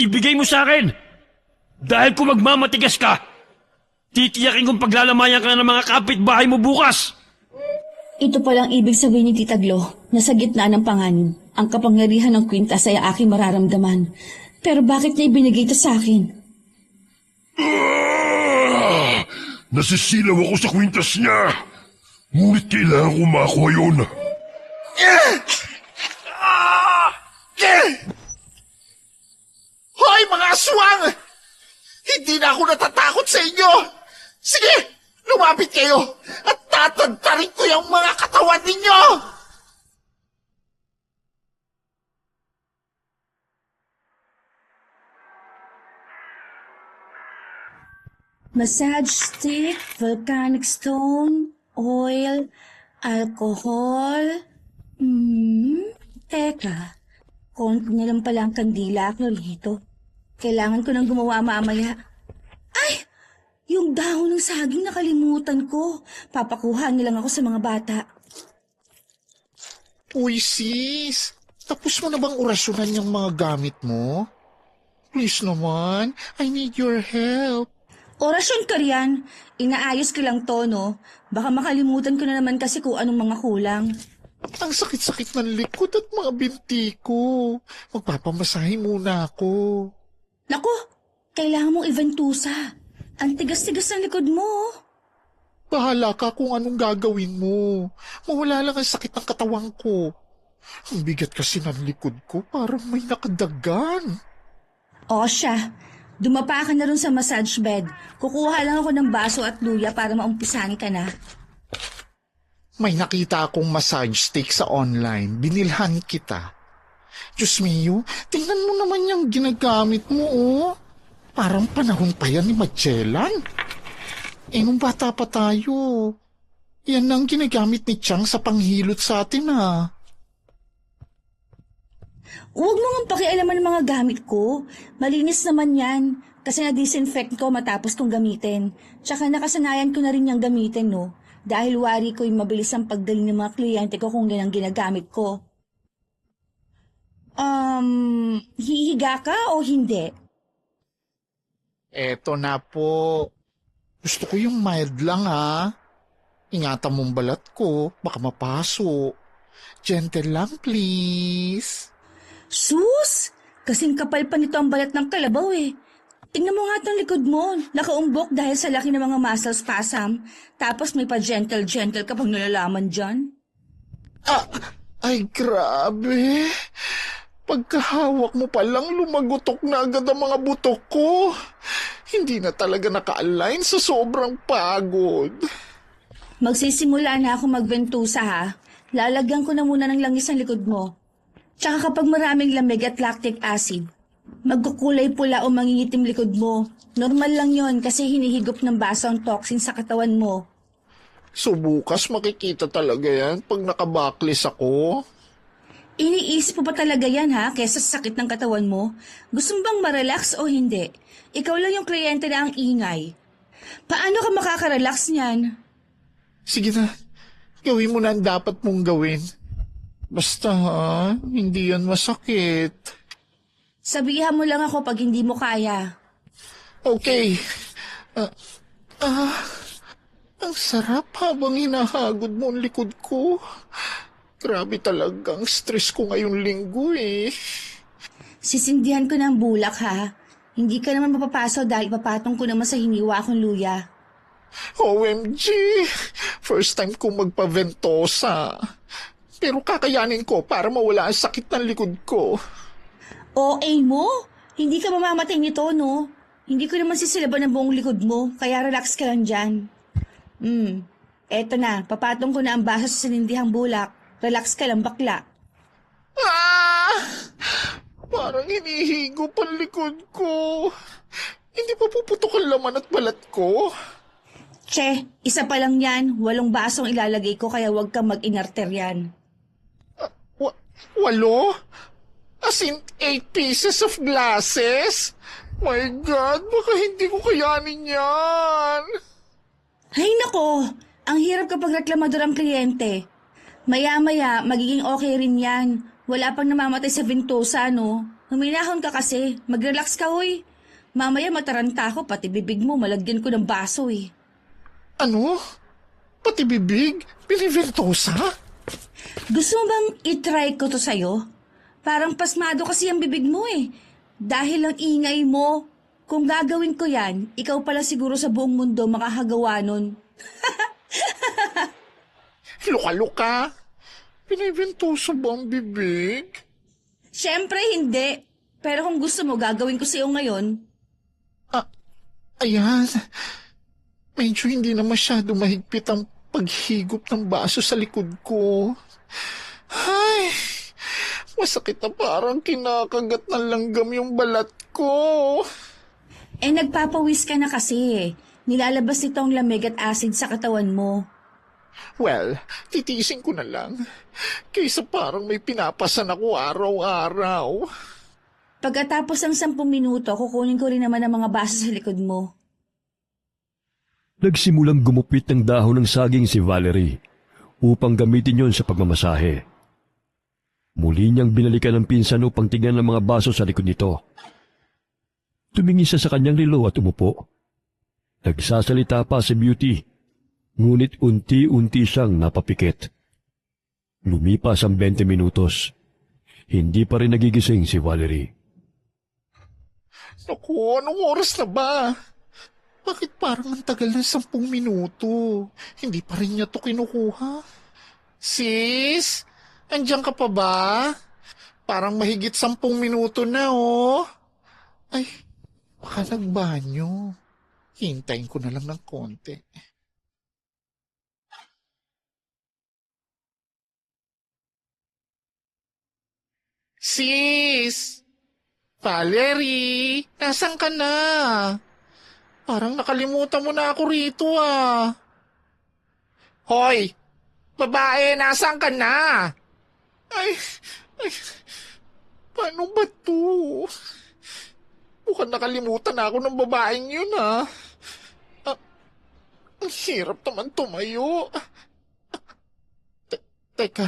ibigay mo sa akin. Dahil kung magmamatigas ka, titiyakin kong paglalamayan ka ng mga kapitbahay mo bukas. Ito palang ibig sabihin ni Tita Glo na sa gitna ng panganib, ang kapangyarihan ng kwintas ay aking mararamdaman. Pero bakit niya ibinigay ito sa akin? Nasisilaw ako sa kwintas niya. Ngunit kailangan ko makuha yun. Hoy, mga aswang! Hindi na ako natatakot sa inyo! Sige, lumapit kayo at tatantarin ko yung mga katawan ninyo! Massage stick, volcanic stone, oil, alcohol. Teka. Konti na lang pala ang kandila, Clorito. Kailangan ko nang gumawa mamaya. Ay! Yung dahon ng saging nakalimutan ko. Papakuha nilang ako sa mga bata. Uy, sis! Tapos mo na bang orasyonan yung mga gamit mo? Please naman, I need your help. Orasyon ka riyan. Inaayos ko lang to, no? Baka makalimutan ko na naman kasi kung anong mga kulang. Ang sakit-sakit ng likod at mga binti ko. Magpapamasahe muna ako. Naku, kailangan mong iventusa. Ang tigas-tigas ng likod mo. Bahala ka kung anong gagawin mo. Mawala lang ang sakit ng katawan ko. Ang bigat kasi ng likod ko, parang may nakadagan. O siya, dumapa ka na rin sa massage bed. Kukuha lang ako ng baso at luya para maumpisahan ka na. May nakita akong massage stick sa online. Binilhan kita. Diyos mio, tingnan mo naman yung ginagamit mo, oh. Parang panahon pa yan ni Magellan. Nung bata pa tayo, yan ang ginagamit ni Chang sa panghilot sa atin, ah. Huwag mo nga pakialaman ng mga gamit ko. Malinis naman yan. Kasi na-disinfect ko matapos kong gamitin. Tsaka nakasanayan ko na rin yung gamitin, no? Dahil wari ko yung mabilis ang pagdaling ng mga kliyente ko kung yan ang ginagamit ko. Hihiga ka o hindi? Eto na po. Gusto ko yung mild lang, ha. Ingatan mong balat ko, baka mapaso. Gentle lang, please. Sus! Kasing kapal pa nito ang balat ng kalabaw eh. Tingnan mo nga itong likod mo. Nakaumbok dahil sa laki ng mga muscle spasm. Tapos may pa gentle ka pang nalalaman dyan. Ay, grabe. Pagkahawak mo pa lang, lumagutok na agad ang mga butok ko. Hindi na talaga naka-align sa sobrang pagod. Magsisimula na ako magventusa ha. Lalagyan ko na muna ng langis ang likod mo. Tsaka kapag maraming lamig at lactic acid, magkukulay pula o mangingitim likod mo. Normal lang yon kasi hinihigop ng baso ang toxin sa katawan mo. So bukas makikita talaga yan pag nakabaklis ako? Iniisip mo pa talaga yan ha, kesa sa sakit ng katawan mo? Gusto mo bang ma-relax o hindi? Ikaw lang yung kliyente na ang ingay. Paano ka makaka-relax niyan? Sige na, gawin mo na ang dapat mong gawin. Basta ha, hindi yan masakit. Sabihan mo lang ako pag hindi mo kaya. Okay. Ang sarap habang hinahagod mo ang likod ko. Grabe talagang stress ko ngayong linggo eh. Sisindihan ko ng bulak ha. Hindi ka naman mapapaso dahil papatong ko naman sa hiniwa kong luya. OMG! First time kong magpa-ventosa. Pero kakayanin ko para mawala ang sakit ng likod ko. OA mo? Hindi ka mamamatay nito, no? Hindi ko naman sisilaban ang buong likod mo, kaya relax ka lang dyan. Eto na, papatong ko na ang baso sa sinindihang bulak. Relax ka lang, bakla. Parang hinihigop ang likod ko. Hindi pa puputok ang laman at balat ko. Che, isa pa lang yan. 8 basong ilalagay ko kaya huwag kang mag-inarter yan. 8? As in 8 pieces of glasses? My God, baka hindi ko kayanin yan. Ay nako, ang hirap kapag reklamador ang kliyente. Maya-maya, magiging okay rin yan. Wala pang namamatay sa ventosa, no? Huminahon ka kasi. Mag-relax ka, hoy. Mamaya mataranta ako, pati bibig mo, malagyan ko ng baso eh. Ano? Pati bibig? Biniventosa? Gusto mo bang itry ko to sa'yo? Parang pasmado kasi ang bibig mo eh. Dahil ang ingay mo. Kung gagawin ko yan, ikaw pala siguro sa buong mundo makakagawa nun. Luka-luka? Biniventosa ba ang bibig? Siyempre hindi. Pero kung gusto mo, gagawin ko sa'yo ngayon. Ayan. Medyo hindi na masyado mahigpit ang paghigop ng baso sa likod ko. Ay, masakit na parang kinakagat ng langgam yung balat ko. Nagpapawis ka na kasi eh. Nilalabas nito ang lamig at acid sa katawan mo. Well, titiisin ko na lang. Kaysa parang may pinapasan ako araw-araw. Pagkatapos ng 10 minuto, kukunin ko rin naman ang mga baso sa likod mo. Nagsimulang gumupit ng dahon ng saging si Valerie upang gamitin yon sa pagmamasahe. Muli niyang binalikan ng pinsan upang tingnan ang mga baso sa likod nito. Tumingin siya sa kanyang relo at umupo. Nagsasalita pa si Beauty, ngunit unti-unti siyang napapikit. Lumipas ang 20 minutos. Hindi pa rin nagigising si Valerie. Naku, anong oras na ba? Bakit parang ang tagal ng 10 minuto? Hindi pa rin niya to kinukuha. Sis, andiyan ka pa ba? Parang mahigit 10 minuto na oh. Ay, baka nagbanyo. Hintayin ko na lang ng konti. Sis! Valerie! Nasaan ka na? Parang nakalimutan mo na ako rito ah. Hoy! Babae, nasaan ka na? Ay, paano ba to? Mukhang nakalimutan na ako ng babaeng yun ah. Ang hirap naman tumayo. Teka,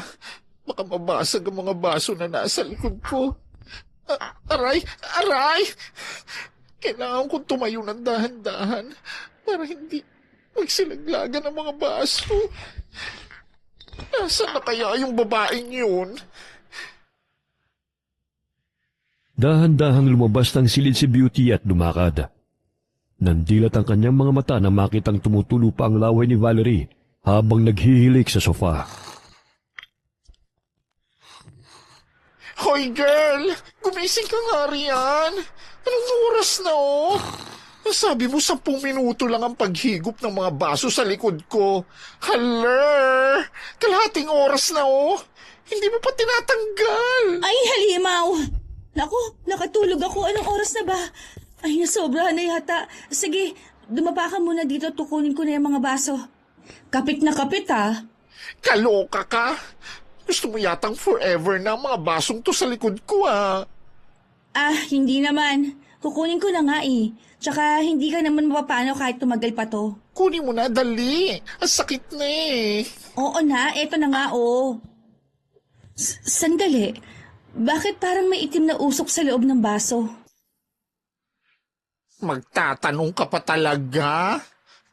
baka mabasag ang mga baso na nasa likod ko. Aray! Aray! Kailangan kong tumayo ng dahan-dahan para hindi magsilaglagan ang mga baso. Nasaan na kaya yung babaeng yun? Dahan-dahang lumabas ng silid si Beauty at lumakad. Nandilat ang kanyang mga mata na makitang tumutulo pa ang laway ni Valerie habang naghihilik sa sofa. Hoy girl! Gumising ka nga riyan! Anong oras na oh? Sabi mo 10 minuto lang ang paghigop ng mga baso sa likod ko. Haler! Kalahating oras na oh! Hindi mo pa tinatanggal! Ay, halimaw! Naku, nakatulog ako. Anong oras na ba? Ay, nasobrahan na yata. Sige, dumapa ka muna dito. Tukunin ko na yung mga baso. Kapit na kapit ah. Kaloka ka? Gusto mo yatang forever na ang mga basong to sa likod ko ah. Hindi naman. Kukunin ko na nga eh. Tsaka hindi ka naman mapapano kahit tumagal pa to. Kunin mo na, dali. Ang sakit na eh. Oo na, eto na nga oh. Sandali. Bakit parang may itim na usok sa loob ng baso? Magtatanong ka pa talaga?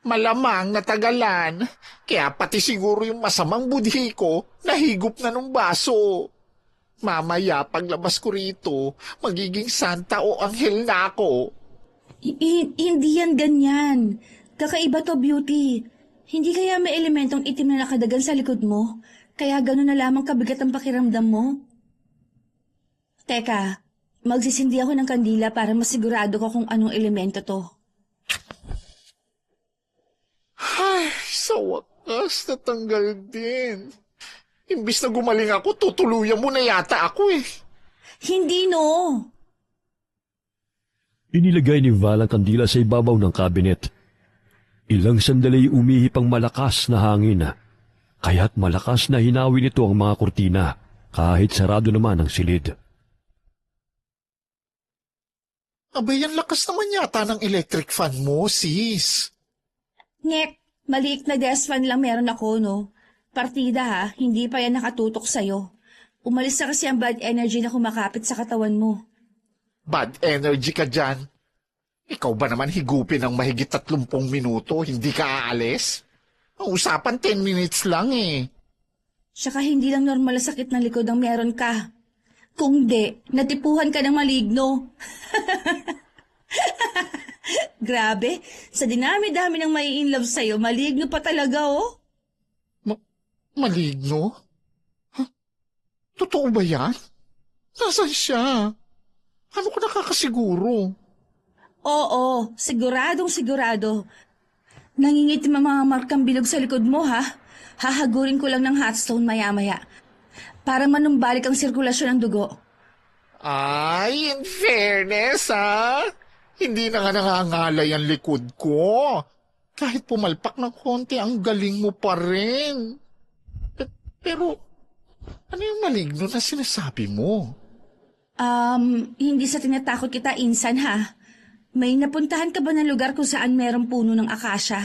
Malamang natagalan. Kaya pati siguro yung masamang budhi ko, nahigop na nung baso. Mamaya paglabas ko rito, magiging santa o anghel na ako. Hindi yan ganyan. Kakaiba to, Beauty. Hindi kaya may elementong itim na nakadagan sa likod mo? Kaya gano'n na lamang kabigat ang pakiramdam mo? Teka, magsisindi ako ng kandila para masigurado ko kung anong elemento to. Ay, sa wakas, natanggal din. Imbis na gumaling ako, tutuluyan mo na yata ako eh. Hindi no! Inilagay ni Val ang kandila sa ibabaw ng kabinet. Ilang sandali umihip ang malakas na hangin, kaya't malakas na hinawi nito ang mga kurtina, kahit sarado naman ang silid. Abay, ang lakas naman yata ng electric fan mo, sis. Ngek, maliit na desk fan lang meron ako, no? Partida ha, hindi pa yan nakatutok sa'yo. Umalis na kasi ang bad energy na kumakapit sa katawan mo. Bad energy ka dyan. Ikaw ba naman higupin ng mahigit 30 minuto, hindi ka aalis? Ang usapan 10 minutes lang eh. Tsaka hindi lang normal na sakit ng likod ang meron ka. Kung di, natipuhan ka ng maligno. Grabe, sa dinami-dami ng may in love sa'yo, maligno pa talaga oh. Maligno? Huh? Totoo ba yan? Nasaan siya? Ano ka nakakasiguro? Oo, siguradong sigurado. Nangingitim ang mga markang bilog sa likod mo ha. Hahagurin ko lang ng hot stone maya-maya. Para manumbalik ang sirkulasyon ng dugo. Ay, in fairness ha? Hindi na nga nangangalay ang likod ko. Kahit pumalpak ng konti, ang galing mo pa rin. Pero, ano yung maligno na sinasabi mo? Hindi sa tinatakot kita, insan ha. May napuntahan ka ba ng lugar kung saan merong puno ng akasya?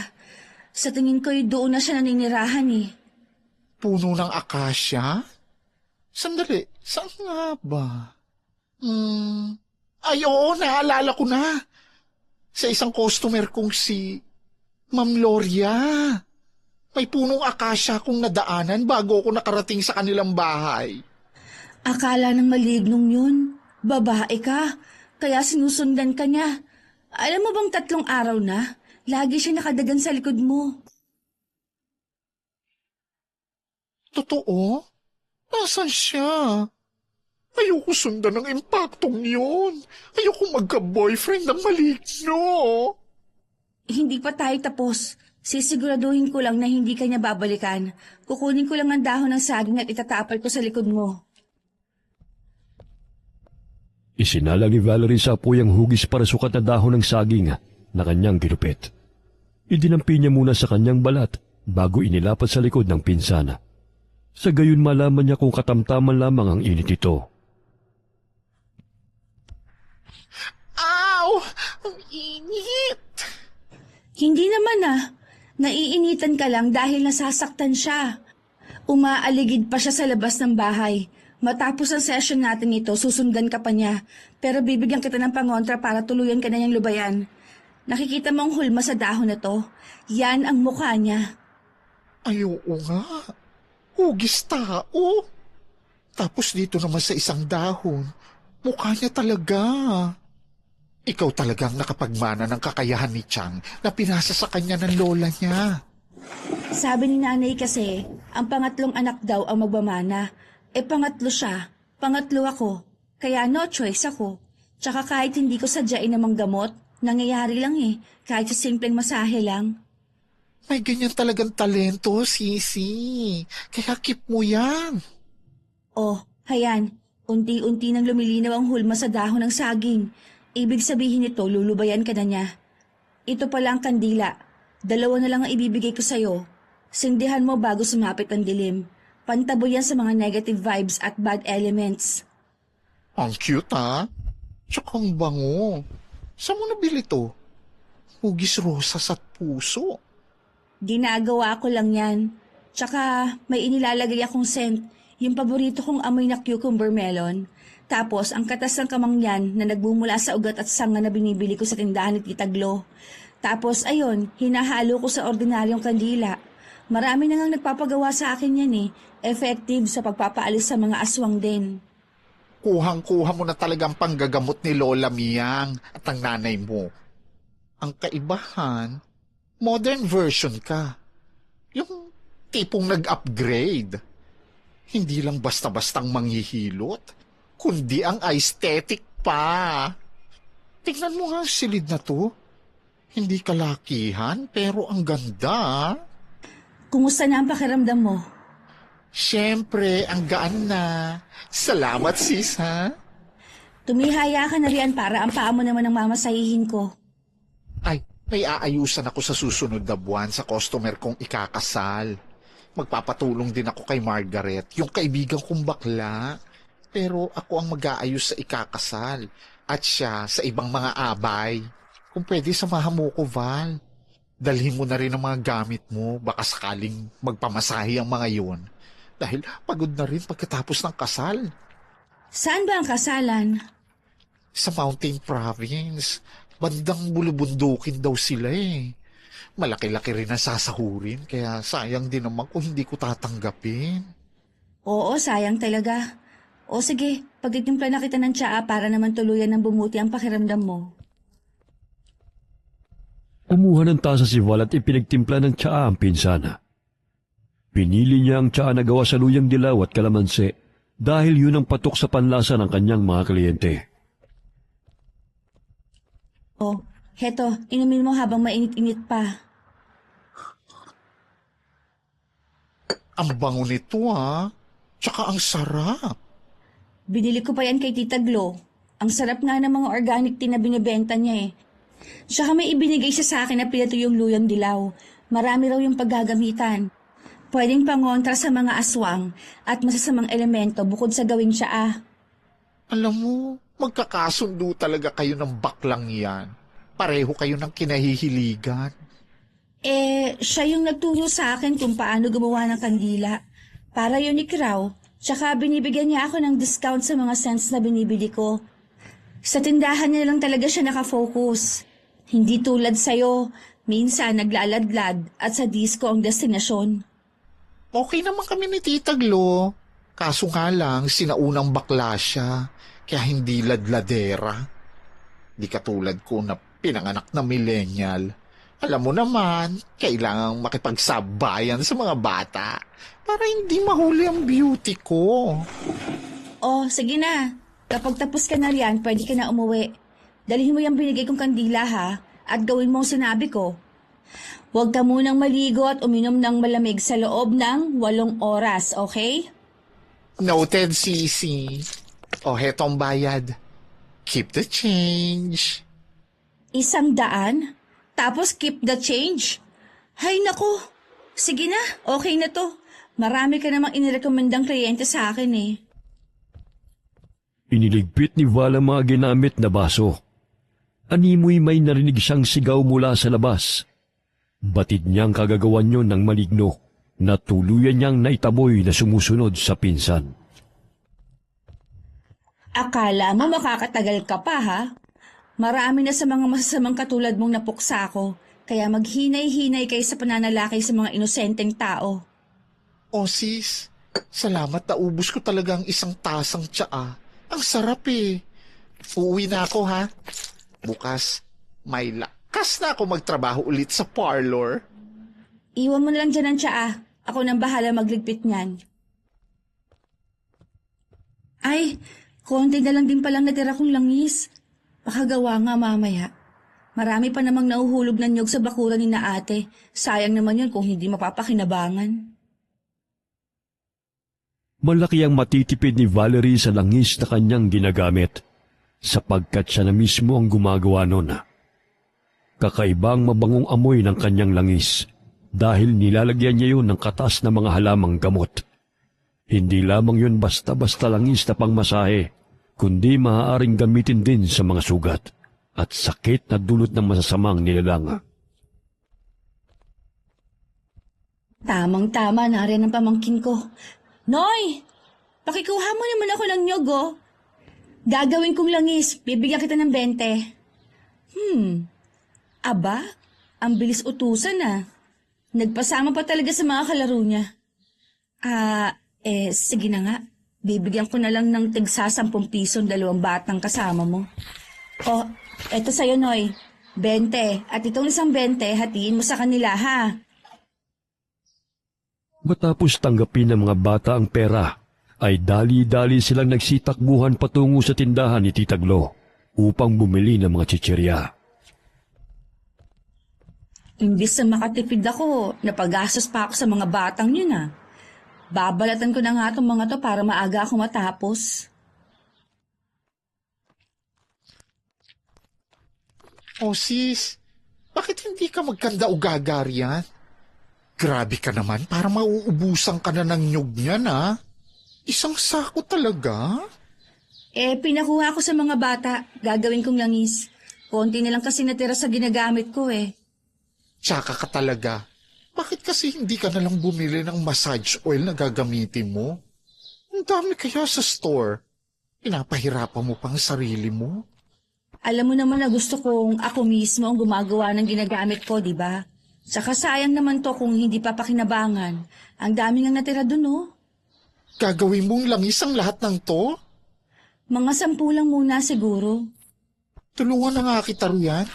Sa tingin ko, doon na siya naninirahan eh. Puno ng akasya? Sandali, saan nga ba? Ay, oo, naalala ko na. Sa isang customer kong si Ma'am Gloria. May punong akasya kong nadaanan bago ako nakarating sa kanilang bahay. Akala ng malignong yun, babae ka, kaya sinusundan ka niya. Alam mo bang 3 araw na, lagi siya nakadagan sa likod mo. Totoo? Nasaan siya? Ayoko sundan ng impaktong yun. Ayoko magka-boyfriend ng maligno. Hindi pa tayo tapos. Sisiguraduhin ko lang na hindi ka niya babalikan. Kukunin ko lang ang dahon ng saging at itatapal ko sa likod mo. Isinalang ni Valerie sa apoy ang hugis para sukat na dahon ng saging na kanyang ginupit. Idinampi niya muna sa kanyang balat bago inilapat sa likod ng pinsana. Sa gayon malaman niya kung katamtaman lamang ang init ito. Ow! Ang init! Hindi naman ah. Naiinitan ka lang dahil nasasaktan siya. Umaaligid pa siya sa labas ng bahay. Matapos ang session natin ito, susundan ka pa niya. Pero bibigyan kita ng pangontra para tuluyan ka na niyang lubayan. Nakikita mo ang hulma sa dahon na to? Yan ang mukha niya. Ay, oo nga. Hugis tao. Tapos dito naman sa isang dahon, mukha niya talaga. Ikaw talagang nakapagmana ng kakayahan ni Chang na pinasa sa kanya ng lola niya. Sabi ni nanay kasi, ang pangatlong anak daw ang magmamana. Pangatlo siya, pangatlo ako. Kaya no choice ako. Tsaka kahit hindi ko sadyain namang gamot, nangyayari lang eh. Kahit sa simpleng masahe lang. May ganyan talagang talento, Sisi. Kaya keep mo yan. Oh, hayan. Unti-unti nang lumilinaw ang hulma sa dahon ng saging. Ibig sabihin nito, lulubayan ka na niya. Ito pala ang kandila. 2 na lang ang ibibigay ko sa'yo. Sindihan mo bago sumapit ang dilim. Pantabo yan sa mga negative vibes at bad elements. Ang cute, ha? Tsaka ang bango. Saan mo nabili to? Hugis rosas at puso. Ginagawa ko lang yan. Tsaka may inilalagay akong scent. Yung paborito kong amoy na cucumber melon. Tapos, ang katas ng kamangyan na nagbumula sa ugat at sanga na binibili ko sa tindahan ni Tita Glo. Tapos, ayun, hinahalo ko sa ordinaryong kandila. Marami na ngang nagpapagawa sa akin yan eh. Effective sa pagpapaalis sa mga aswang din. Kuhang-kuha mo na talagang panggagamot ni Lola Miyang at ang nanay mo. Ang kaibahan, modern version ka. Yung tipong nag-upgrade. Hindi lang basta-bastang manghihilot, kundi ang aesthetic pa. Tingnan mo nga ang silid na to. Hindi kalakihan, pero ang ganda. Kumusta na ang pakiramdam mo? Siyempre, ang gaan na. Salamat, sis, ha? Tumihaya ka na riyan para ang paa mo naman ang mamasahihin ko. Ay, may aayusan ako sa susunod na buwan sa customer kong ikakasal. Magpapatulong din ako kay Margaret, yung kaibigan kong bakla. Pero ako ang mag-aayos sa ikakasal at siya sa ibang mga abay. Kung pwede, samahan mo ko, Val. Dalhin mo na rin ang mga gamit mo, baka sakaling magpamasahe ang mga yun. Dahil pagod na rin pagkatapos ng kasal. Saan ba ang kasalan? Sa Mountain Province, bandang bulubundukin daw sila eh. Malaki-laki rin ang sasahurin, kaya sayang din naman kung hindi ko tatanggapin. Oo, sayang talaga. O sige, pagtitimpla na kita ng tsaa para naman tuluyan ng bumuti ang pakiramdam mo. Kumuha ng tasa si Val at ipinagtimpla ng tsaa ang pinsana. Pinili niya ang tsaa na gawa sa luyang dilaw at kalamansi dahil yun ang patok sa panlasa ng kanyang mga kliyente. O, heto, inumin mo habang mainit-init pa. Ang bango nito ah. Tsaka ang sarap. Binili ko pa yan kay Tita Glo. Ang sarap nga ng mga organic tea na binibenta niya eh. Tsaka may ibinigay siya sa akin na pinato yung luyang dilaw. Marami raw yung paggagamitan. Pwedeng pangontra sa mga aswang at masasamang elemento bukod sa gawing tsaa. Alam mo, magkakasundo talaga kayo ng baklang yan. Pareho kayo ng kinahihiligan. Siya yung nagturo sa akin kung paano gumawa ng kandila. Para unique raw. Tsaka binibigyan niya ako ng discount sa mga scents na binibili ko. Sa tindahan niya lang talaga siya nakafocus. Hindi tulad sa'yo. Minsan naglaladlad at sa disco ang destinasyon. Okay naman kami ni Tita Glo. Kaso nga lang, sinaunang bakla siya. Kaya hindi ladladera. Di katulad ko na pinanganak na millennial. Alam mo naman, kailangang makipagsabayan sa mga bata para hindi mahuli ang beauty ko. Oh, sige na. Kapag tapos ka na riyan, pwede ka na umuwi. Dalhin mo yung binigay kong kandila ha, at gawin mo ang sinabi ko. Huwag ka munang maligo at uminom ng malamig sa loob ng 8 oras, okay? Noted, Sisi. O, hetong bayad. Keep the change. 100? Tapos keep the change? Hay nako. Sige na, okay na to. Marami ka namang inirekomendang kliyente sa akin eh. Iniligpit ni Val ang mga ginamit na baso. Animoy may narinig siyang sigaw mula sa labas. Batid niyang kagagawan yon ng maligno na tuluyan niyang naitaboy na sumusunod sa pinsan. Akala mo makakatagal ka pa ha? Marami na sa mga masasamang katulad mong napuksa ko, kaya maghinay-hinay kayo sa pananalaki sa mga inosenteng tao. O, sis, salamat na ubus ko talaga ang isang tasang tsaa. Ang sarap eh. Uuwi na ako ha. Bukas, may lakas na ako magtrabaho ulit sa parlor. Iwan mo na lang dyan ang tsaa. Ako nang bahala magligpit niyan. Ay, konti na lang din palang natira kong langis. Pakagawa nga mamaya. Marami pa namang nauhulog na niyog sa bakuran ni na ate. Sayang naman yun kung hindi mapapakinabangan. Malaki ang matitipid ni Valerie sa langis na kanyang ginagamit sapagkat siya na mismo ang gumagawa nun. Kakaibang mabangong amoy ng kanyang langis dahil nilalagyan niya yun ng katas na mga halamang gamot. Hindi lamang yun basta-basta langis na pangmasahe, kundi maaaring gamitin din sa mga sugat at sakit na dulot ng masasamang nilalang. Tamang-tama na rin ang pamangkin ko. Noy! Pakikuha mo naman ako ng nyog, oh. Gagawin kong langis. Bibigyan kita ng 20. Aba, ang bilis utusan ah. Nagpasama pa talaga sa mga kalaro niya. Sige na nga. Bibigyan ko na lang ng tigsa 10 piso 2 batang kasama mo. Oh, eto sa'yo, Noy. 20. At itong isang 20, hatiin mo sa kanila, ha? Matapos tanggapin ng mga bata ang pera, ay dali-dali silang nagsitakbuhan patungo sa tindahan ni Tita Glo upang bumili ng mga chichirya. Imbis na makatipid ako, napagastos pa ako sa mga batang yun ah. Babalatan ko na nga itong mga to para maaga ako matapos. O, sis, bakit hindi ka magkanda o gagaryan? Grabe ka naman, para mauubusan ka na ng nyug niyan, ha? Isang sako talaga? Pinakuha ko sa mga bata. Gagawin kong langis. Konti na lang kasi natira sa ginagamit ko eh. Tsaka ka talaga. Bakit kasi hindi ka na lang bumili ng massage oil na gagamitin mo? Ang dami kaya sa store. Pinapahirapan mo pang sarili mo. Alam mo naman na gusto kong ako mismo ang gumagawa ng ginagamit ko, di ba? Tsaka sayang naman to kung hindi pa pakinabangan. Ang dami nga natira dun, oh. Gagawin mong langis ang lahat ng to? Mga 10 lang muna siguro. Tulungan na nga kita riyan.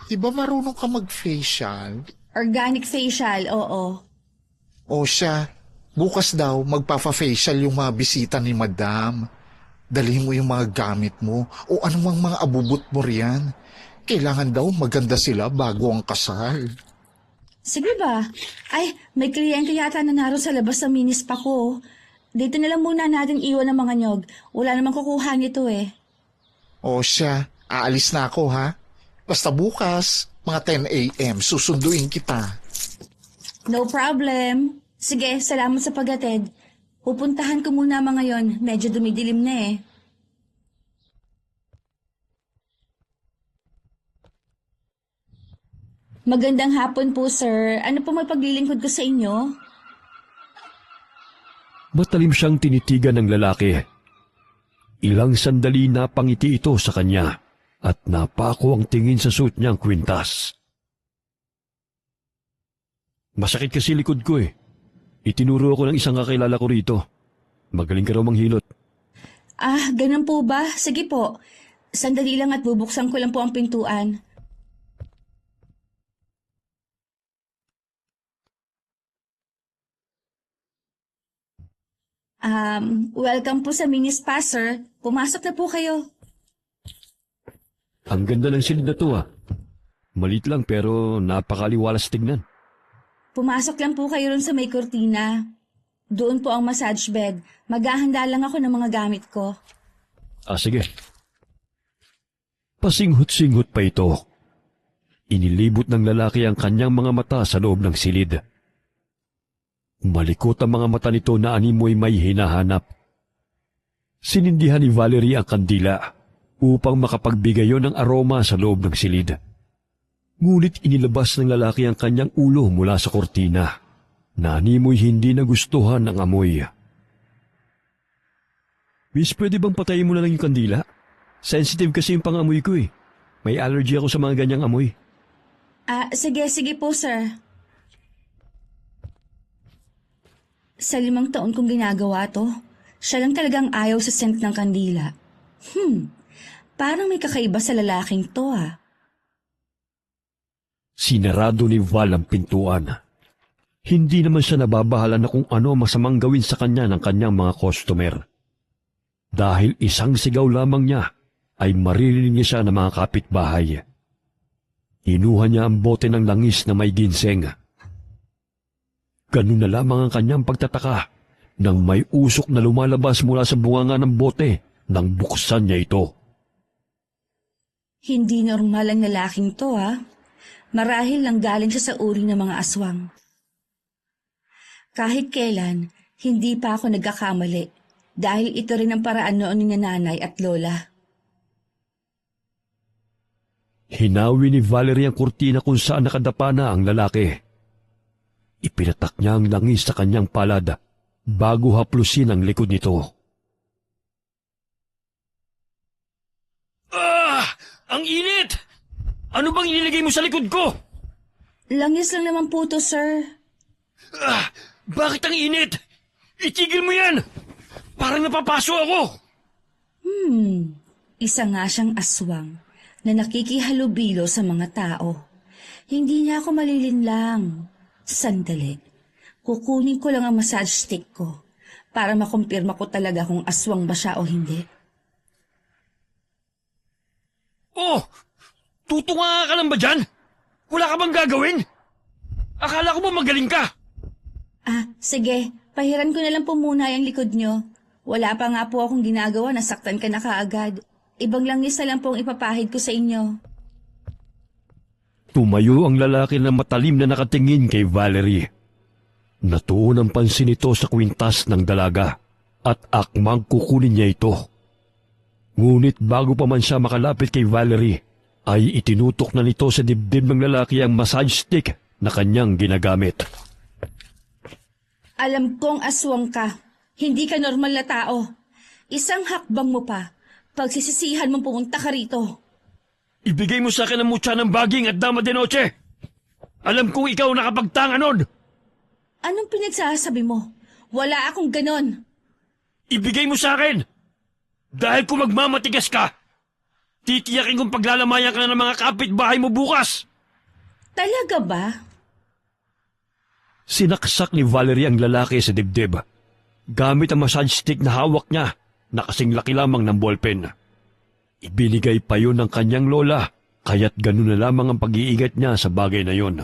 Di ba marunong ka mag-facial? Organic facial, oo. O siya, bukas daw magpa-facial yung mga bisita ni Madam. Dalhin mo yung mga gamit mo o anumang mga abubot mo riyan. Kailangan daw maganda sila bago ang kasal. Sige ba? Ay, may kliyente yata na naroon sa labas ng mini spa ko. Dito na lang muna natin iwan ng mga nyog. Wala namang kukuha nito eh. O siya, aalis na ako ha. Basta bukas, mga 10 a.m. susunduin kita. No problem. Sige, salamat sa pag-atid. Pupuntahan ko muna mga yon. Medyo dumidilim na eh. Magandang hapon po, sir. Ano po may paglilingkod ko sa inyo? Matalim siyang tinitigan ng lalaki. Ilang sandali na pangiti ito sa kanya at napako ang tingin sa suot niyang kwintas. Masakit kasi likod ko eh. Itinuro ako ng isang kakilala ko rito. Magaling ka raw manghilot. Ah, ganun po ba? Sige po. Sandali lang at bubuksan ko lang po ang pintuan. Welcome po sa mini spa, sir. Pumasok na po kayo. Ang ganda ng silid na to ah. Malit lang pero napakaliwalas tignan. Pumasok lang po kayo ron sa may kortina. Doon po ang massage bed. Maghahanda lang ako ng mga gamit ko. Ah, sige. Pasinghot-singhot pa ito. Inilibot ng lalaki ang kanyang mga mata sa loob ng silid. Malikot ang mga mata nito na animoy may hinahanap. Sinindihan ni Valerie ang kandila upang makapagbigay yon ng aroma sa loob ng silid. Ngunit inilabas ng lalaki ang kanyang ulo mula sa kortina na animoy hindi nagustuhan ang amoy. Miss, pwede bang patayin mo na lang yung kandila? Sensitive kasi yung pangamoy ko eh. May allergy ako sa mga ganyang amoy. Sige po, sir. Sa 5 taon kong ginagawa to, siya lang talagang ayaw sa scent ng kandila. Parang may kakaiba sa lalaking to ah. Sinarado ni Val ang pintuan. Hindi naman siya nababahala na kung ano masamang gawin sa kanya ng kanyang mga customer. Dahil isang sigaw lamang niya ay maririnig niya siya ng mga kapitbahay. Inuha niya ang bote ng langis na may ginseng. Ganun na lamang ang kanyang pagtataka nang may usok na lumalabas mula sa bunganga ng bote nang buksan niya ito. Hindi normal ang lalaking to ah. Marahil lang galing siya sa uri ng mga aswang. Kahit kailan, hindi pa ako nagkakamali dahil ito rin ang paraan noon ni nanay at lola. Hinawi ni Valerie ang kurtina kung saan nakadapa na ang lalaki. Ipinatak niya ang langis sa kanyang palad bago haplusin ang likod nito. Ang init! Ano bang inilagay mo sa likod ko? Langis lang naman po to, sir. Bakit ang init? Itigil mo yan! Parang napapaso ako! Isa nga siyang aswang na nakikihalubilo sa mga tao. Hindi niya ako malilinlang. Sandali. Kukunin ko lang ang massage stick ko para makumpirma ko talaga kung aswang ba siya o hindi. Oh! Tutunga ka lang ba dyan? Wala ka bang gagawin? Akala ko ba magaling ka? Sige. Pahiran ko na lang po muna yung likod nyo. Wala pa nga po akong ginagawa, nasaktan ka na kaagad. Ibang langis na lang po ang ipapahid ko sa inyo. Tumayo ang lalaki na matalim na nakatingin kay Valerie. Natuon ang pansin nito sa kwintas ng dalaga at akmang kukunin niya ito. Ngunit bago pa man siya makalapit kay Valerie, ay itinutok na nito sa dibdib ng lalaki ang massage stick na kanyang ginagamit. Alam kong aswang ka. Hindi ka normal na tao. Isang hakbang mo pa, pagsisisihan mong pumunta ka rito. Ibigay mo sa akin ang mutya ng baging at dama de noche. Alam kong ikaw nakapagtanga nun. Anong pinagsasabi mo? Wala akong ganon. Ibigay mo sa akin. Dahil kung magmamatigas ka, titiyakin kong paglalamayan ka na ng mga kapitbahay mo bukas. Talaga ba? Sinaksak ni Valerie ang lalaki sa dibdib. Gamit ang massage stick na hawak niya na kasing laki lamang ng ballpen. Ibinigay pa yun ng kanyang lola, kaya't ganun na lamang ang pag-iingat niya sa bagay na yun.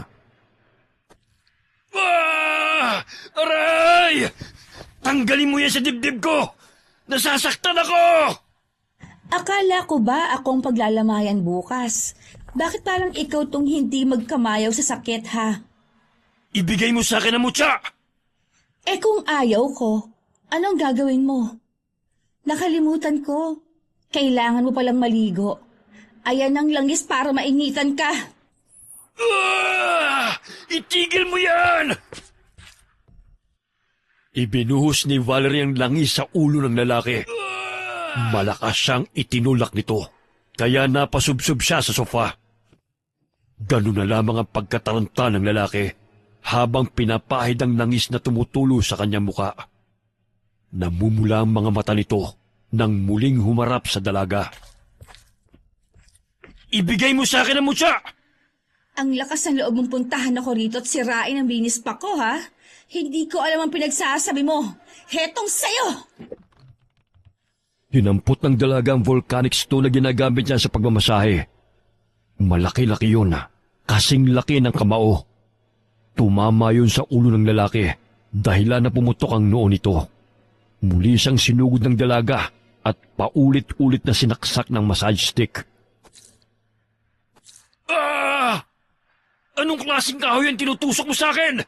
Ah! Aray! Tanggalin mo yan sa dibdib ko! Nasasaktan ako! Akala ko ba akong paglalamayan bukas? Bakit parang ikaw tong hindi magkamayaw sa sakit, ha? Ibigay mo sa akin ang mutya! Eh kung ayaw ko, anong gagawin mo? Nakalimutan ko. Kailangan mo palang maligo. Ayan ang langis para mainitan ka. Ah! Itigil mo yan! Ibinuhos ni Valerie ang langis sa ulo ng lalaki. Malakas siyang itinulak nito, kaya napasubsob siya sa sofa. Ganun na lamang ang pagkataranta ng lalaki habang pinapahid ang langis na tumutulo sa kanyang muka. Namumula ang mga mata nito nang muling humarap sa dalaga. Ibigay mo sa akin ang mutya! Ang lakas ng loob mong puntahan ako rito at sirain ang binis pa ko, ha? Hindi ko alam ang pinagsasabi mo. Hetong sayo! Hinampot ng dalaga ang volcanic stone na ginagamit niya sa pagmamasahe. Malaki-laki yun, kasing laki ng kamao. Tumama yun sa ulo ng lalaki, dahilan na pumutok ang noo nito. Muli siyang sinugod ng dalaga at paulit-ulit na sinaksak ng massage stick. Ah! Anong klaseng kahoy ang tinutusok mo sa akin?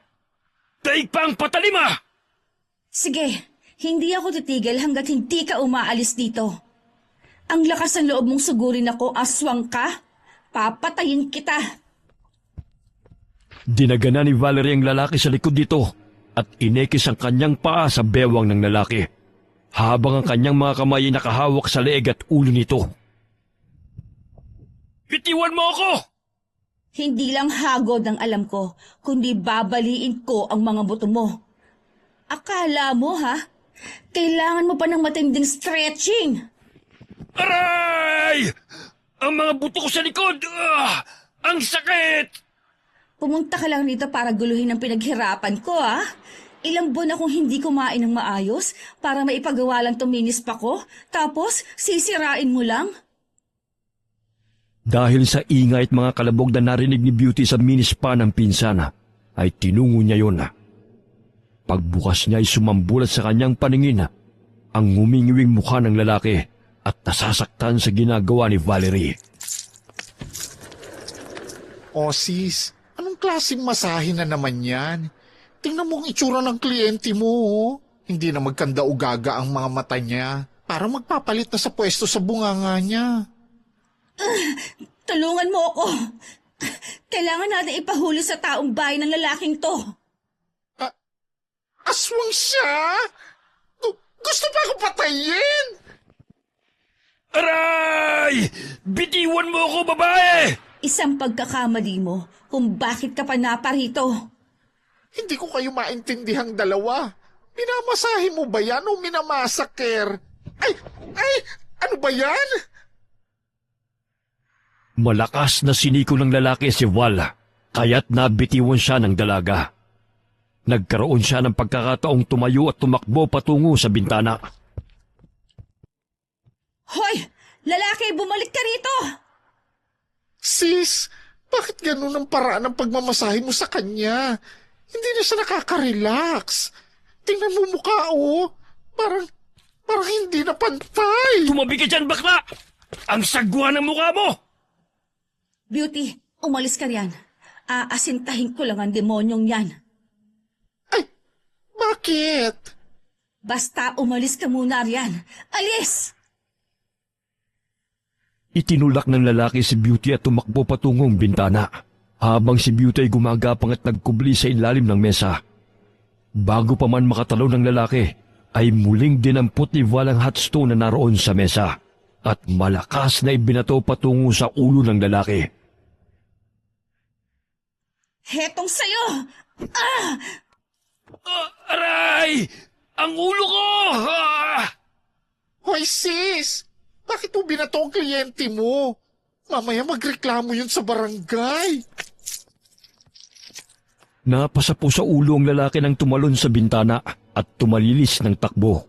Daig pa ang patalim, ah! Sige, hindi ako titigil hanggat hindi ka umaalis dito. Ang lakas ng loob mong sugurin ako, aswang ka. Papatayin kita. Dinagana ni Valerie ang lalaki sa likod nito at inekis ang kanyang paa sa bewang ng lalaki, habang ang kanyang mga kamay ay nakahawak sa leeg at ulo nito. Bitiwan mo ako! Hindi lang hagod ang alam ko, kundi babaliin ko ang mga buto mo. Akala mo, ha? Kailangan mo pa ng matinding stretching. Aray! Ang mga buto ko sa likod! Ang sakit! Pumunta ka lang dito para guluhin ang pinaghirapan ko, ha? Ilang buwan akong hindi kumain ng maayos para maipagawa lang tuminis pa ko, tapos sisirain mo lang? Dahil sa ingay at mga kalabog na narinig ni Beauty sa minispa ng pinsana, ay tinungo niya yon. Pagbukas niya ay sumambulat sa kanyang paningin ang humingiwing mukha ng lalaki at nasasaktan sa ginagawa ni Valerie. O sis, anong klaseng masahe na naman yan? Tingnan mo ang itsura ng kliyente mo, oh. Hindi na magkanda ugaga ang mga mata niya. Para magpapalit na sa pwesto sa bunganga niya. Tulungan mo ako. Kailangan natin ipahuli sa taong bahay ng lalaking to. Aswang siya? Gusto pa ako patayin? Aray! Bitiwan mo ako, babae! Isang pagkakamali mo kung bakit ka pa naparito. Hindi ko kayo maintindihang dalawa. Minamasahe mo ba yan o minamasaker? Ay! Ano ba yan? Malakas na siniko ng lalaki si Val, kaya't nabitiwan siya ng dalaga. Nagkaroon siya ng pagkakataong tumayo at tumakbo patungo sa bintana. Hoy! Lalaki, bumalik ka rito! Sis, bakit ganun ang paraan ng pagmamasahe mo sa kanya? Hindi na siya nakaka-relax. Tingnan mo mukha, oh. Parang hindi na pantay. Tumabi ka dyan, bakla! Ang sagwa ng mukha mo! Beauty, umalis ka riyan. Aasintahin ko lang ang demonyong yan. Ay, bakit? Basta umalis ka muna riyan. Alis! Itinulak ng lalaki si Beauty at tumakbo patungong bintana, habang si Beauty ay gumagapang at nagkubli sa ilalim ng mesa. Bago pa man makatalo ng lalaki, ay muling dinampot ni Val ang hot stone na naroon sa mesa at malakas na ibinato patungo sa ulo ng lalaki. Hetong sayo! Aray! Ang ulo ko! Hoy sis! Bakit mo binato ang kliyente mo? Mamaya magreklamo yun sa barangay. Napasa po sa ulo ang lalaki ng tumalon sa bintana at tumalilis ng takbo.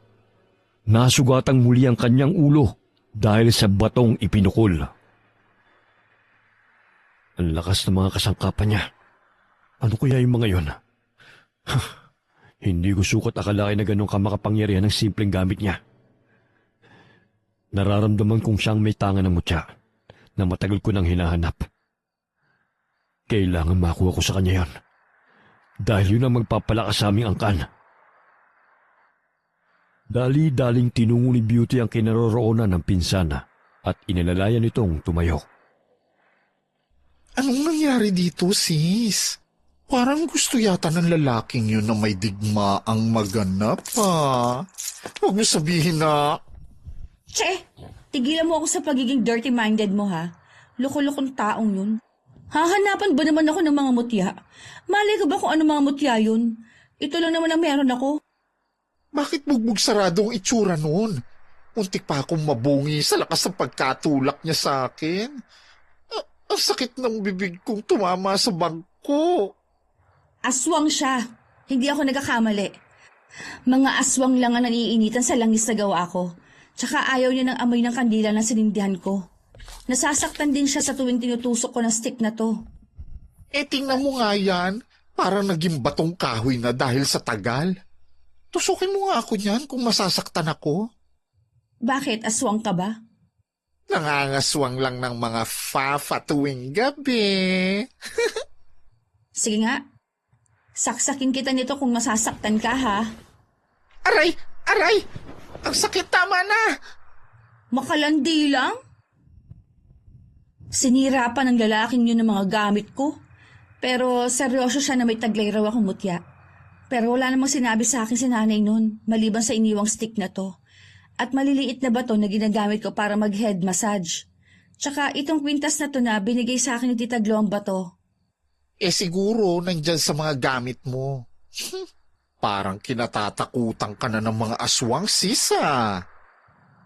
Nasugatang muli ang kanyang ulo dahil sa batong ipinukol. Ang lakas ng mga kasangkapan niya. Ano kaya yung mga yon? Hindi ko sukat akalain na ganun kamakapangyarihan ng simpleng gamit niya. Nararamdaman kong siyang may tanga ng mutya na matagal ko nang hinahanap. Kailangan makuha ko sa kanya yon. Dahil yun ang magpapalakas sa aming angkan. Dali-daling tinungo ni Beauty ang kinaroroonan ng pinsana at inalalayan nitong tumayo. Anong nangyari dito, sis? Parang gusto yata ng lalaking yun na may digma ang maganap, ha? Huwag mo sabihin na... Che! Tigilan mo ako sa pagiging dirty-minded mo, ha? Loko-lokong taong yun. Hahanapan ba naman ako ng mga mutya? Malay ko ba kung ano mga mutya yun? Ito lang naman ang meron ako. Bakit bugbog sarado ang itsura noon? Muntik pa akong mabungi sa lakas ng pagkatulak niya sa akin. Ang sakit ng bibig kong tumama sa bangko. Aswang siya. Hindi ako nagkakamali. Mga aswang lang ang naniinitan sa langis na gawa ko. Tsaka ayaw niya ng amoy ng kandila na sinindihan ko. Nasasaktan din siya sa tuwing tinutusok ko ng stick na to. Tingnan mo nga yan. Parang naging batong kahoy na dahil sa tagal. Tusukin mo nga ako niyan kung masasaktan ako. Bakit? Aswang ka ba? Nangangaswang lang ng mga fafa tuwing gabi. Sige nga. Saksakin kita nito kung masasaktan ka, ha? Aray! Aray! Ang sakit, tama na! Makalandi lang? Sinira pa ng lalaking yun ng mga gamit ko. Pero seryoso siya na may taglay raw akong mutya. Pero wala namang sinabi sa akin si nanay nun, maliban sa iniwang stick na to. At maliliit na bato na ginagamit ko para mag-head massage. Tsaka itong kwintas na to na binigay sa akin ni Tita Glo ang bato. Siguro nandyan sa mga gamit mo. Parang kinatatakutan ka na ng mga aswang, sisa.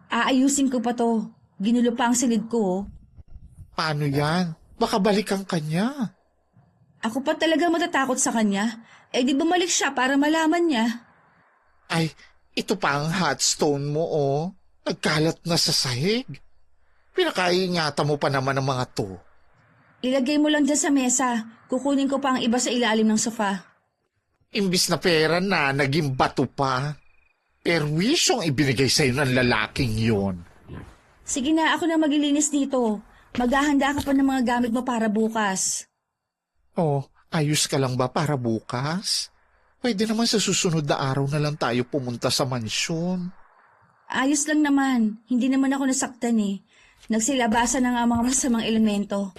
Aayusin ko pa to. Ginulo pa ang silid ko, oh. Paano yan? Baka balikan ka niya. Ako pa talaga matatakot sa kanya. Di bumalik siya para malaman niya. Ay, ito pa ang hot stone mo, oh. Nagkalat na sa sahig. Pinakaingatan mo pa naman ang mga to. Ilagay mo lang dyan sa mesa. Kukunin ko pa ang iba sa ilalim ng sofa. Imbis na pera na, naging bato pa. Perwisyong ibinigay sa'yo ng lalaking yon. Sige na, ako na maglilinis dito. Maghahanda ka pa ng mga gamit mo para bukas. Oh, ayos ka lang ba para bukas? Pwede naman sa susunod na araw na lang tayo pumunta sa mansyon. Ayos lang naman. Hindi naman ako nasaktan eh. Nagsilabasan na nga ang mga masamang elemento.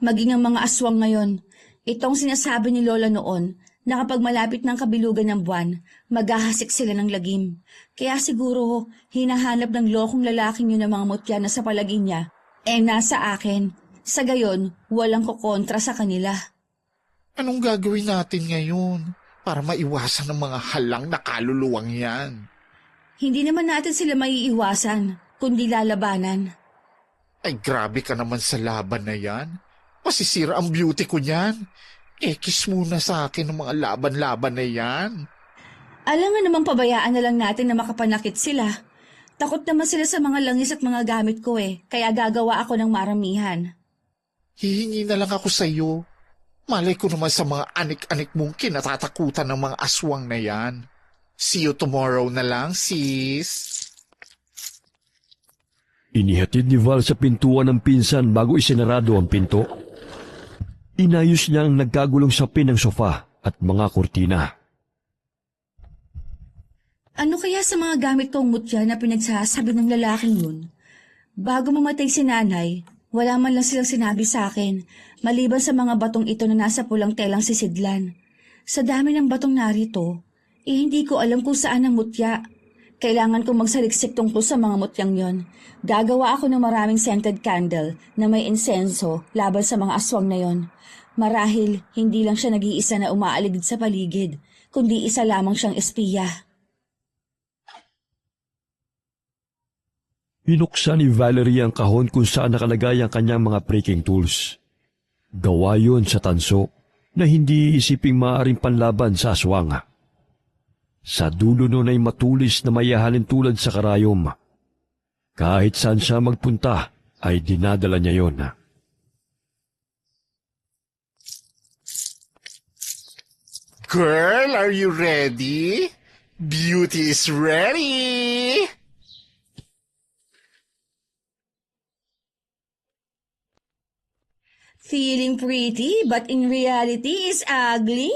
Maging ang mga aswang ngayon. Itong sinasabi ni Lola noon na kapag malapit ng kabilugan ng buwan, maghahasik sila ng lagim. Kaya siguro hinahanap ng lokong lalaking yun ng mga mutya na sa palagi niya. Nasa akin. Sa gayon, walang kukontra sa kanila. Anong gagawin natin ngayon para maiwasan ng mga halang na kaluluwang yan? Hindi naman natin sila maiiwasan, kundi lalabanan. Ay, grabe ka naman sa laban na yan. Masisira ang beauty ko niyan. Kiss muna sa akin ng mga laban-laban na yan. Alam nga namang pabayaan na lang natin na makapanakit sila. Takot naman sila sa mga langis at mga gamit ko kaya gagawa ako ng maramihan. Hihingi na lang ako sa iyo. Malay ko naman sa mga anik-anik mong kinatatakutan ng mga aswang na yan. See you tomorrow na lang, sis. Inihatid ni Val sa pintuan ng pinsan bago isinarado ang pinto. Inayos niya ang nagkagulong sapin ng sofa at mga kurtina. Ano kaya sa mga gamit kong mutya na pinagsasabi ng lalaking yun? Bago mamatay si nanay, wala man lang silang sinabi sa akin, maliban sa mga batong ito na nasa pulang telang sisidlan. Sa dami ng batong narito, hindi ko alam kung saan ang mutya Kailangan kong magsaliksik tungkol sa mga mutyang yon. Gagawa ako ng maraming scented candle na may insenso laban sa mga aswang na yon. Marahil, hindi lang siya nag-iisa na umaaligid sa paligid, kundi isa lamang siyang espiya. Binuksan ni Valerie ang kahon kung saan nakalagay ang kanyang mga breaking tools. Gawa yon sa tanso na hindi iisiping maaaring panlaban sa aswang. Sa dulo nun ay matulis na mayahalin tulad sa karayom. Kahit saan siya magpunta ay dinadala niya yon. Girl, are you ready? Beauty is ready! Feeling pretty, but in reality is ugly.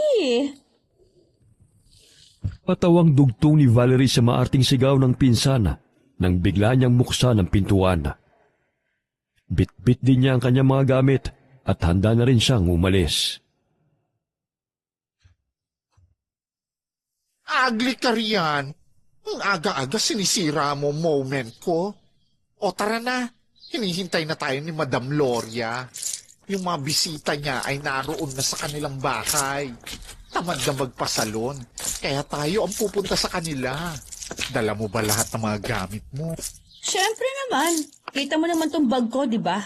Patawang dugtong ni Valerie sa maarting sigaw ng pinsana nang bigla niyang buksan ang pintuan. Bit-bit din niya ang kanyang mga gamit at handa na rin siyang umalis. Ugly ka riyan. Ang aga-aga sinisira mo moment ko. O tara na, hinihintay na tayo ni Madam Gloria. Yung mga bisita niya ay naroon na sa kanilang bahay. Tamad na magpasalon, kaya tayo ang pupunta sa kanila. Dala mo ba lahat ng mga gamit mo? Siyempre naman. Kita mo naman tong bag ko, di ba?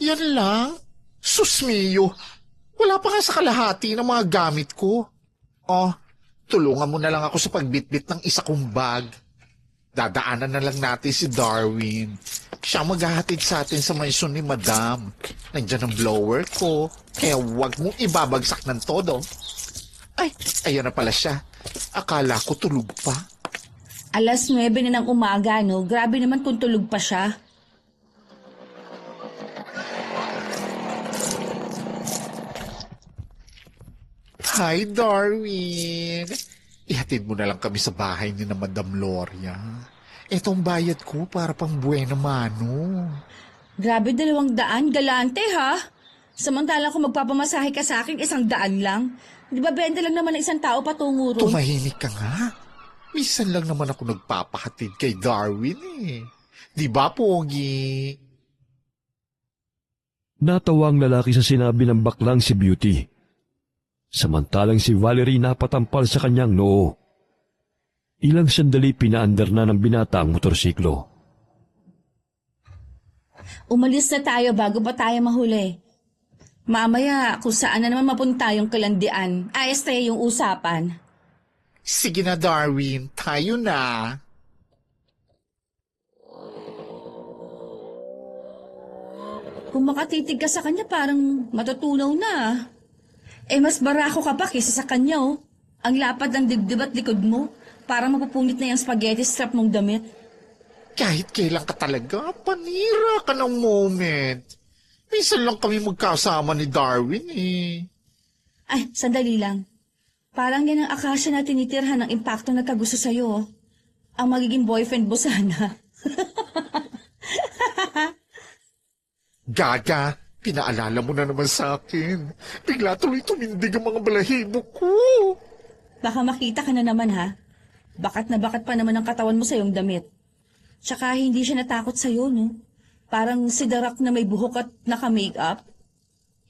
Yan lang? Susmiyo, wala pa nga sa kalahati ng mga gamit ko. Oh, tulungan mo na lang ako sa pagbitbit ng isa kong bag. Dadaanan na lang natin si Darwin. Siya maghahatid sa atin sa mansyon ni Madam. Nandiyan ang blower ko, kaya huwag mong ibabagsak ng todo. Ay, ayan na pala siya. Akala ko tulog pa. 9:09 na ng umaga, no? Grabe naman kung tulog pa siya. Hi, Darwin. Ihatid mo na lang kami sa bahay ni na Madam Gloria. Etong bayad ko para pang buena mano. Grabe, 200, galante ha? Samantala kung magpapamasahe ka sa akin, 100 lang. Di ba 20 lang naman ang isang tao patungo ron? Tumahimik ka nga. Minsan lang naman ako nagpapahatid kay Darwin eh. Di ba, Pogi? Natawang lalaki sa sinabi ng baklang si Beauty. Samantalang si Valerie napatampal sa kanyang noo. Ilang sandali pinaandar na ng binata ang motorsiklo. Umalis na tayo bago pa tayo mahuli. Mamaya, kung saan na naman mapunta yung kalandian, ayos tayo yung usapan. Sige na, Darwin. Tayo na. Kung makatitig ka sa kanya, parang matutunaw na. Mas barako ka pa kaysa sa kanya, oh. Ang lapad ng dibdib at likod mo, parang mapupunit na yung spaghetti strap mong damit. Kahit kailan ka talaga, panira ka ng moment. Minsan lang kami magkasama ni Darwin eh. Ay, sandali lang. Parang yan ang akasya na tinitirhan ng impacto na kagusto sa'yo, oh. Ang magiging boyfriend mo sana. Gaga, pinaalala mo na naman sa akin. Bigla tuloy tumindig ang mga balahibo ko. Baka makita ka na naman, ha? Bakat na bakat pa naman ang katawan mo sa iyong damit. Tsaka hindi siya natakot sa'yo, no? Parang si The Rock na may buhok at naka-makeup.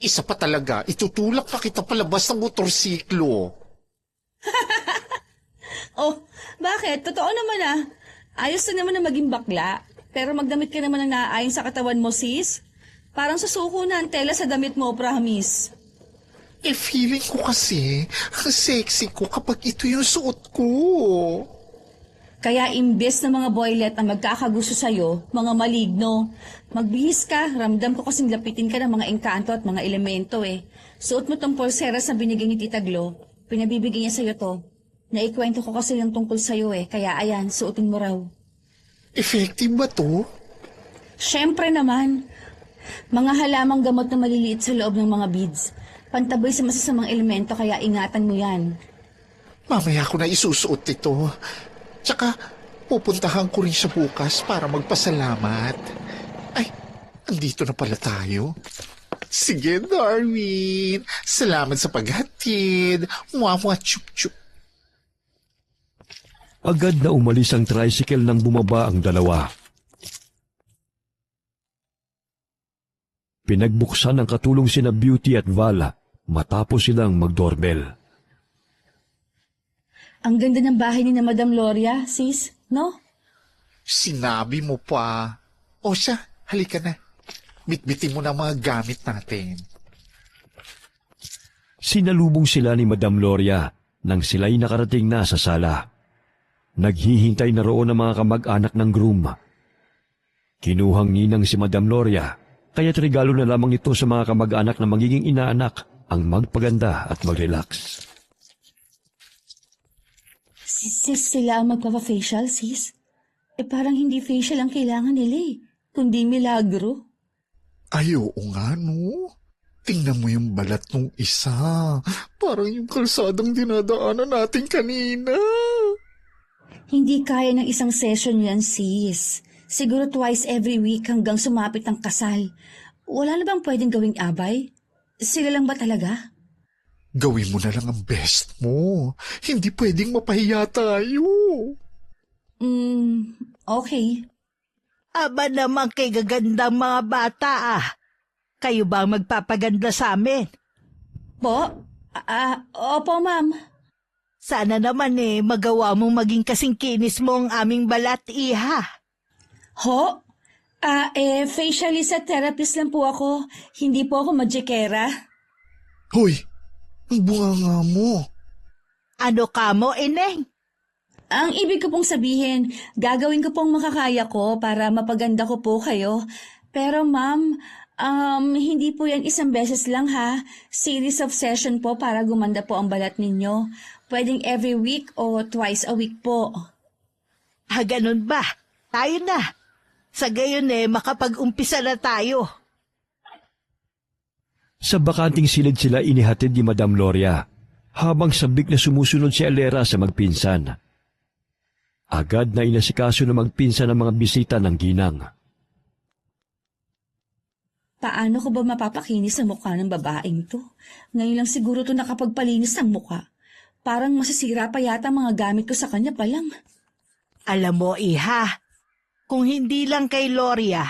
Isa pa talaga, itutulak pa kita palabas ng motorsiklo. Oh, bakit? Totoo naman, ah. Ayos na naman na maging bakla. Pero magdamit ka naman ng naaayon sa katawan mo, sis. Parang susuko na ang tela sa damit mo, promise. Feeling ko kasi, ang sexy ko kapag ito yung suot ko. Kaya imbes na mga boylet ang magkakagusto sa'yo, mga maligno, magbihis ka, ramdam ko kasing lapitin ka ng mga engkanto at mga elemento eh. Suot mo tong pulseras na binigay ni Tita Glo, pinabibigay niya sa'yo to. Naikwento ko kasi yung tungkol sa'yo eh, kaya ayan, suotin mo raw. Effective ba to? Siyempre naman, mga halamang gamot na maliliit sa loob ng mga beads. Pantabay sa masasamang elemento kaya ingatan mo yan. Mamaya ko na isusuot ito. Tsaka, pupuntahan ko rin siya bukas para magpasalamat. Ay, andito na pala tayo. Sige, Darwin. Salamat sa paghatid. Mwah-mwah, chup-chup. Agad na umalis ang tricycle nang bumaba ang dalawa. Pinagbuksan ang katulong sina Beauty at Vala matapos silang mag-doorbell. Ang ganda ng bahay ni na Madam Gloria, sis, no? Sinabi mo pa. O siya, halika na. Bitbitin mo na mga gamit natin. Sinalubong sila ni Madam Gloria nang sila'y nakarating na sa sala. Naghihintay na roon ang mga kamag-anak ng groom. Kinuhang ninang si Madam Gloria, kaya't regalo na lamang ito sa mga kamag-anak na magiging inaanak ang magpaganda at mag-relax. Sis sila ang magpapa-facial, sis? Parang hindi facial ang kailangan nila kundi milagro. Ay, oo nga, no? Tingnan mo yung balat nung isa. Parang yung kalsadang dinadaanan natin kanina. Hindi kaya ng isang session yan, sis. Siguro twice every week hanggang sumapit ang kasal. Wala na bang pwedeng gawing abay? Sila lang ba talaga? Gawin mo na lang ang best mo. Hindi pwedeng mapahiya tayo. Okay. Aba naman kay gagandang mga bata Kayo ba ang magpapaganda sa amin? Po? Opo, ma'am. Sana naman magawa mong maging kasing kinis mo ang aming balat, iha. Ho? Facialist at therapist lang po ako. Hindi po ako magikera. Hoy, ang bunganga mo. Ano ka mo, Ineng? Ang ibig ko pong sabihin, gagawin ko pong makakaya ko para mapaganda ko po kayo. Pero ma'am, hindi po yan isang beses lang ha. Series of session po para gumanda po ang balat ninyo. Pwedeng every week o twice a week po. Ganun ba? Tayo na. Sa gayon makapag-umpisa na tayo. Sa bakanting silid sila inihatid ni Madam Gloria, habang sabik na sumusunod si Alera sa magpinsan. Agad na inasikaso na magpinsan ang mga bisita ng ginang. Paano ko ba mapapakinis ang mukha ng babaeng to? Ngayon lang siguro to nakapagpalinis ang mukha. Parang masisira pa yata mga gamit ko sa kanya pa lang. Alam mo, iha, kung hindi lang kay Gloria,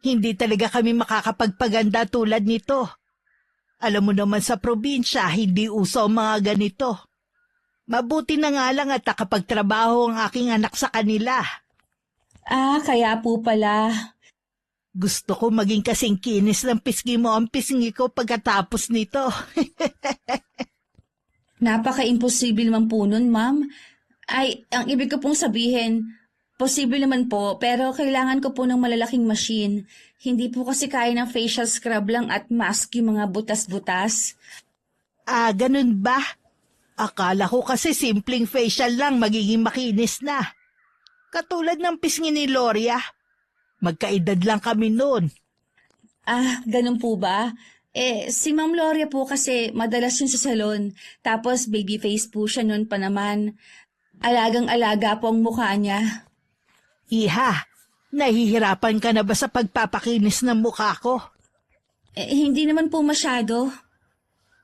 hindi talaga kami makakapagpaganda tulad nito. Alam mo naman sa probinsya, hindi uso ang mga ganito. Mabuti na nga lang at nakapagtrabaho ang aking anak sa kanila. Kaya po pala. Gusto ko maging kasing kinis ng pisngi mo ang pisngi ko pagkatapos nito. Napaka-imposible naman po nun, ma'am. Ang ibig ko pong sabihin, posible naman po, pero kailangan ko po ng malalaking machine. Hindi po kasi kaya ng facial scrub lang at mask yung mga butas-butas. Ganun ba? Akala ko kasi simpleng facial lang magiging makinis na. Katulad ng pisngi ni Gloria. Magkaedad lang kami noon. Ganun po ba? Si Ma'am Gloria po kasi madalas yun sa salon. Tapos baby face po siya noon pa naman. Alagang-alaga po ang mukha niya. Iha, nahihirapan ka na ba sa pagpapakinis ng mukha ko? Hindi naman po masyado.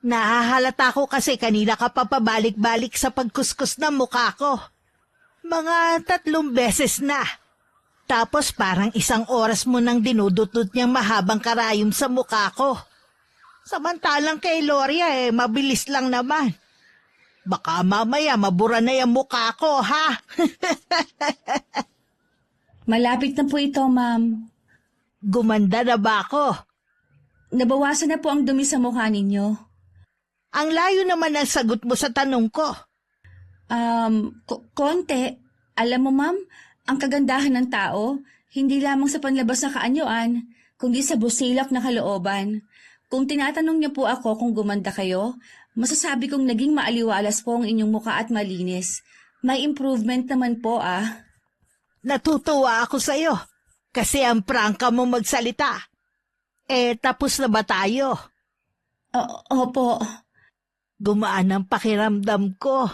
Nahahalata ko kasi kanina ka pa pabalik-balik sa pagkuskus ng mukha ko. Mga 3 beses na. Tapos parang 1 oras mo nang dinudutot niyang mahabang karayom sa mukha ko. Samantalang kay Gloria mabilis lang naman. Baka mamaya mabura na yung mukha ko, ha? Malapit na po ito, ma'am. Gumanda na ba ako? Nabawasan na po ang dumi sa mukha ninyo. Ang layo naman ang sagot mo sa tanong ko. Konti. Alam mo, ma'am, ang kagandahan ng tao, hindi lamang sa panlabas na kaanyuan, kundi sa busilak na kalooban. Kung tinatanong niyo po ako kung gumanda kayo, masasabi kong naging maaliwalas po ang inyong mukha at malinis. May improvement naman po, Natutuwa ako sa'yo kasi ang prangka mo magsalita. Tapos na ba tayo? Opo. Gumaan ang pakiramdam ko.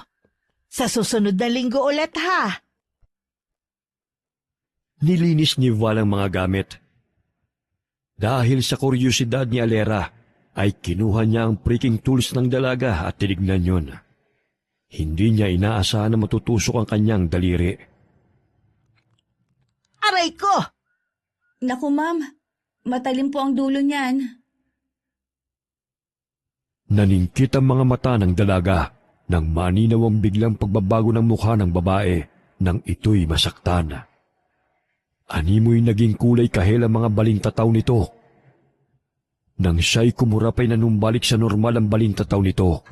Sa susunod na linggo ulit, ha? Nilinis ni Val ang mga gamit. Dahil sa kuryosidad ni Alera, ay kinuha niya ang pricking tools ng dalaga at tinignan yun. Hindi niya inaasahan na matutusok ang kanyang daliri. Aray ko! Naku ma'am, matalim po ang dulo niyan. Naningkit ang mga mata ng dalaga nang maninaw ang biglang pagbabago ng mukha ng babae nang ito'y masaktan. Animoy naging kulay kahel ang mga balintataw nito. Nang siya'y kumurapay na numbalik sa normal ang balintataw nito.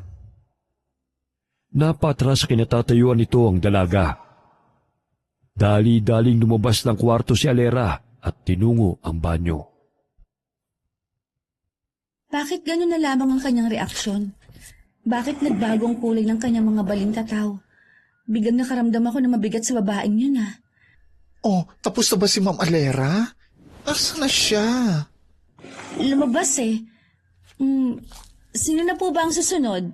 Napatras sa kinatatayuan nito ang dalaga. Dali-daling lumabas ng kwarto si Alera at tinungo ang banyo. Bakit gano'n na lamang ang kanyang reaksyon? Bakit nagbago ang kulay ng kanyang mga balintataw? Biglang nakaramdam ako na mabigat sa babaeng yun Oh, tapos na ba si Ma'am Alera? Asa na siya? Lumabas eh. Sino na po ba ang susunod?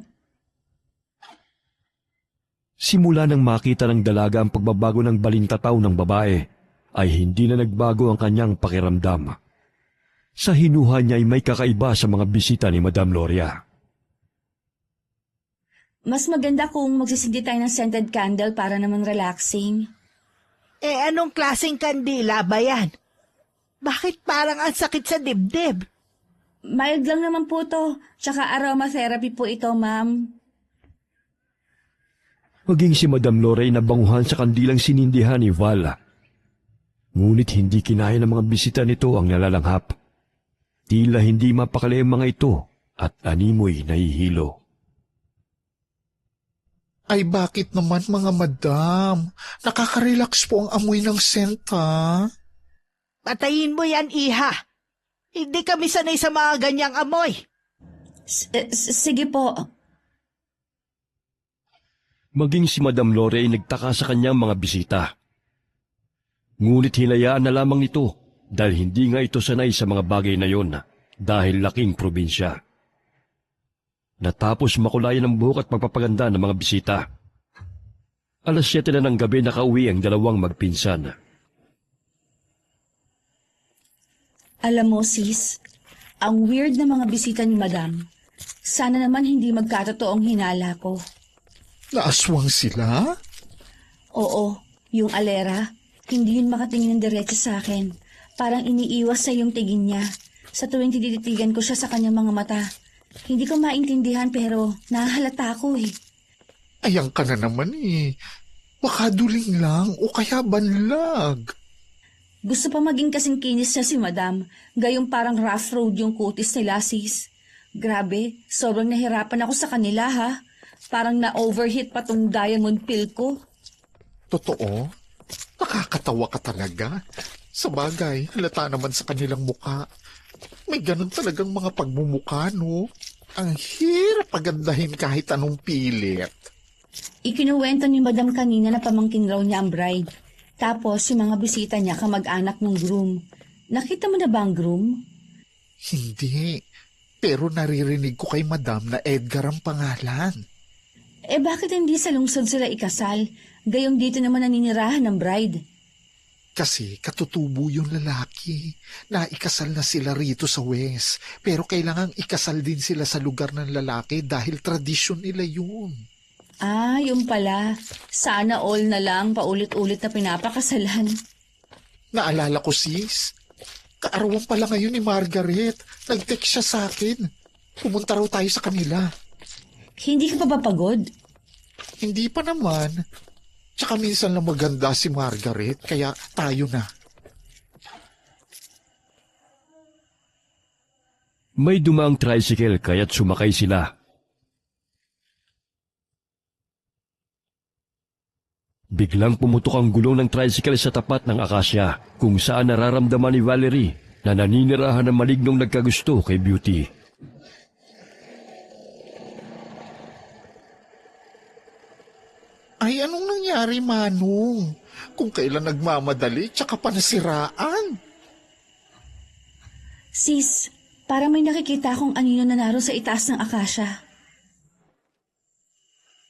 Simula nang makita ng dalaga ang pagbabago ng balintataw ng babae, ay hindi na nagbago ang kanyang pakiramdam. Sa hinuha niya ay may kakaiba sa mga bisita ni Madam Gloria. Mas maganda kung magsisindi tayo ng scented candle para naman relaxing. Anong klaseng kandila ba yan? Bakit parang ang sakit sa dibdib? Mild lang naman po to. Tsaka aromatherapy po ito, ma'am. Maging si Madam Lorey nabanguhan sa kandilang sinindihan ni Val. Ngunit hindi kinaya ng mga bisita nito ang nalalanghap. Tila hindi mapakali ang mga ito at animoy nahihilo. Ay bakit naman mga madam? Nakaka-relax po ang amoy ng scent ha? Patayin mo yan, iha. Hindi kami sanay sa mga ganyang amoy. Sige po. Maging si Madam Lore ay nagtaka sa kanyang mga bisita. Ngunit hinayaan na lamang nito dahil hindi nga ito sanay sa mga bagay na yon dahil laking probinsya. Natapos makulayan ang buhok at pagpapaganda ng mga bisita. Alas 7 na ng gabi nakauwi ang dalawang magpinsan. Alam mo, sis, ang weird na mga bisita ni Madam. Sana naman hindi magkatotoong hinala ko. Naaswang sila? Oo, yung Alera, hindi yun makatingin ng diretso sa akin. Parang iniiwas sa yung tingin niya. Sa tuwing tinititigan ko siya sa kanyang mga mata. Hindi ko maintindihan pero nahahalata ako eh. Ayan ka na naman eh. Baka duling lang o kaya banlag. Gusto pa maging kasing kinis siya si Madam. Gayong parang rough road yung kutis nila, sis. Grabe, sobrang nahirapan ako sa kanila ha. Parang na-overheat pa tong diamond pill ko. Totoo? Nakakatawa ka talaga. Sa bagay, halata naman sa kanilang muka. May ganun talagang mga pagmumuka, no? Ang hirap pagandahin kahit anong pilit. Ikinuwento ni Madam kanina na pamangkin raw niya ang bride. Tapos yung mga bisita niya kamag-anak ng groom. Nakita mo na ba ang groom? Hindi. Pero naririnig ko kay Madam na Edgar ang pangalan. Eh bakit hindi sa lungsod sila ikasal? Gayong dito naman naninirahan ng bride. Kasi katutubo yung lalaki. Naikasal na sila rito sa West. Pero kailangang ikasal din sila sa lugar ng lalaki dahil tradisyon nila yun. Ah, yun pala. Sana all na lang paulit-ulit na pinapakasalan. Naalala ko sis. Kaarawan pala ngayon ni Margaret. Nag-text siya sa akin. Pumunta raw tayo sa kanila. Hindi ka pa ba pagod? Hindi pa naman. Tsaka minsan lang maganda si Margaret, kaya tayo na. May dumaang tricycle kaya't sumakay sila. Biglang pumutok ang gulong ng tricycle sa tapat ng akasya kung saan nararamdaman ni Valerie na naninirahan ng malignong nagkagusto kay Beauty. Ay, anong nangyari, Manong? Kung kailan nagmamadali, tsaka pa nasiraan. Sis, parang may nakikita akong anino na naroon sa itaas ng akasya.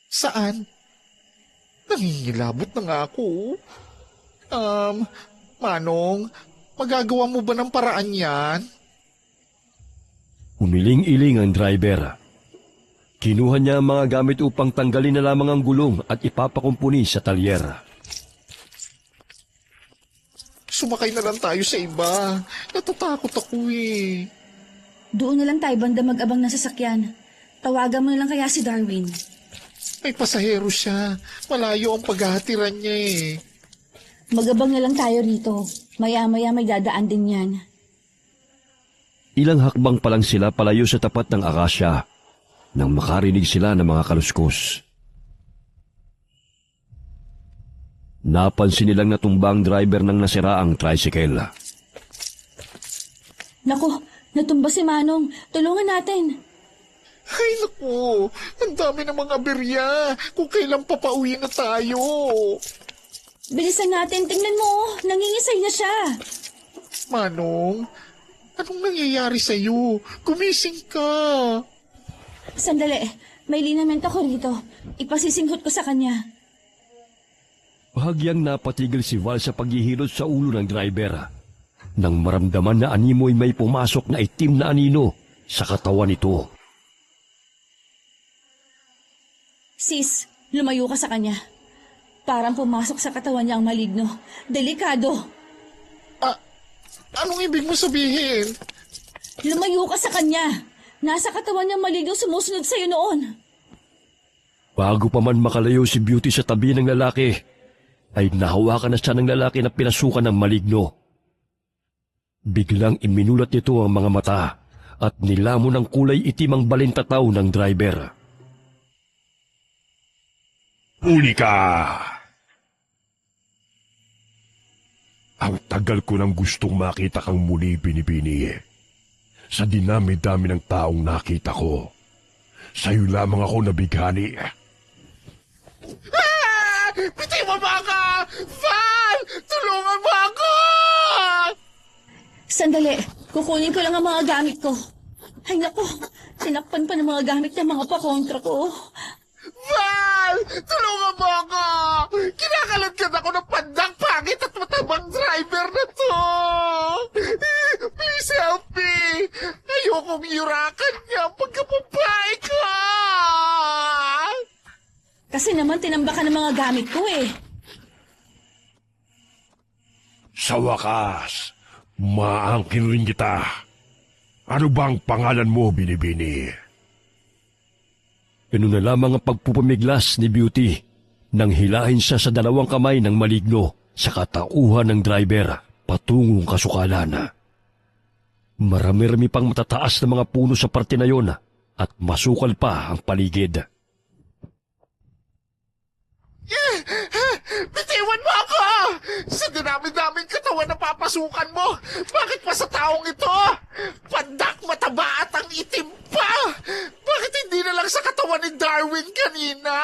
Saan? Nangingilabot na nga ako. Manong, magagawa mo ba ng paraan yan? Humiling-iling ang driver. Kinuha niya ang mga gamit upang tanggalin na lamang ang gulong at ipapakumpuni sa talyer. Sumakay na lang tayo sa iba. Natatakot ako eh. Doon na lang tayo banda mag-abang ng sasakyan. Tawagan mo na lang kaya si Darwin. May pasahero siya. Malayo ang paghahatiran niya eh. Mag-abang na lang tayo rito. Maya-maya may dadaan din yan. Ilang hakbang pa lang sila palayo sa tapat ng akasya nang makarinig sila ng mga kaluskos. Napansin nilang natumbang driver ng nasiraang tricycle. Naku, natumba si Manong. Tulungan natin. Ay naku, ang dami ng mga berya. Kung kailan papauwi na tayo. Bilisan natin. Tingnan mo, nangingisay na siya. Manong, anong nangyayari sa'yo? Gumising ka. Sandali, may linament ako rito. Ipasisinghot ko sa kanya. Bahagyang napatigil si Val sa paghihilot sa ulo ng driver nang maramdaman na animoy may pumasok na itim na anino sa katawan nito. Sis, lumayo ka sa kanya. Parang pumasok sa katawan niya ang maligno. Delikado. Anong ibig mo sabihin? Lumayo ka sa kanya. Nasa katawan niya maligno sumusunod sa'yo noon. Bago pa man makalayo si Beauty sa tabi ng lalaki, ay nahawakan na siya ng lalaki na pinasukan ng maligno. Biglang iminulat nito ang mga mata at nilamon ng kulay itim ang balintataw ng driver. Uli ka! Ang tagal ko nang gustong makita kang muli, Binibini. Sa dinami-dami ng taong nakita ko, sa'yo lamang ako nabighani. Pitay mo ba ako? Val! Tulungan mo ako! Sandali, kukunin ko lang ang mga gamit ko. Ay naku, tinakpan pa ng mga gamit ng mga pakontra ko. Val! Tulungan mo ako! Kinakalagyan ako ng pandang pangit at matabang driver na to! Please help me! Ayokong yurakan niya pagkapabae ko! Kasi naman tinambakan ng mga gamit ko eh. Sa wakas, maangkin rin kita. Ano bang pangalan mo, Binibini? Ganun na lamang ang pagpupumiglas ni Beauty nang hilahin siya sa dalawang kamay ng maligno sa katauhan ng driver patungong kasukalan. Marami-rami pang matataas na mga puno sa parte na yon at masukal pa ang paligid. Bitiwan mo ako! Sa dinami-daming katawan na papasukan mo, bakit pa sa taong ito? Pandak, mataba at ang itim pa! Bakit hindi na lang sa katawan ni Darwin kanina?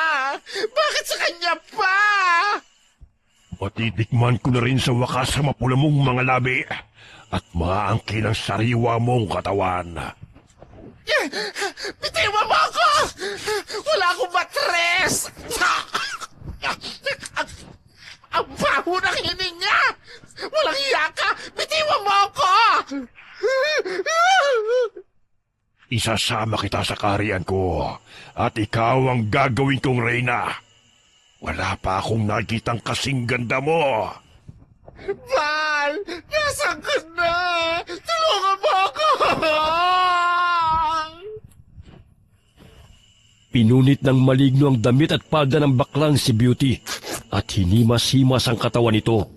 Bakit sa kanya pa? Matitikman ko na rin sa wakas sa mapula mong mga labi at maangkin ang sariwa mong katawan. Bitiwan mo ako! Wala akong matres! Ang baho ng hininga! Walang iya ka! Bitiwan mo ako! Isasama kita sa kaharian ko at ikaw ang gagawin kong reyna. Wala pa akong nakitang kasing ganda mo. Val! Nasaan ka na? Tulungan mo ako! Pinunit ng maligno ang damit at palda ng baklang si Beauty at hinimas-himas ang katawan nito.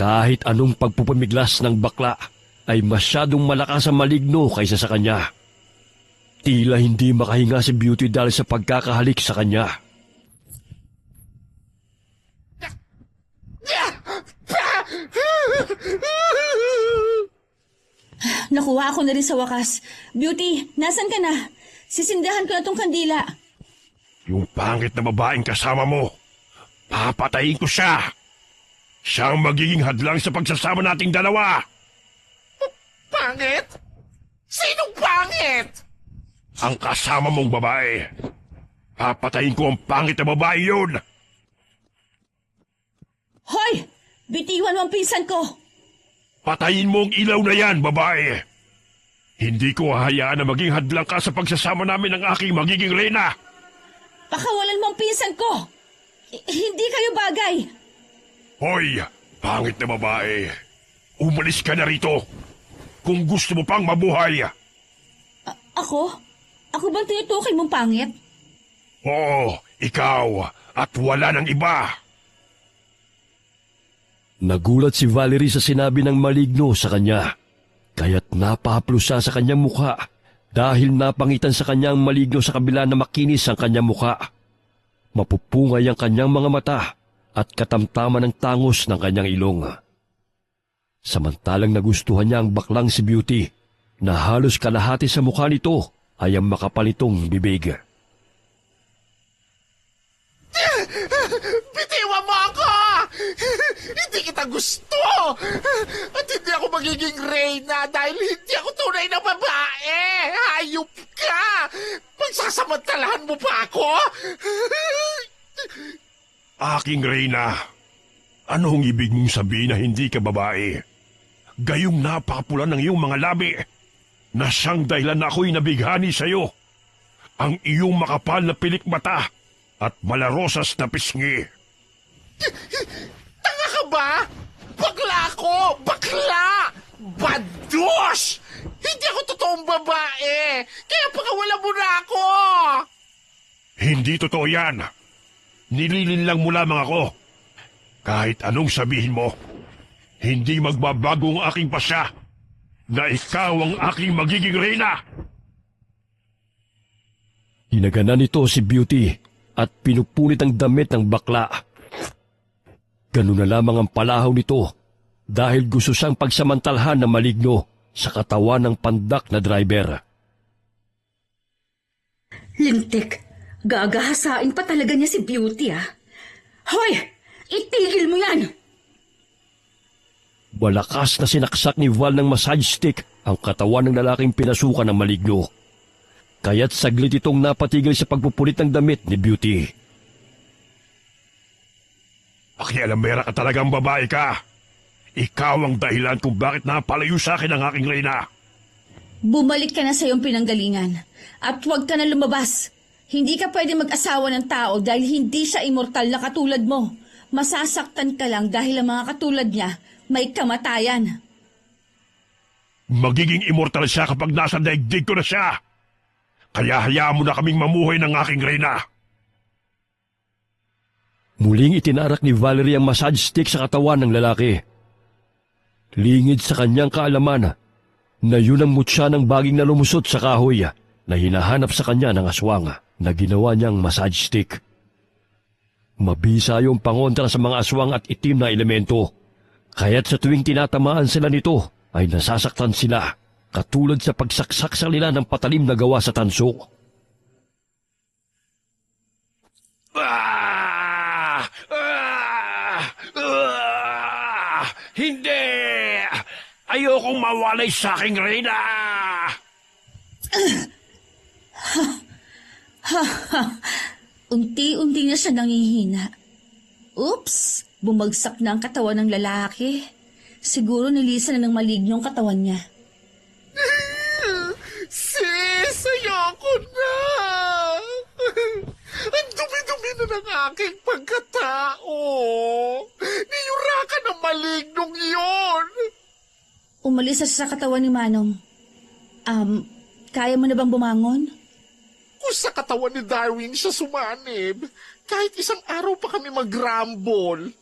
Kahit anong pagpupumiglas ng bakla ay masyadong malakas ang maligno kaysa sa kanya. Tila hindi makahinga si Beauty dahil sa pagkakahalik sa kanya. Nakuha ako na rin sa wakas. Beauty, nasan ka na? Sisindahan ko na tong kandila. Yung pangit na babaeng kasama mo, papatayin ko siya. Siya ang magiging hadlang sa pagsasama nating dalawa. Pangit? Sinong pangit? Ang kasama mong babae. Papatayin ko ang pangit na babae yun. Hoy! Bitiwan mo ang pinsan ko! Patayin mo ang ilaw na yan, babae. Hindi ko hahayaan na maging hadlang ka sa pagsasama namin ng aking magiging reyna. Pakawalan mo ang pinsan ko! Hindi kayo bagay! Hoy, pangit na babae. Umalis ka na rito. Kung gusto mo pang mabuhay. Ako? Ako bang tinutukoy mong pangit? Oo, ikaw at wala ng iba. Nagulat si Valerie sa sinabi ng maligno sa kanya, kaya't napahaplos siya sa kanyang mukha dahil napangitan sa kanyang maligno sa kabila na makinis ang kanyang mukha. Mapupungay ang kanyang mga mata at katamtaman ng tangos ng kanyang ilong. Samantalang nagustuhan niya ang baklang si Beauty na halos kalahati sa mukha nito ay ang makapalitong bibig. Bitiwan mo ako! Hindi kita gusto! At hindi ako magiging reyna dahil hindi ako tunay na babae! Hayop ka! Pagsasamantalahan mo pa ako? Aking reyna, anong ibig mong sabihin na hindi ka babae? Gayong napakapula ng iyong mga labi na siyang dahilan na ako'y nabighani sa iyo. Ang iyong makapal na pilik mata at malarosas na pisngi. Tanga ka ba? Bakla ako! Bakla! Bados! Hindi ako totoong babae! Kaya pakawala mo na ako! Hindi totoo yan. Nililin lang mo lamang ako. Kahit anong sabihin mo, hindi magbabago ang aking pasya na ikaw ang aking magiging reyna. Inaganan nito si Beauty at pinupunit ang damit ng bakla. Ganun na lamang ang palahaw nito dahil gusto siyang pagsamantalhan ng maligno sa katawan ng pandak na driver. Lintik, gagahasain pa talaga niya si Beauty, ah. Hoy! Itigil mo yan! Malakas na sinaksak ni Val ng massage stick ang katawan ng lalaking pinasukan ng maligno. Kaya't saglit itong napatigil sa pagpupulit ng damit ni Beauty. Pakialamera ka talagang babae ka. Ikaw ang dahilan kung bakit napalayo sa akin ang aking reyna. Bumalik ka na sa iyong pinanggalingan at huwag ka na lumabas. Hindi ka pwede mag-asawa ng tao dahil hindi siya immortal na katulad mo. Masasaktan ka lang dahil ang mga katulad niya may kamatayan. Magiging immortal siya kapag nasa daigdig ko na siya. Kaya hayaan mo na kaming mamuhay ng aking reyna. Muling itinarak ni Valerie ang massage stick sa katawan ng lalaki. Lingid sa kanyang kaalaman na yun ang mutya ng baging na lumusot sa kahoy na hinahanap sa kanya ng aswang na ginawa niyang massage stick. Mabisa yung pangontra sa mga aswang at itim na elemento, kaya't sa tuwing tinatamaan sila nito ay nasasaktan sila, katulad sa pagsaksak sa nila ng patalim na gawa sa tanso. Hindi! Ayokong mawalay sa aking reyna! Unti-unti na siya nangihina. Oops! Bumagsak na ang katawan ng lalaki. Siguro nilisan na ng malignong katawan niya. Sis, ayoko na! Ang dumi-dumi na ng aking pagkatao! Niyurakan ng malignong iyon! Umalis na siya sa katawan ni Manong. Kaya mo na bang bumangon? Kung sa katawan ni Darwin siya sumanib, kahit isang araw pa kami mag-rumble.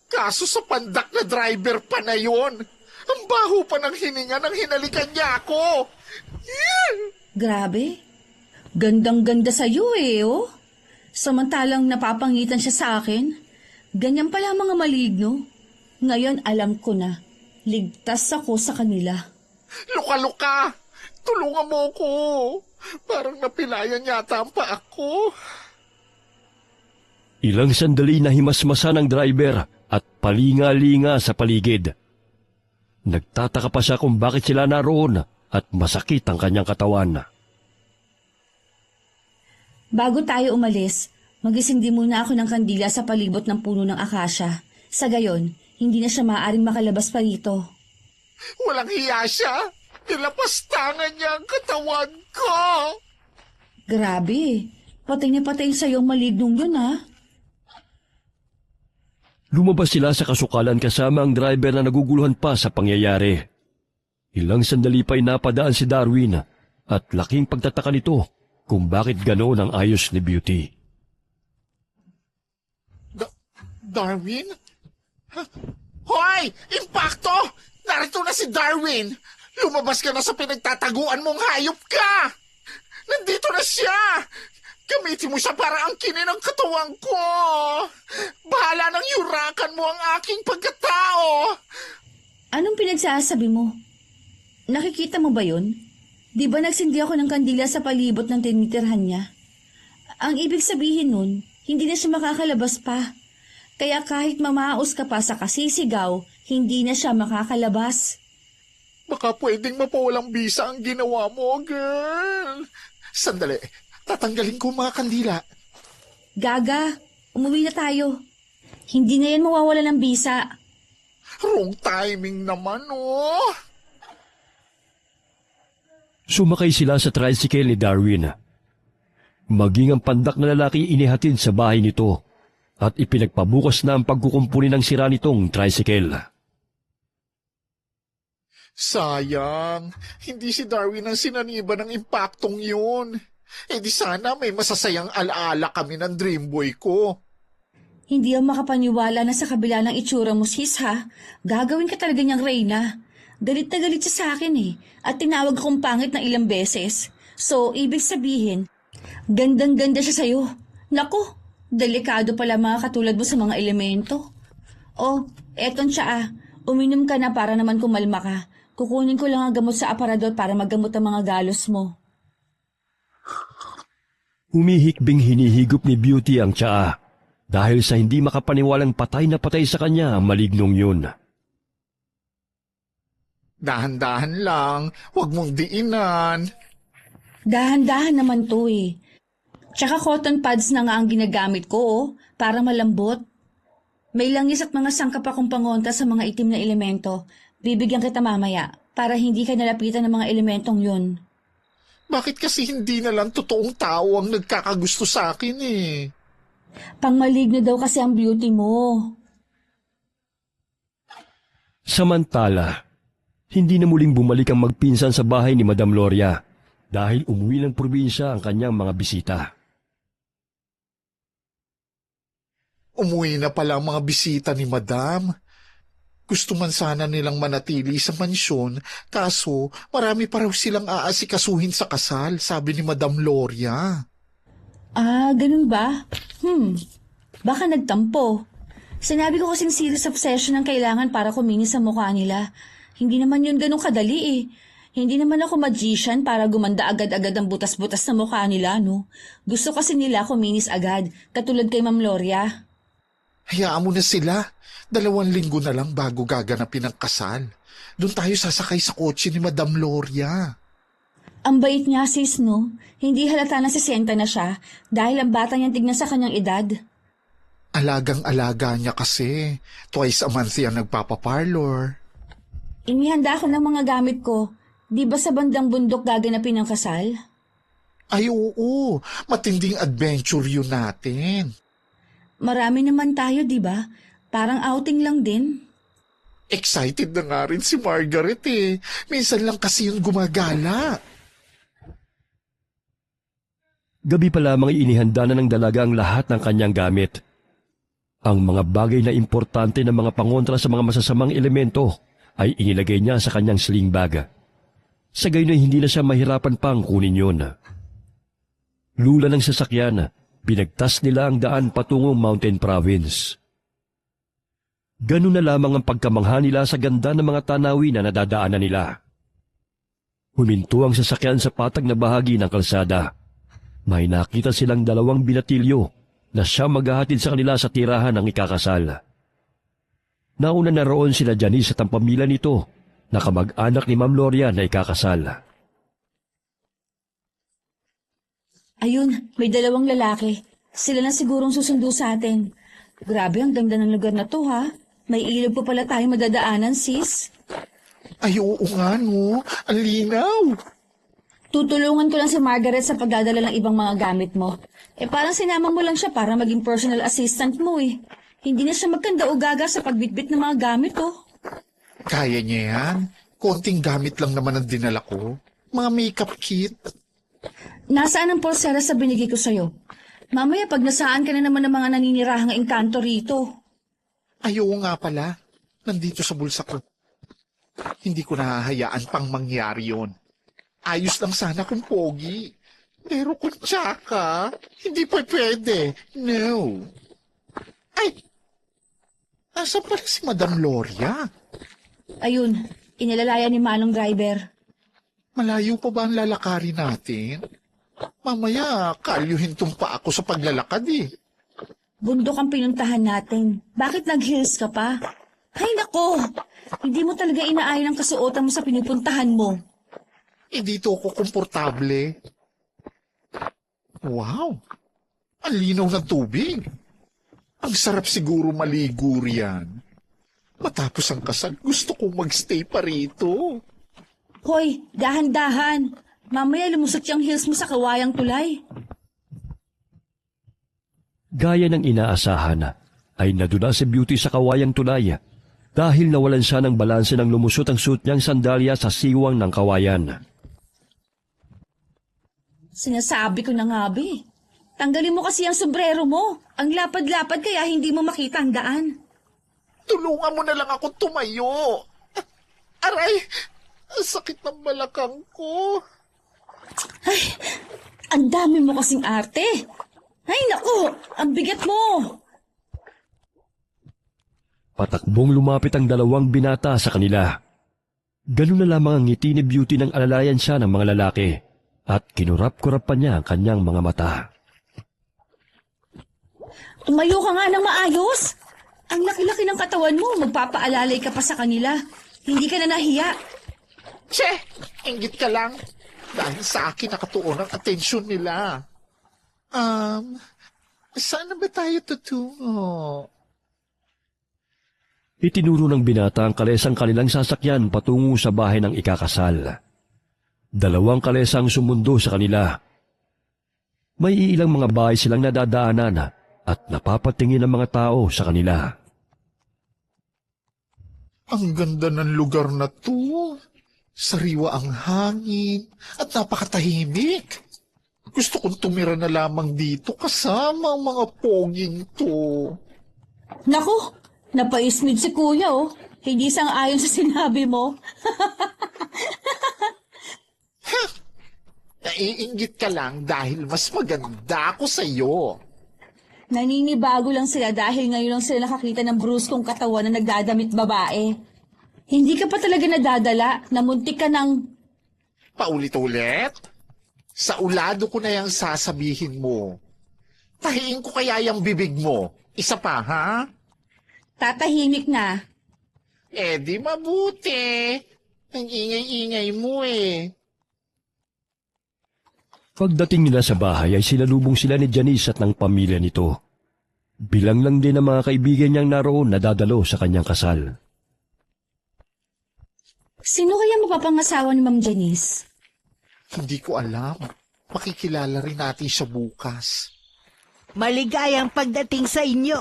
Kaso sa pandak na driver pa na yon. Ang baho pa ng hininga nang hinalikan niya ako. Grabe. Gandang-ganda sa'yo oh. Samantalang napapangitan siya sa akin. Ganyan pala ang mga maligno. Ngayon alam ko na. Ligtas ako sa kanila. Luka-luka! Tulungan mo ko! Parang napilayan yata ang paa ko. Ilang sandali na himasmasa ng driver at palinga-linga sa paligid. Nagtataka pa siya kung bakit sila naroon at masakit ang kanyang katawan. Bago tayo umalis, magising din muna ako ng kandila sa palibot ng puno ng akasya. Sa gayon, hindi na siya maaaring makalabas pa rito. Walang hiya siya. Nilapastangan niya ang katawan ko! Grabe, patay na patay sa'yo ang malignong yun ha. Lumabas sila sa kasukalan kasama ang driver na naguguluhan pa sa pangyayari. Ilang sandali pa'y napadaan si Darwin at laking pagtataka nito kung bakit ganoon ang ayos ni Beauty. Darwin? Hoy! Impacto! Narito na si Darwin! Lumabas ka na sa pinagtataguan mong hayop ka! Nandito na siya! Gamitin mo siya para angkinin ang katawan ko! Bahala nang yurakan mo ang aking pagkatao! Anong pinagsasabi mo? Nakikita mo ba yun? Di ba nagsindi ako ng kandila sa palibot ng tinitirhan niya? Ang ibig sabihin nun, hindi na siya makakalabas pa. Kaya kahit mamaos ka pa sa kasisigaw, hindi na siya makakalabas. Baka pwedeng mapawalang bisa ang ginawa mo, girl! Sandali, tatanggalin ko ang mga kandila. Gaga, umuwi na tayo. Hindi na yan mawawala ng bisa. Wrong timing naman, oh! Sumakay sila sa tricycle ni Darwin. Maging ang pandak na lalaki inihatid sa bahay nito at ipinagpabukas na ang pagkukumpuni ng sira nitong tricycle. Sayang, hindi si Darwin ang sinaniba ng impaktong yun. Eh di sana may masasayang alaala kami ng dream boy ko. Hindi ako makapaniwala na sa kabila ng itsura mo, sis ha. Gagawin ka talaga niyang Reyna. Galit na galit siya sa akin eh. At tinawag akong pangit ng ilang beses. So, ibig sabihin, gandang-ganda siya sa'yo. Naku, delikado pala mga katulad mo sa mga elemento. Oh, eton siya ah. Uminom ka na para naman kumalma ka. Kukunin ko lang ang gamot sa aparador para maggamot ang mga galos mo. Humihikbing hinihigop ni Beauty ang tsaa dahil sa hindi makapaniwalang patay na patay sa kanya ang malignong yun. Dahan-dahan lang, huwag mong diinan. Dahan-dahan naman to eh. Tsaka cotton pads na nga ang ginagamit ko oh, para malambot. May langis at mga sangkap akong pangontra sa mga itim na elemento. Bibigyan kita mamaya para hindi ka nalapitan ng mga elementong yun. Bakit kasi hindi na lang totoong tao ang nagkakagusto sa akin eh? Pangmaligno daw kasi ang beauty mo. Samantala, hindi na muling bumalik ang magpinsan sa bahay ni Madam Gloria dahil umuwi ng probinsya ang kanyang mga bisita. Umuwi na pala ang mga bisita ni Madam. Gusto man sana nilang manatili sa mansyon, kaso marami pa raw silang aasikasuhin sa kasal, sabi ni Madam Gloria. Ah, ganun ba? Baka nagtampo. Sinabi ko kasing serious obsession ang kailangan para kuminis sa mukha nila. Hindi naman yun ganun kadali eh. Hindi naman ako magician para gumanda agad-agad ang butas-butas na mukha nila, no? Gusto kasi nila kuminis agad, katulad kay Ma'am Gloria. Hayaan mo na sila. 2 linggo na lang bago gaganapin ang kasal. Doon tayo sasakay sa kotse ni Madam Gloria. Ang bait niya, sis, no? Hindi halata na 60 na siya dahil ang bata niyang tignan sa kanyang edad. Alagang-alaga niya kasi. Twice a month yan nagpapaparlor. Inihanda ko ng mga gamit ko. Di ba sa bandang bundok gaganapin ang kasal? Ay oo, matinding adventure yun natin. Marami naman tayo, di ba? Parang outing lang din. Excited na nga rin si Margaret eh. Minsan lang kasi yun gumagala. Gabi pa lamang inihanda na ng dalaga ang lahat ng kanyang gamit. Ang mga bagay na importante na mga pangontra sa mga masasamang elemento ay inilagay niya sa kanyang sling bag. Sa gayon ay hindi na siya mahirapan pang kunin yun. Lula ng sasakyan, pinagtas nila ang daan patungong Mountain Province. Ganun na lamang ang pagkamangha nila sa ganda ng mga tanawin na nadadaanan nila. Huminto ang sasakyan sa patag na bahagi ng kalsada. May nakita silang 2 binatilyo na siya maghahatid sa kanila sa tirahan ng ikakasal. Nauna na roon sila Janice at ang pamilya nito na kamag-anak ni Ma'am Gloria na ikakasal. Ayun, may 2 lalaki. Sila na sigurong susundo sa atin. Grabe, ang ganda ng lugar na to ha. May ilog pa pala tayo madadaanan, sis. Ay, oo nga, no. Ang linaw. Tutulungan ko lang si Margaret sa pagdadala ng ibang mga gamit mo. Parang sinama mo lang siya para maging personal assistant mo eh. Hindi na siya magkanda o gaga sa pagbitbit ng mga gamit oh. Kaya niya yan. Konting gamit lang naman ang dinala ko. Mga makeup kit. Nasaan ang pulsera sa binigay ko sa'yo? Mamaya pag nasaan ka na naman ng mga naninirahang engkanto rito. Ay, oo nga pala. Nandito sa bulsa ko. Hindi ko nahahayaan pang mangyari yon. Ayos lang sana kung pogi. Pero kung tsaka, hindi pa pwede. No. Ay! Asa pala si Madam Gloria? Ayun, inilalaya ni Manong driver. Malayo pa ba ang lalakarin natin? Mamaya, kalyuhin tumpa ako sa paglalakad eh. Bundok ang pinuntahan natin. Bakit nag-heels ka pa? Ay nako, hindi mo talaga inaayon ang kasuotan mo sa pinupuntahan mo. Dito ako komportable. Wow! Ang linaw ng tubig. Ang sarap siguro maligo riyan. Matapos ang kasal, gusto kong magstay pa rito. Hoy, dahan-dahan. Mamaya lumusot yung heels mo sa kawayang tulay. Gaya ng inaasahan, ay nadula si Beauty sa kawayang tulay dahil nawalan siya ng balanse ng lumusot ang suot niyang sandalya sa siwang ng kawayan. Sinasabi ko na nga, Be. Tanggalin mo kasi ang sombrero mo. Ang lapad-lapad kaya hindi mo makita ang daan. Tulungan mo na lang ako tumayo. Aray! Ang sakit ng balakang ko. Ay, ang dami mo kasing arte. Ay, naku! Ang bigat mo! Patakbong lumapit ang dalawang binata sa kanila. Ganun na lamang ang ngiti ni Beauty nang alalayan siya ng mga lalaki at kinurap-kurap pa niya ang kanyang mga mata. Tumayo ka nga ng maayos. Ang laki-laki ng katawan mo, magpapaalalay ka pa sa kanila. Hindi ka na nahiya. Che! Inggit ka lang. Dahil sa akin nakatuon ang atensyon nila. Saan na ba tayo tutungo? Itinuro ng binata ang kalesang kanilang sasakyan patungo sa bahay ng ikakasal. Dalawang kalesang sumundo sa kanila. May ilang mga bahay silang nadadaanan at napapatingin ang mga tao sa kanila. Ang ganda ng lugar na to. Sariwa ang hangin at napakatahimik. Gusto kong tumira na lamang dito kasama ang mga poging to. Naku, napaismid si kuya oh. Hindi sang-ayon sa sinabi mo. Naiinggit ka lang dahil mas maganda ako sa'yo. Naninibago lang sila dahil ngayon lang sila nakakita ng bruskong katawan na nagdadamit babae. Hindi ka pa talaga nadadala, namuntik ka ng... Paulit-ulit? Sa ulado ko na yung sasabihin mo. Tahiin ko kaya yung bibig mo. Isa pa, ha? Tatahimik na. Di mabuti. Ang ingay-ingay mo eh. Pagdating nila sa bahay ay sinalubong sila ni Janice at ng pamilya nito. Bilang lang din ang mga kaibigan niyang naroon na dadalo sa kanyang kasal. Sino kaya mapapangasawa ni Ma'am Janice? Hindi ko alam. Makikilala rin natin siya bukas. Maligayang pagdating sa inyo.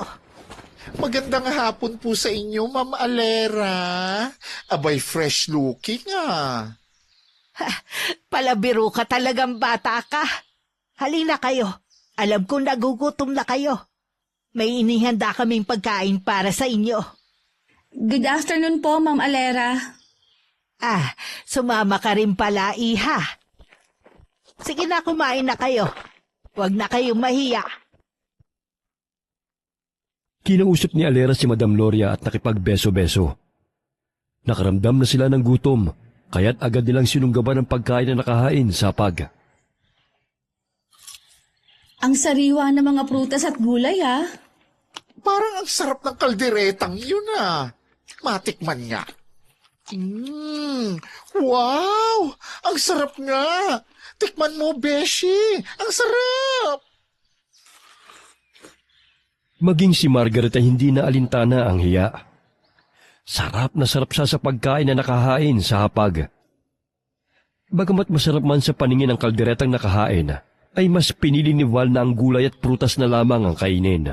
Magandang hapon po sa inyo, Ma'am Alera. Abay, fresh looking ah. Palabiro ka talagang bata ka. Halina kayo. Alam kong nagugutom na kayo. May inihanda kaming pagkain para sa inyo. Good afternoon po, Ma'am Alera. Sumama ka rin pala, iha. Sige na, kumain na kayo. Huwag na kayong mahiya. Kinausap ni Alera si Madam Gloria at nakipagbeso-beso. Nakaramdam na sila ng gutom, kaya't agad nilang sinunggaban ang pagkain na nakahain sa pag. Ang sariwa ng mga prutas at gulay, ha? Parang ang sarap ng kalderetang yun ah. Matikman nga. Wow! Ang sarap nga! Tikman mo, Beshi! Ang sarap! Maging si Margaret ay hindi na alintana ang hiya. Sarap na sarap siya sa pagkain na nakahain sa hapag. Bagamat masarap man sa paningin ang kalderetang nakahain, ay mas pinili ni Val na ang gulay at prutas na lamang ang kainin.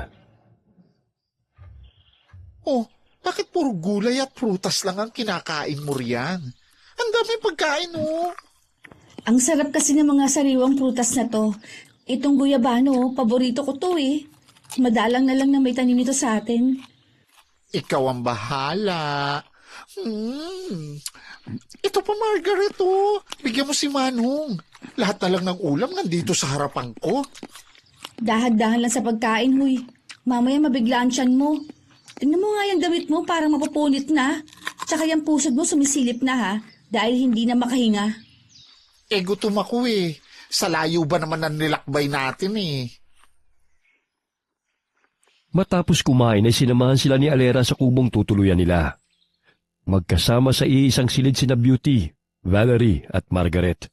Oh, bakit puro gulay at prutas lang ang kinakain mo riyan? Ang daming pagkain, oh. Ang sarap kasi ng mga sariwang prutas na to. Itong guyabano, paborito ko to eh. Madalang na lang na may tanim nito sa atin. Ikaw ang bahala. Ito pa, Margaret, oh. Bigyan mo si Manong. Lahat na lang ng ulam nandito sa harapan ko. Dahan-dahan lang sa pagkain, huy. Mamaya mabiglaan tiyan mo. Tingnan mo nga yung damit mo, parang mapupunit na. Tsaka yung pusod mo sumisilip na ha, dahil hindi na makahinga. Gutom ako eh. Sa layo ba naman ang nilakbay natin eh? Matapos kumain ay sinamahan sila ni Alera sa kubong tutuluyan nila. Magkasama sa iisang silid sina Beauty, Valerie at Margaret.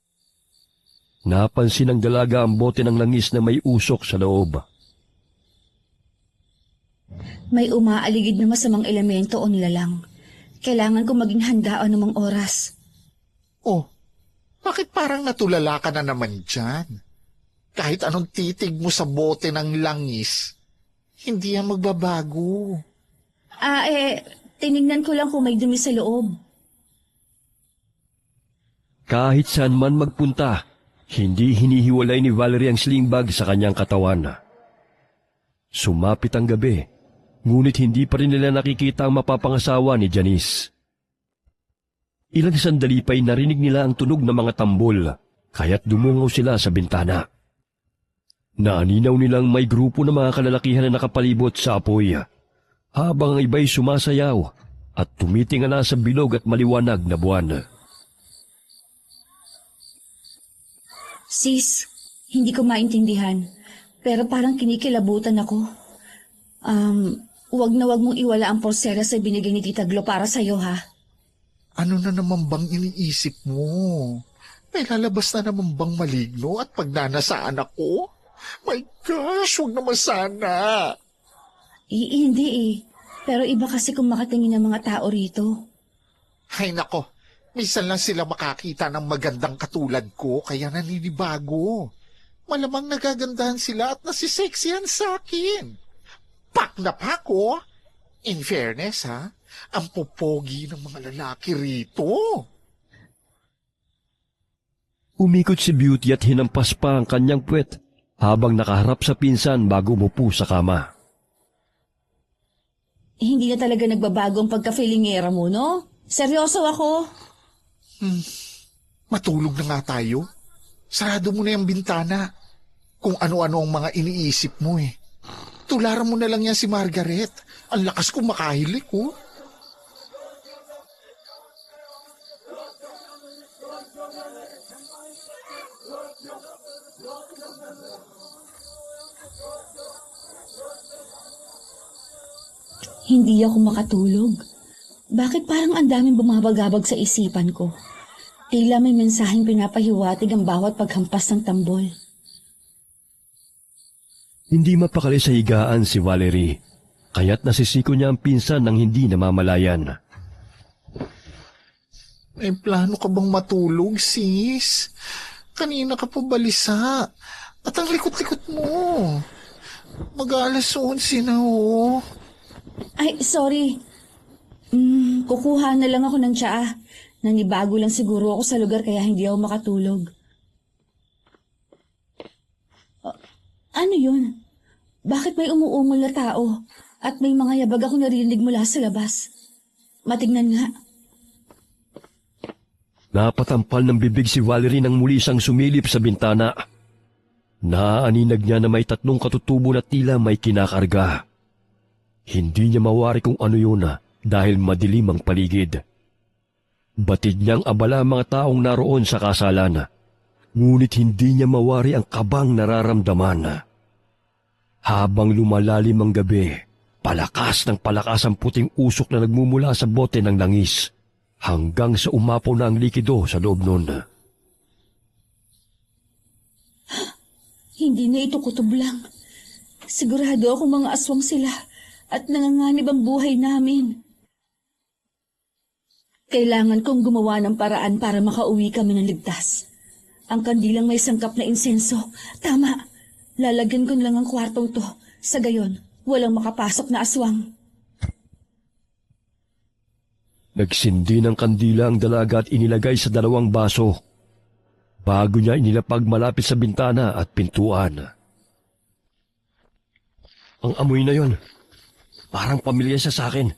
Napansin ng dalaga ang bote ng langis na may usok sa loob. May umaaligid na masamang elemento o nilalang. Kailangan ko maging handa anumang oras. Oh, bakit parang natulala ka na naman dyan? Kahit anong titig mo sa bote ng langis, hindi yan magbabago. Tinignan ko lang kung may dumi sa loob. Kahit saan man magpunta, hindi hinihiwalay ni Valerie ang sling bag sa kanyang katawan. Sumapit ang gabi, ngunit hindi pa rin nila nakikita ang mapapangasawa ni Janice. Ilang sandali pa'y narinig nila ang tunog ng mga tambol, kaya't dumungaw sila sa bintana. Naaninaw nilang may grupo ng mga kalalakihan na nakapalibot sa apoy, habang ang iba'y sumasayaw at tumitingala sa bilog at maliwanag na buwan. Sis, hindi ko maintindihan, pero parang kinikilabutan ako. Wag na wag mong iwala ang porsela sa binigay ni Tita Glo para sa'yo ha. Ano na naman bang iniisip mo? May lalabas na naman bang maligno at pagnanasaan ako? My gosh, huwag naman sana. Hindi eh. Pero iba kasi kung makatingin ng mga tao rito. Hay nako, minsan lang sila makakita ng magandang katulad ko kaya naninibago. Malamang nagagandahan sila at nasiseksihan sa akin. Pak na pak, oh. In fairness, ha? Ang popogi ng mga lalaki rito. Umikot si Beauty at hinampas pa ang kanyang puwet habang nakaharap sa pinsan bago umupo sa kama. Hindi na talaga nagbabago ang pagka-feelingera mo, no? Seryoso ako. Matulog na nga tayo. Sarado mo na yung bintana. Kung ano-ano ang mga iniisip mo eh. Tularan mo na lang yan si Margaret. Ang lakas kong makahilik, oh. Hindi ako makatulog. Bakit parang ang daming bumabagabag sa isipan ko? Tila may mensaheng pinapahiwatig ang bawat paghampas ng tambol. Hindi mapakali sa higaan si Valerie, kaya't nasisiko niya ang pinsan ng hindi namamalayan. May plano ka bang matulog, sis? Kanina ka pa balisa. At ang likot-likot mo. Mag-aalas 11 na, oh. Ay, sorry. Kukuha na lang ako ng tsaa. Nanibago lang siguro ako sa lugar kaya hindi ako makatulog. Ano yun? Bakit may umuungol na tao at may mga yabag ako narinig mula sa labas? Matignan nga. Napatampal ng bibig si Valerie nang muli siyang sumilip sa bintana. Naaaninag niya na may 3 katutubo na tila may kinakarga. Hindi niya mawari kung ano yun dahil madilim ang paligid. Batid niyang abala ang mga taong naroon sa kasalan. Ngunit hindi niya mawari ang kabang nararamdaman. Habang lumalalim ang gabi, palakas ng palakas ang puting usok na nagmumula sa bote ng langis hanggang sa umapaw na ang likido sa loob nun. Hindi na ito kutob lang. Sigurado akong mga aswang sila at nanganganib ang buhay namin. Kailangan kong gumawa ng paraan para makauwi kami ng ligtas. Ang kandilang may sangkap na insenso. Tama. Lalagyan ko lang ang kwartong to. Sa gayon, walang makapasok na aswang. Nagsindi ng kandila ang dalaga at inilagay sa 2 baso. Bago niya inilapag malapit sa bintana at pintuan. Ang amoy na yon, parang pamilya siya sa akin.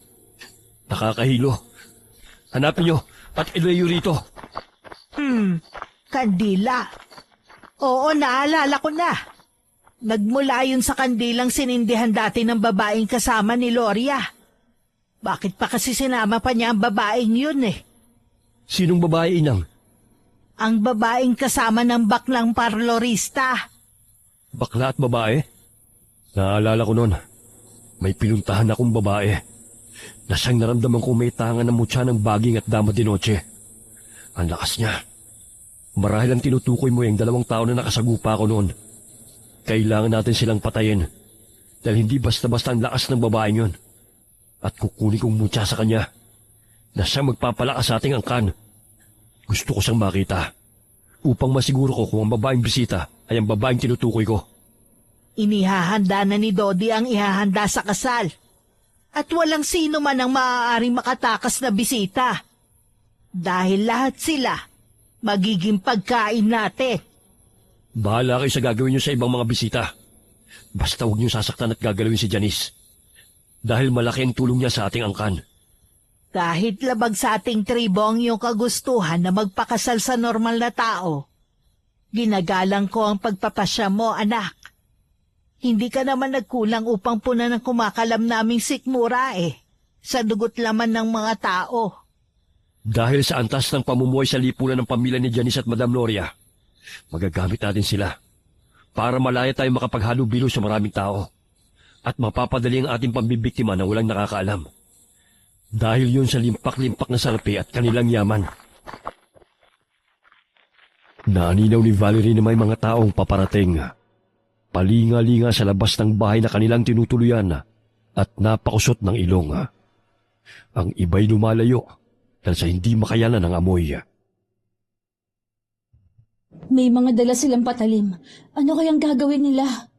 Nakakahilo. Hanapin niyo at ilayo rito. Kandila. Oo, naalala ko na. Nagmula yun sa kandilang sinindihan dati ng babaeng kasama ni Loria. Bakit pa kasi sinama pa niya ang babaeng yun eh? Sinong babae, Inang? Ang babaeng kasama ng baklang parlorista. Bakla at babae? Naalala ko noon. May pinuntahan akong babae. Na siyang naramdaman kong may tangan ng mutya ng baging at dama de noche. Ang lakas niya. Marahil ang tinutukoy mo yung 2 tao na nakasagupa ko noon. Kailangan natin silang patayin. Dahil hindi basta-basta ang lakas ng babaeng yun. At kukunin kong mutya sa kanya. Na siyang magpapalakas sa ating angkan. Gusto ko siyang makita. Upang masiguro ko kung ang babaeng bisita ay ang babaeng tinutukoy ko. Inihahanda na ni Dodi ang ihahanda sa kasal. At walang sino man ang maaaring makatakas na bisita. Dahil lahat sila magiging pagkain natin. Bahala kayo sa gagawin niyo sa ibang mga bisita. Basta huwag niyo sasaktan at gagalawin si Janice. Dahil malaki ang tulong niya sa ating angkan. Kahit labag sa ating tribo ang iyong kagustuhan na magpakasal sa normal na tao, ginagalang ko ang pagpapasya mo, anak. Hindi ka naman nagkulang upang punan ng kumakalam naming sikmura sa dugot laman ng mga tao. Dahil sa antas ng pamumuhay sa lipunan ng pamilya ni Janice at Madam Loria, magagamit natin sila para malaya tayo makapaghalubilo sa maraming tao at mapapadali ang ating pambibiktima na walang nakakaalam. Dahil yun sa limpak-limpak na salapi at kanilang yaman. Naaninaw ni Valerie na may mga taong paparating. Palinga-linga sa labas ng bahay na kanilang tinutuluyan at napakusot ng ilong. Ang iba'y lumalayo dahil sa hindi makayanan ng amoy. May mga dala silang patalim. Ano kayang gagawin nila?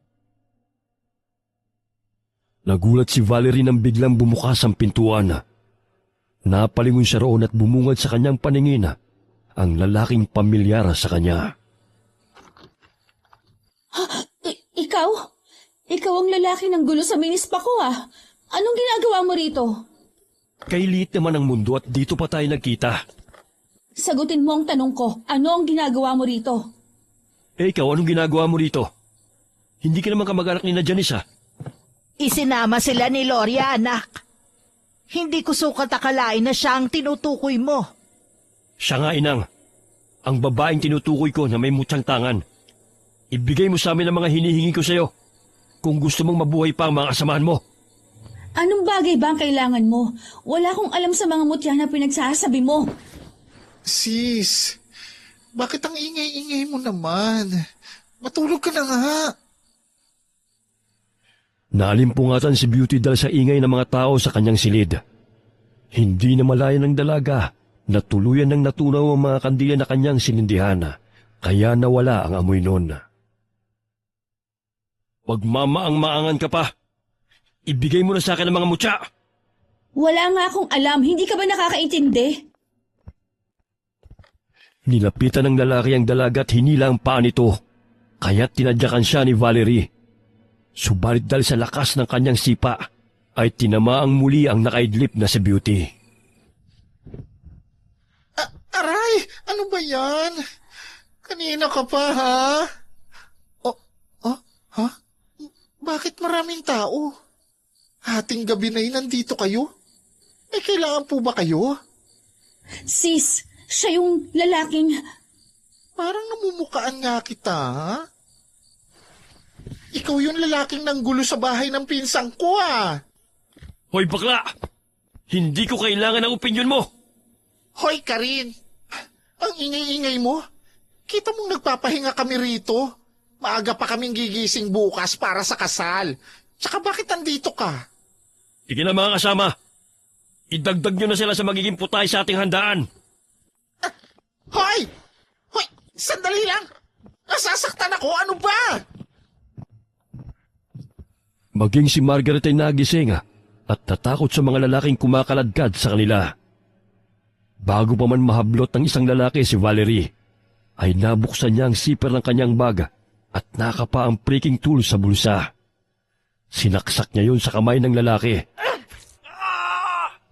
Nagulat si Valerie nang biglang bumukas ang pintuan. Napalingon siya roon at bumungad sa kanyang paningin ang lalaking pamilyar sa kanya. Ikaw? Ikaw ang lalaki ng gulo sa minispa ko Anong ginagawa mo rito? Kay liit naman ang mundo at dito pa tayo nagkita. Sagutin mo ang tanong ko. Ano ang ginagawa mo rito? Ikaw, anong ginagawa mo rito? Hindi ka naman kamag-anak ni na Janice Isinama sila ni Loria, anak. Hindi ko sukat akalain na siya ang tinutukoy mo. Siya nga, Inang. Ang babaeng tinutukoy ko na may mutyang tangan. Ibigay mo sa amin ang mga hinihingi ko sa'yo kung gusto mong mabuhay pa ang mga kasamahan mo. Anong bagay ba ang kailangan mo? Wala akong alam sa mga mutya na pinagsasabi mo. Sis, bakit ang ingay-ingay mo naman? Matulog ka na nga. Nalimpungatan si Beauty dahil sa ingay ng mga tao sa kanyang silid. Hindi na malaya ng dalaga na tuluyan ng natunaw ang mga kandila na kanyang sinindihan, kaya nawala ang amoy noon. Pagmamaang-maangan ka pa. Ibigay mo na sa akin ang mga mutya. Wala nga akong alam. Hindi ka ba nakakaintindi? Nilapitan ng lalaki ang dalaga at hinila ang paa nito, kaya't tinadyakan siya ni Valerie. Subalit dahil sa lakas ng kanyang sipa, ay tinamaang muli ang nakaidlip na si Beauty. Aray! Ano ba yan? Kanina ka pa, ha? Ha? Bakit maraming tao? Hating gabi na nandito kayo? May kailangan po ba kayo? Sis, siya yung lalaking... Parang namumukaan nga kita, ha? Ikaw yung lalaking nanggulo sa bahay ng pinsang ko, Hoy bakla! Hindi ko kailangan ng opinyon mo! Hoy, Karin! Ang ingay-ingay mo. Kita mong nagpapahinga kami rito. Maaga pa kaming gigising bukas para sa kasal. Tsaka bakit nandito ka? Sige na mga kasama. idagdag nyo na sila sa magiging putay sa ating handaan. Hoy! Hoy! Sandali lang! Nasasaktan ako! Ano ba? Maging si Margaret ay nagising at natakot sa mga lalaking kumakaladkad sa kanila. Bago pa man mahablot ng isang lalaki si Valerie, ay nabuksan niya ang zipper ng kanyang bag at nakapa ang breaking tool sa bulsa. Sinaksak niya yun sa kamay ng lalaki.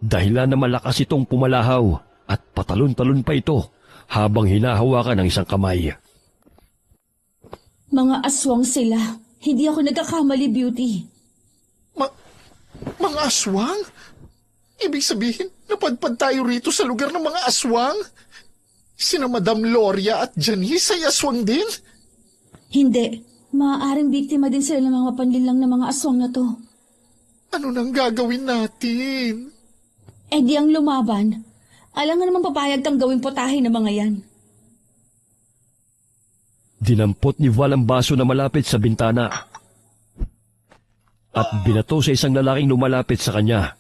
Dahilan na malakas itong pumalahaw at patalon-talon pa ito habang hinahawakan ng isang kamay. Mga aswang sila. Hindi ako nagkakamali, Beauty. Mga aswang? Ibig sabihin, napadpad tayo rito sa lugar ng mga aswang? Sina Madam Gloria at Janice ay aswang din? Hindi. Maaaring biktima din sila ng mga panlilang ng mga aswang na to. Ano nang gagawin natin? Eh di ang lumaban. Alam nga naman papayag kang gawing putahe ng mga yan. Dinampot ni Val ang baso na malapit sa bintana at binato sa isang lalaking lumalapit sa kanya.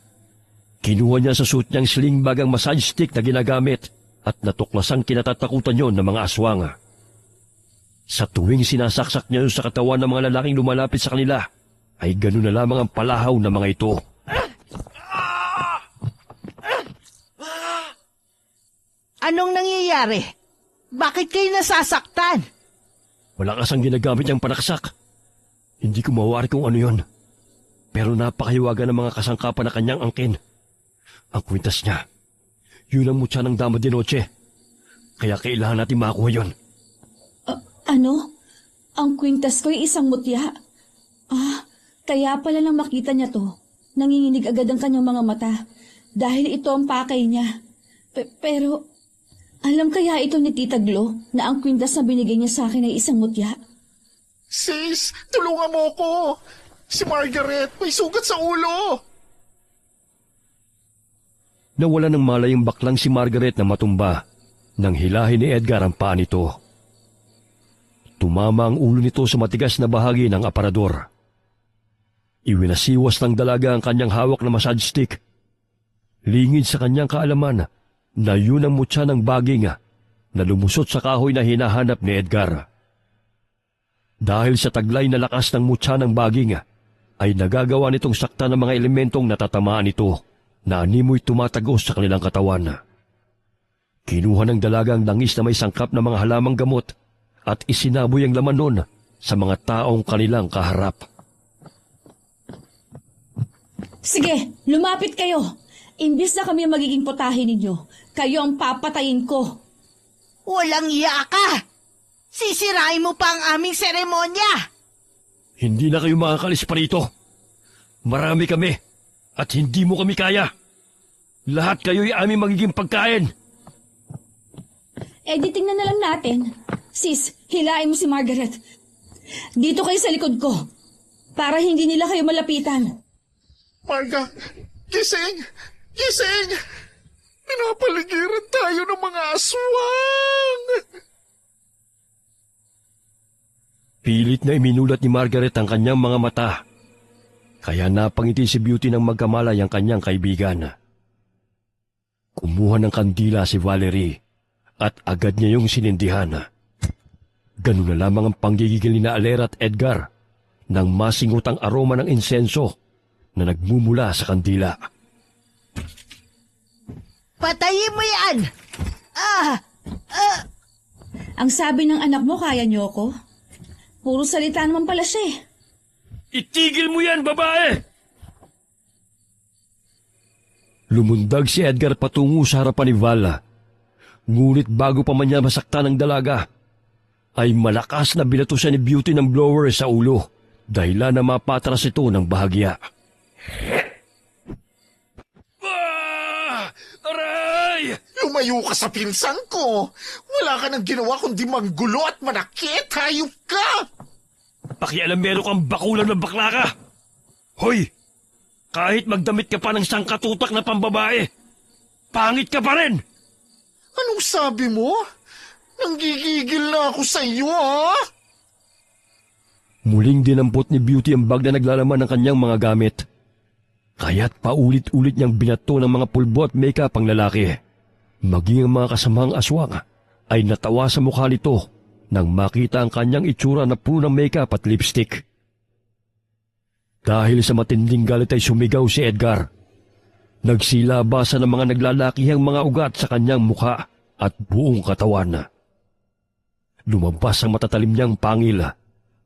Kinuha niya sa suit niyang sling bag ang massage stick na ginagamit at natuklasang kinatatakutan yon ng mga aswang. Sa tuwing sinasaksak niya yun sa katawan ng mga lalaking lumalapit sa kanila, ay gano'n na lamang ang palahaw ng mga ito. Anong nangyayari? Bakit kayo nasasaktan? Malakas ang ginagamit niyang panaksak. Hindi ko mawari kung ano yon. Pero napakahiwaga ng mga kasangkapan na kanyang angkin. Ang kwintas niya, yun ang mutya ng Dama de Noche. Kaya kailangan natin makakuha yon. Ano? Ang kwintas ko ay isang mutya. Kaya pala nang makita niya to, nanginginig agad ang kanyang mga mata. Dahil ito ang pakay niya. Pero, alam kaya ito ni Tita Glo na ang kwintas na binigay niya sa akin ay isang mutya? Sis, tulungan mo ko! Si Margaret, may sugat sa ulo! Nawala ng malay ang baklang si Margaret na matumba nang hilahin ni Edgar ang paa nito. Tumama ang ulo nito sa matigas na bahagi ng aparador. Iwinasiwas ng dalaga ang kanyang hawak na massage stick. Lingid sa kanyang kaalaman na yun ang mutya ng baging na lumusot sa kahoy na hinahanap ni Edgar. Dahil sa taglay na lakas ng mutya ng baging, ay nagagawa nitong sakta ng mga elementong natatamaan nito na animoy tumatagos sa kanilang katawan. Kinuha ng dalaga ang langis na may sangkap na mga halamang gamot at isinaboy ang laman nun sa mga taong kanilang kaharap. Sige, lumapit kayo. Imbis na kami ang magiging putahe ninyo, kayo ang papatayin ko. Walang iya ka! Sisirain mo pa ang aming seremonya! Hindi na kayo makakalis pa rito. Marami kami at hindi mo kami kaya. Lahat kayo'y aming magiging pagkain. Eh di tingnan na lang natin. Sis, hilain mo si Margaret. Dito kayo sa likod ko. Para hindi nila kayo malapitan. Marga, gising! Gising! Pinapaligiran tayo ng mga aswang! Pilit na iminulat ni Margaret ang kanyang mga mata. Kaya napangiti si Beauty ng magkamalay ang kanyang kaibigan. Kumuha ng kandila si Valerie at agad niya yung sinindihan. Ganun na lamang ang panggigigil ni Alera at Edgar nang masingot ang aroma ng insenso na nagmumula sa kandila. Patayin mo yan! Ang sabi ng anak mo, kaya niyo ako? Puro salita naman pala siya eh. Itigil mo yan, babae! Lumundag si Edgar patungo sa harapan ni Val. Ngunit bago pa man niya masaktan ng dalaga, ay malakas na binato siya ni Beauty ng blower sa ulo dahilan na mapatras ito ng bahagya. Aray! Lumayo ka sa pinsan ko! Wala ka nang ginawa kundi manggulo at manakit! Hayop ka! Pakialam meron kang bakulan na bakla ka! Hoy! Kahit magdamit ka pa ng sangkatutak na pambabae, pangit ka pa rin! Anong sabi mo? Nanggigigil na ako sa iyo, ha? Muling dinampot ni Beauty ang bag na naglalaman ng kanyang mga gamit. Kaya't paulit-ulit niyang binato ng mga pulbo at makeup ang lalaki. Maging ang mga kasamang aswang ay natawa sa mukha nito nang makita ang kanyang itsura na puno ng makeup at lipstick. Dahil sa matinding galit ay sumigaw si Edgar. Nagsilabasa ng mga naglalakihang mga ugat sa kanyang mukha at buong katawan. Lumabas ang matatalim niyang pangil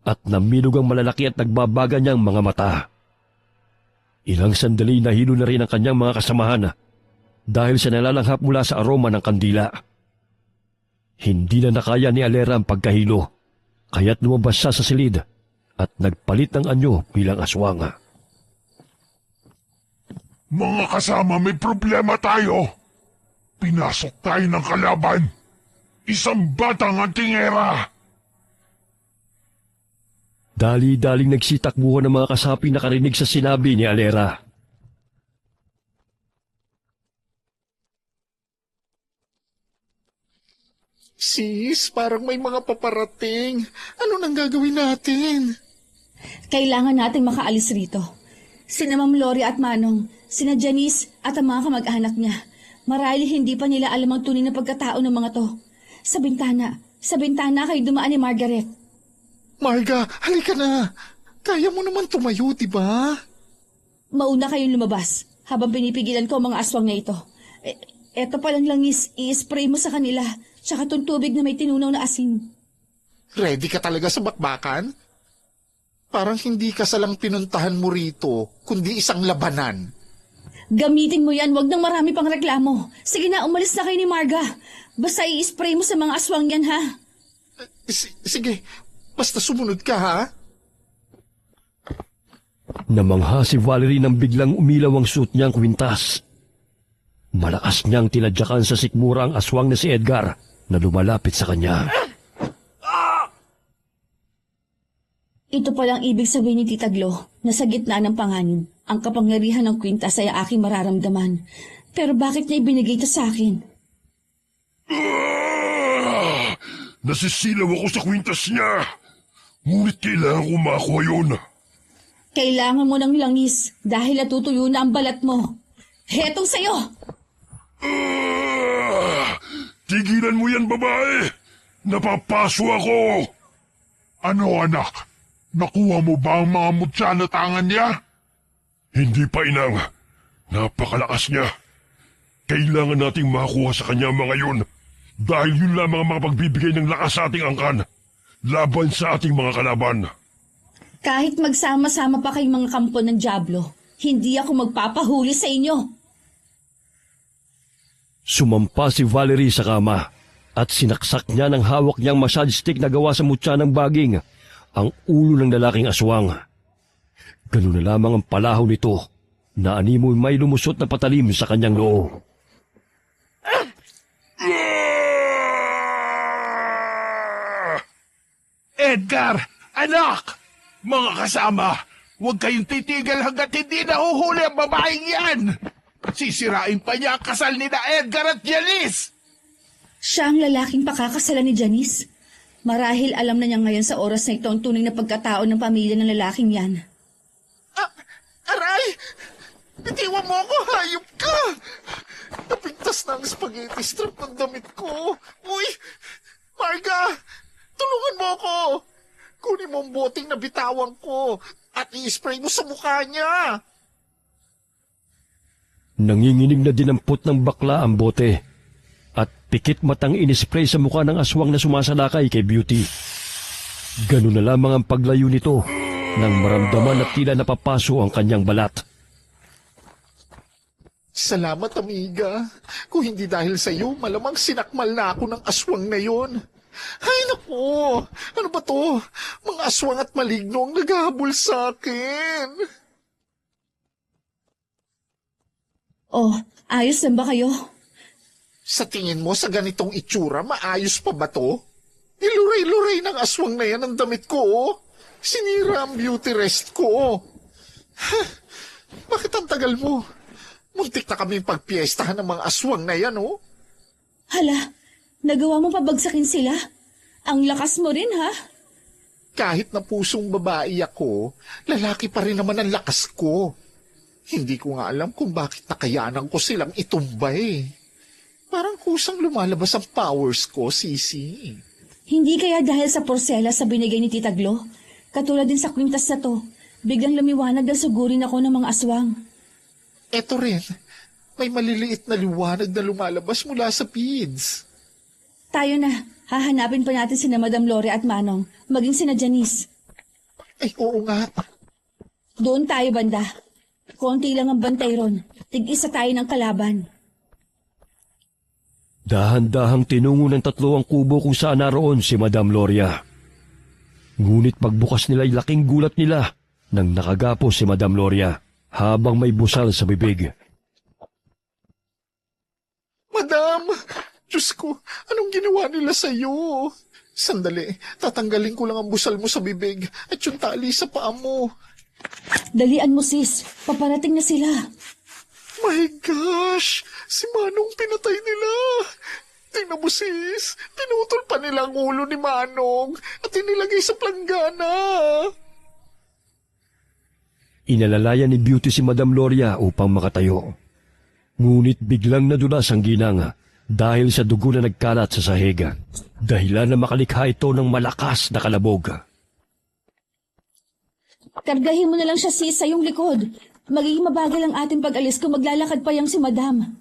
at namilog ang malalaki at nagbabaga niyang mga mata. Ilang sandali nahilo na rin ang kanyang mga kasamahan dahil sa nalalanghap mula sa aroma ng kandila. Hindi na nakaya ni Alera ang pagkahilo, kaya't lumabas siya sa silid at nagpalit ng anyo bilang aswang. Mga kasama, may problema tayo. Pinasok tayo ng kalaban. Isang batang antingera. Dali-daling nagsitakbuhan ng mga kasapi na karinig sa sinabi ni Alera. Sis, parang may mga paparating. Ano nang gagawin natin? Kailangan nating makaalis rito. Sina Ma'am Lori at Manong, sina Janice at ang mga kamag-anak niya. Marahil hindi pa nila alam ang tunay na pagkatao ng mga to. Sa bintana kayo dumaan ni Margaret. Marga, halika na. Kaya mo naman tumayo, di ba? Mauna kayong lumabas habang pinipigilan ko ang mga aswang na ito. Eto palang langis, i-spray mo sa kanila, tsaka itong tubig na may tinunaw na asin. Ready ka talaga sa bakbakan? Parang hindi ka salang pinuntahan mo rito, kundi isang labanan. Gamitin mo yan, wag nang marami pang reklamo. Sige na, umalis na kayo ni Marga. Basta i-spray mo sa mga aswang yan, ha? Sige, basta sumunod ka, ha? Namangha si Valerie nang biglang umilaw ang suot niyang kwintas. Malakas niyang tinadyakan sa sikmura ang aswang na si Edgar na lumalapit sa kanya. Ito palang ibig sabihin ni Tita Glo na sa gitna ng panganib, ang kapangyarihan ng kwintas ay aking mararamdaman. Pero bakit niya ibinigay ito sa akin? Nasisilaw ako sa kwintas niya. Ngunit kailangan ko makuha yun. Kailangan mo ng langis dahil natutuyo na ang balat mo. Hetong sa'yo! Tigilan mo yan, babae! Napapaso ako! Ano, anak? Nakuha mo ba ang mga mutya na tangan niya? Hindi pa, inang. Napakalakas niya. Kailangan nating makuha sa kanya mga yun. Dahil yun lamang ang makapagbibigay ng lakas sa ating angkan. Laban sa ating mga kalaban. Kahit magsama-sama pa kayong mga kampo ng Diablo, hindi ako magpapahuli sa inyo. Sumampa si Valerie sa kama at sinaksak niya ng hawak niyang massage stick na gawa sa mutya ng baging ang ulo ng lalaking aswang. Ganun na lamang ang palaho nito na animoy may lumusot na patalim sa kanyang loo. Edgar! Anak! Mga kasama, huwag kayong titigil hanggat hindi nahuhuli ang babaeng yan! Sisirain pa niya ang kasal ni na Edgar at Janice! Siya ang lalaking pakakasalan ni Janice. Marahil alam na niya ngayon sa oras na ito ang tunay na pagkatao ng pamilya ng lalaking yan. Aray! Bitiwan mo ako, hayop ka! Napintas na ang spaghetti strap ng damit ko. Uy! Marga! Tulungan mo ako! Kunin mo ang boteng na bitawan ko at i-spray mo sa mukha niya. Nanginginig na dinampot ng bakla ang bote at pikit matang inispray sa mukha ng aswang na sumasalakay kay Beauty. Ganun na lamang ang paglayo nito nang maramdaman at tila napapaso ang kanyang balat. Salamat, amiga. Kung hindi dahil sa iyo, malamang sinakmal na ako ng aswang na yon. Ay, naku! Ano ba to? Mga aswang at maligno ang naghahabol sa akin. Oh, ayos lang ba kayo? Sa tingin mo, sa ganitong itsura, maayos pa ba to? Niluray-luray ng aswang na yan ang damit ko, oh. Sinira ang beauty rest ko, oh. Bakit ang tagal mo? Muntik na kaming pagpiestahan ng mga aswang na yan, oh. Hala, nagawa mo pabagsakin sila? Ang lakas mo rin, ha? Kahit na pusong babae ako, lalaki pa rin naman ang lakas ko. Hindi ko nga alam kung bakit nakayanan ko silang itumba eh. Parang kusang lumalabas ang powers ko, Sisi. Hindi kaya dahil sa porselas sa binigay ni Tita Glo? Katulad din sa kwintas na to, biglang lumiwanag na sugurin ako ng mga aswang. Eto rin, may maliliit na liwanag na lumalabas mula sa beads. Tayo na, hahanapin pa natin sina Madam Lore at Manong, maging sina Janice. Ay, oo nga. Doon tayo banda. Konti lang ang bantay ron. Tig-isa tayo ng kalaban. Dahan-dahang tinungo ng tatlo ang kubo kung saan naroon si Madam Gloria. Ngunit pagbukas nila ay laking gulat nila nang nakagapo si Madam Gloria habang may busal sa bibig. Madam! Diyos ko, anong ginawa nila sa iyo? Sandali, tatanggalin ko lang ang busal mo sa bibig at yung tali sa paa mo. Dalian mo sis, paparating na sila. My gosh! Si Manong pinatay nila! Tingnan mo sis, pinutol pa nila ang ulo ni Manong at inilagay sa planggana. Inalalayan ni Beauty si Madam Gloria upang makatayo. Ngunit biglang nadulas ang ginang dahil sa dugo na nagkalat sa sahig. Dahilan na makalikha ito ng malakas na kalabog. Kargahin mo na lang siya sis sa iyong likod. Magiging mabagal ang ating pag-alis kung maglalakad pa yang si Madam.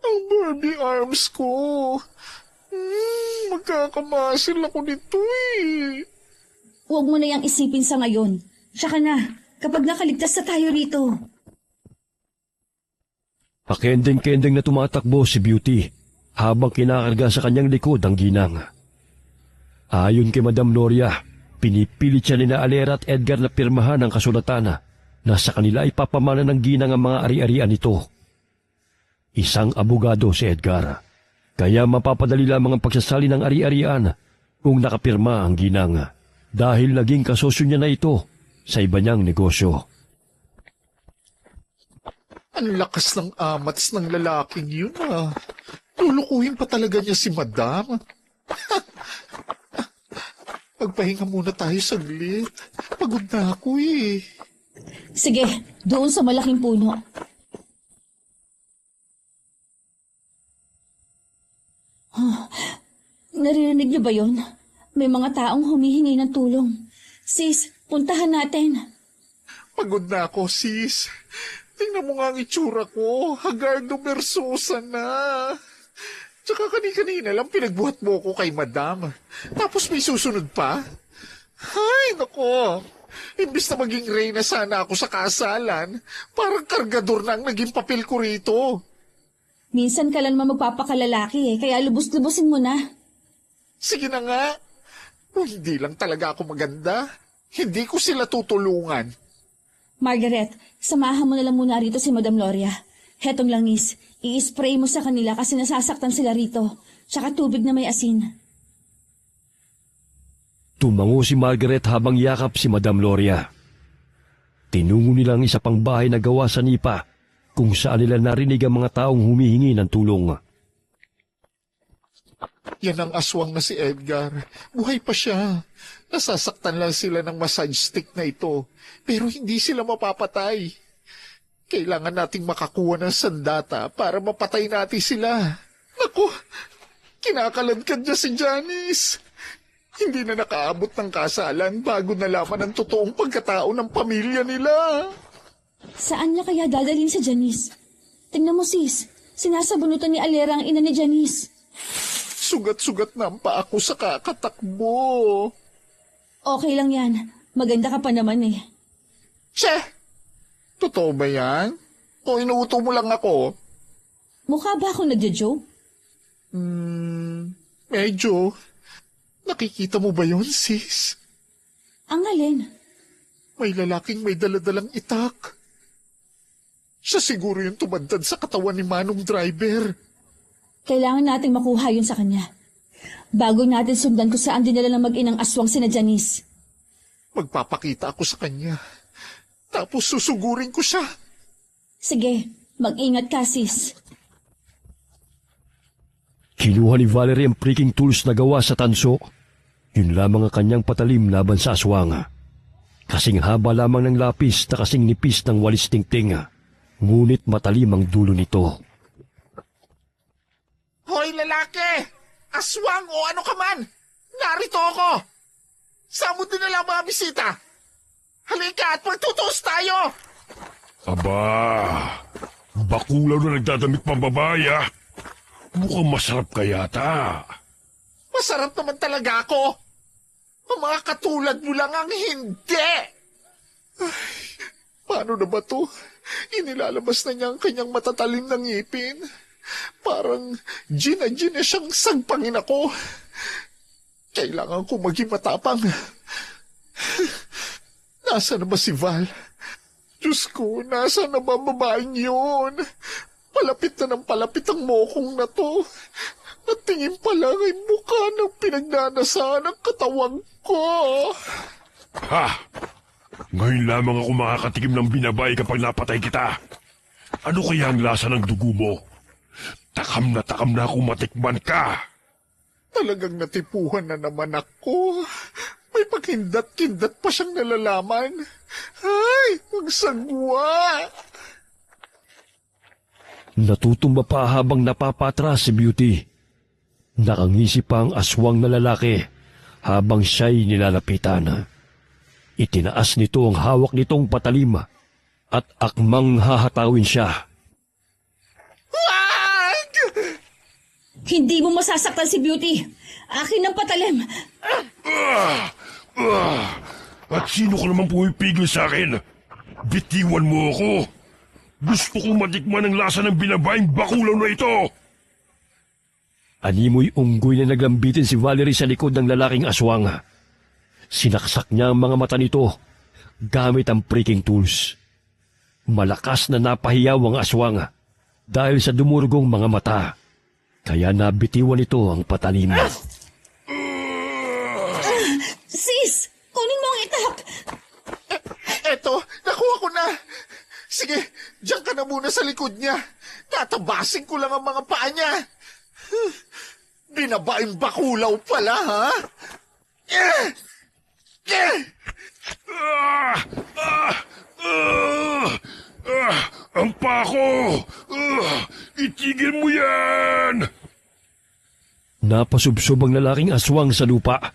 Ang Barbie arms ko. Magkakamasil ako nito eh. Huwag mo na yang isipin sa ngayon. Tsaka na, kapag nakaligtas na tayo rito. Pakending-kending na tumatakbo si Beauty habang kinakarga sa kanyang likod ang ginang. Ayon kay Madam Gloria, pinipilit siya ni na Alera at Edgar na pirmahan ang kasulatan na sa kanila ay papamana ng ginang ang mga ari-arian nito. Isang abogado si Edgar, kaya mapapadali lamang ang pagsasali ng ari-arian kung nakapirma ang ginang dahil naging kasosyo niya na ito sa iba niyang negosyo. Ang lakas ng amats ng lalaking yun ah. Lulukuhin pa talaga niya si Madam. Magpahinga muna tayo saglit. Pagod na ako eh. Sige, doon sa malaking puno. Naririnig niyo ba yon? May mga taong humihingi ng tulong. Sis, puntahan natin. Pagod na ako, sis. Tingnan mo nga ang itsura ko. Hagardo Versosa na. Tsaka kanina lang pinagbuhat mo ko kay Madam. Tapos may susunod pa? Ay, nako. Imbis na maging reyna sana ako sa kasalan, parang kargador na ang naging papel ko rito. Minsan ka lang naman magpapakalalaki kaya lubos-lubosin mo na. Sige na nga. Kung hindi lang talaga ako maganda, hindi ko sila tutulungan. Margaret, samahan mo na lang muna rito si Madam Gloria. Hetong langis, i-spray mo sa kanila kasi nasasaktan sila rito. Tsaka tubig na may asin. Tumango si Margaret habang yakap si Madam Gloria. Tinungo nila ang isa pang bahay na gawa sa nipa kung saan nila narinig ang mga taong humihingi ng tulong. Yan ang aswang na si Edgar. Buhay pa siya. Nasasaktan lang sila ng massage stick na ito. Pero hindi sila mapapatay. Kailangan nating makakuha ng sandata para mapatay natin sila. Naku, kinakaladkad niya si Janice. Hindi na nakaabot ng kasalan bago nalaman ang totoong pagkatao ng pamilya nila. Saan niya kaya dadalhin si Janice? Tingnan mo sis, sinasabunutan ni Alera ang ina ni Janice. Sugat-sugat na ang paa ko sa kakatakbo. Okay lang yan, maganda ka pa naman eh. Che! Totoo ba yan? O inuuto mo lang ako? Mukha ba akong nagja-joke? Medyo. Nakikita mo ba yon, sis? Ang alin? May lalaking may daladalang itak. Siya siguro yung tumandad sa katawan ni Manong Driver. Kailangan nating makuha yun sa kanya. Bago natin sundan kung saan dinala ng mag-inang aswang sina Janice. Magpapakita ako sa kanya. Tapos susugurin ko siya. Sige, mag-ingat ka sis. Kinuha ni Valerie ang freaking tools na gawa sa tanso. Yun lamang ang kanyang patalim laban sa aswang. Kasing haba lamang ng lapis na kasing nipis ng walis tingting, ngunit matalim ang dulo nito. Hoy lalaki! Aswang o ano ka man! Narito ako! Saan mo dinala ang mga bisita? Halika at magtutuos tayo! Aba, bakulaw na nagdadamit pang babae ah. Mukhang masarap ka yata. Masarap naman talaga ako! Ang mga katulad mo lang ang hindi! Ay, paano na ba to? Inilalabas na niya ang kanyang matatalim na ngipin. Parang gin na siyang sagpangin ako. Kailangan ko maging matapang. Nasa na ba si Val? Diyos ko, nasa na ba babaeng yun? Palapit na ng palapit ang mokong na to. At tingin pa lang ay mukha ng pinagnanasaan ng katawang ko. Ha! Ngayon lamang ako makakatikim ng binabay kapag napatay kita. Ano kaya ang lasa ng dugo mo? Takam na akong matikman ka. Talagang natipuhan na naman ako. May paghindat-kindat pa siyang nalalaman. Ay, ang sagwa! Natutumba pa habang napapatras si Beauty. Nakangisi pa ang aswang na lalaki habang siya'y nilalapitan. Itinaas nito ang hawak nitong patalim at akmang hahatawin siya. Wag! Hindi mo masasaktan si Beauty. Akin ang patalim. At sino ka naman pumipigil sa akin? Bitiwan mo ako. Gusto kong matikman ang lasa ng binabayang bakulaw na ito. Animoy unggoy na naglambitin si Valerie sa likod ng lalaking aswang. Sinaksak niya ang mga mata nito gamit ang pricking tools. Malakas na napahiyaw ang aswang dahil sa dumurugong mga mata. Kaya nabitiwan ito ang patalim. Sis! Kunin mo ang itak! Eto, nakuha ko na. Sige, diyan ka na muna sa likod niya. Tatabasin ko lang ang mga paa niya. Binabaing bakulaw pala, ha? Ang pako! Itigil mo yan! Napasubsob ang lalaking aswang sa lupa.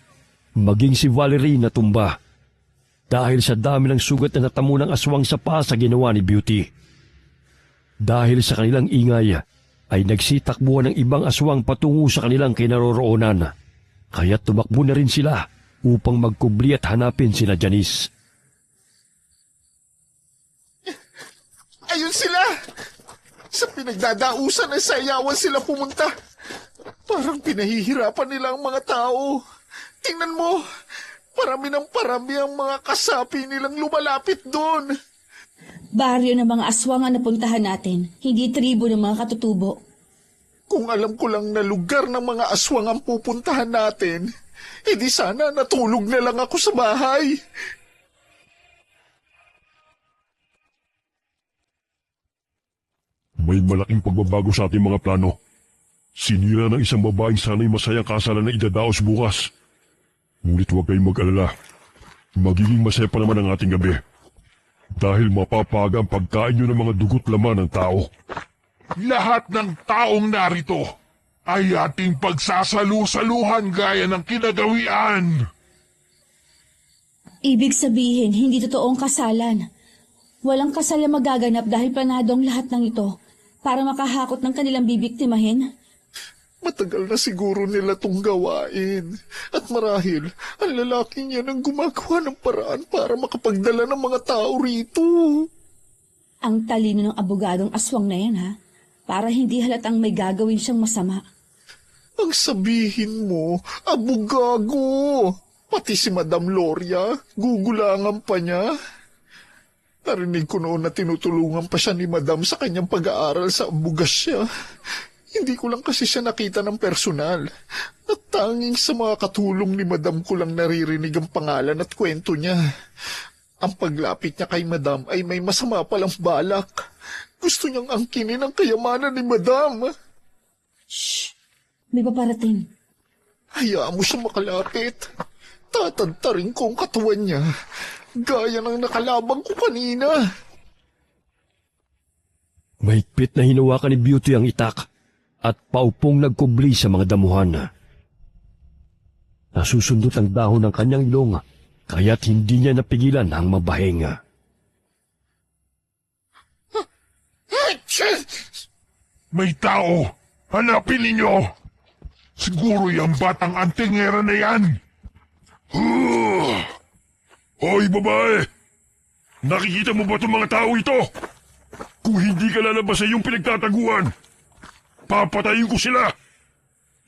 Maging si Valerie natumba. Dahil sa dami ng sugat na natamo ng aswang sa paa sa ginawa ni Beauty. Dahil sa kanilang ingay, ay nagsitakbuhan ng ibang aswang patungo sa kanilang kinaroroonan. Kaya tumakbo na rin sila upang magkubli at hanapin sina Janice. Ayun sila! Sa pinagdadausan ng sayawan sila pumunta. Parang pinahihirapan nila ang mga tao. Tingnan mo, parami ng parami ang mga kasapi nilang lumalapit doon. Baryo ng mga aswang ang napuntahan natin, hindi tribo ng mga katutubo. Kung alam ko lang na lugar ng mga aswang ang pupuntahan natin, edi sana natulog na lang ako sa bahay. May malaking pagbabago sa ating mga plano. Sinira ng isang babaeng sana'y masayang kasalan na idadaos bukas. Ngunit huwag kayong mag-alala. Magiging masaya pa naman ang ating gabi. Dahil mapapaga ang pagkain nyo ng mga dugot laman ng tao. Lahat ng taong narito ay ating pagsasalu-saluhan gaya ng kinagawian. Ibig sabihin, hindi totoong kasalan. Walang kasal na magaganap dahil planado ang lahat ng ito para makahakot ng kanilang bibiktimahin. Matagal na siguro nila tong gawain. At marahil, ang lalaki niya nang gumagawa ng paraan para makapagdala ng mga tao rito. Ang talino ng abogadong aswang na yan, ha? Para hindi halatang may gagawin siyang masama. Ang sabihin mo, abugago. Pati si Madam Gloria, gugulangan pa niya. Narinig ko noon na tinutulungan pa siya ni Madam sa kanyang pag-aaral sa abogasya. Hindi ko lang kasi siya nakita ng personal. At tanging sa mga katulong ni Madam ko lang naririnig ang pangalan at kwento niya. Ang paglapit niya kay Madam ay may masama palang balak. Gusto niyang angkinin ang kayamanan ni Madam. Shh! May paparating. Hayaan mo siya makalapit. Tatantarin ko ang katawan niya Gaya ng nakalabang ko kanina. Mahigpit na hinawakan ni Beauty ang itak at paupong nagkubli sa mga damuhan. Nasusundot ang dahon ng kanyang ilong, kaya't hindi niya napigilan ang mabahinga. May tao! Hanapin ninyo! Siguro yung batang antingera na yan! Hoy, babae! Nakikita mo ba itong mga tao ito? Kung hindi ka lalabas sa iyong pinagtataguan, papatayin ko sila!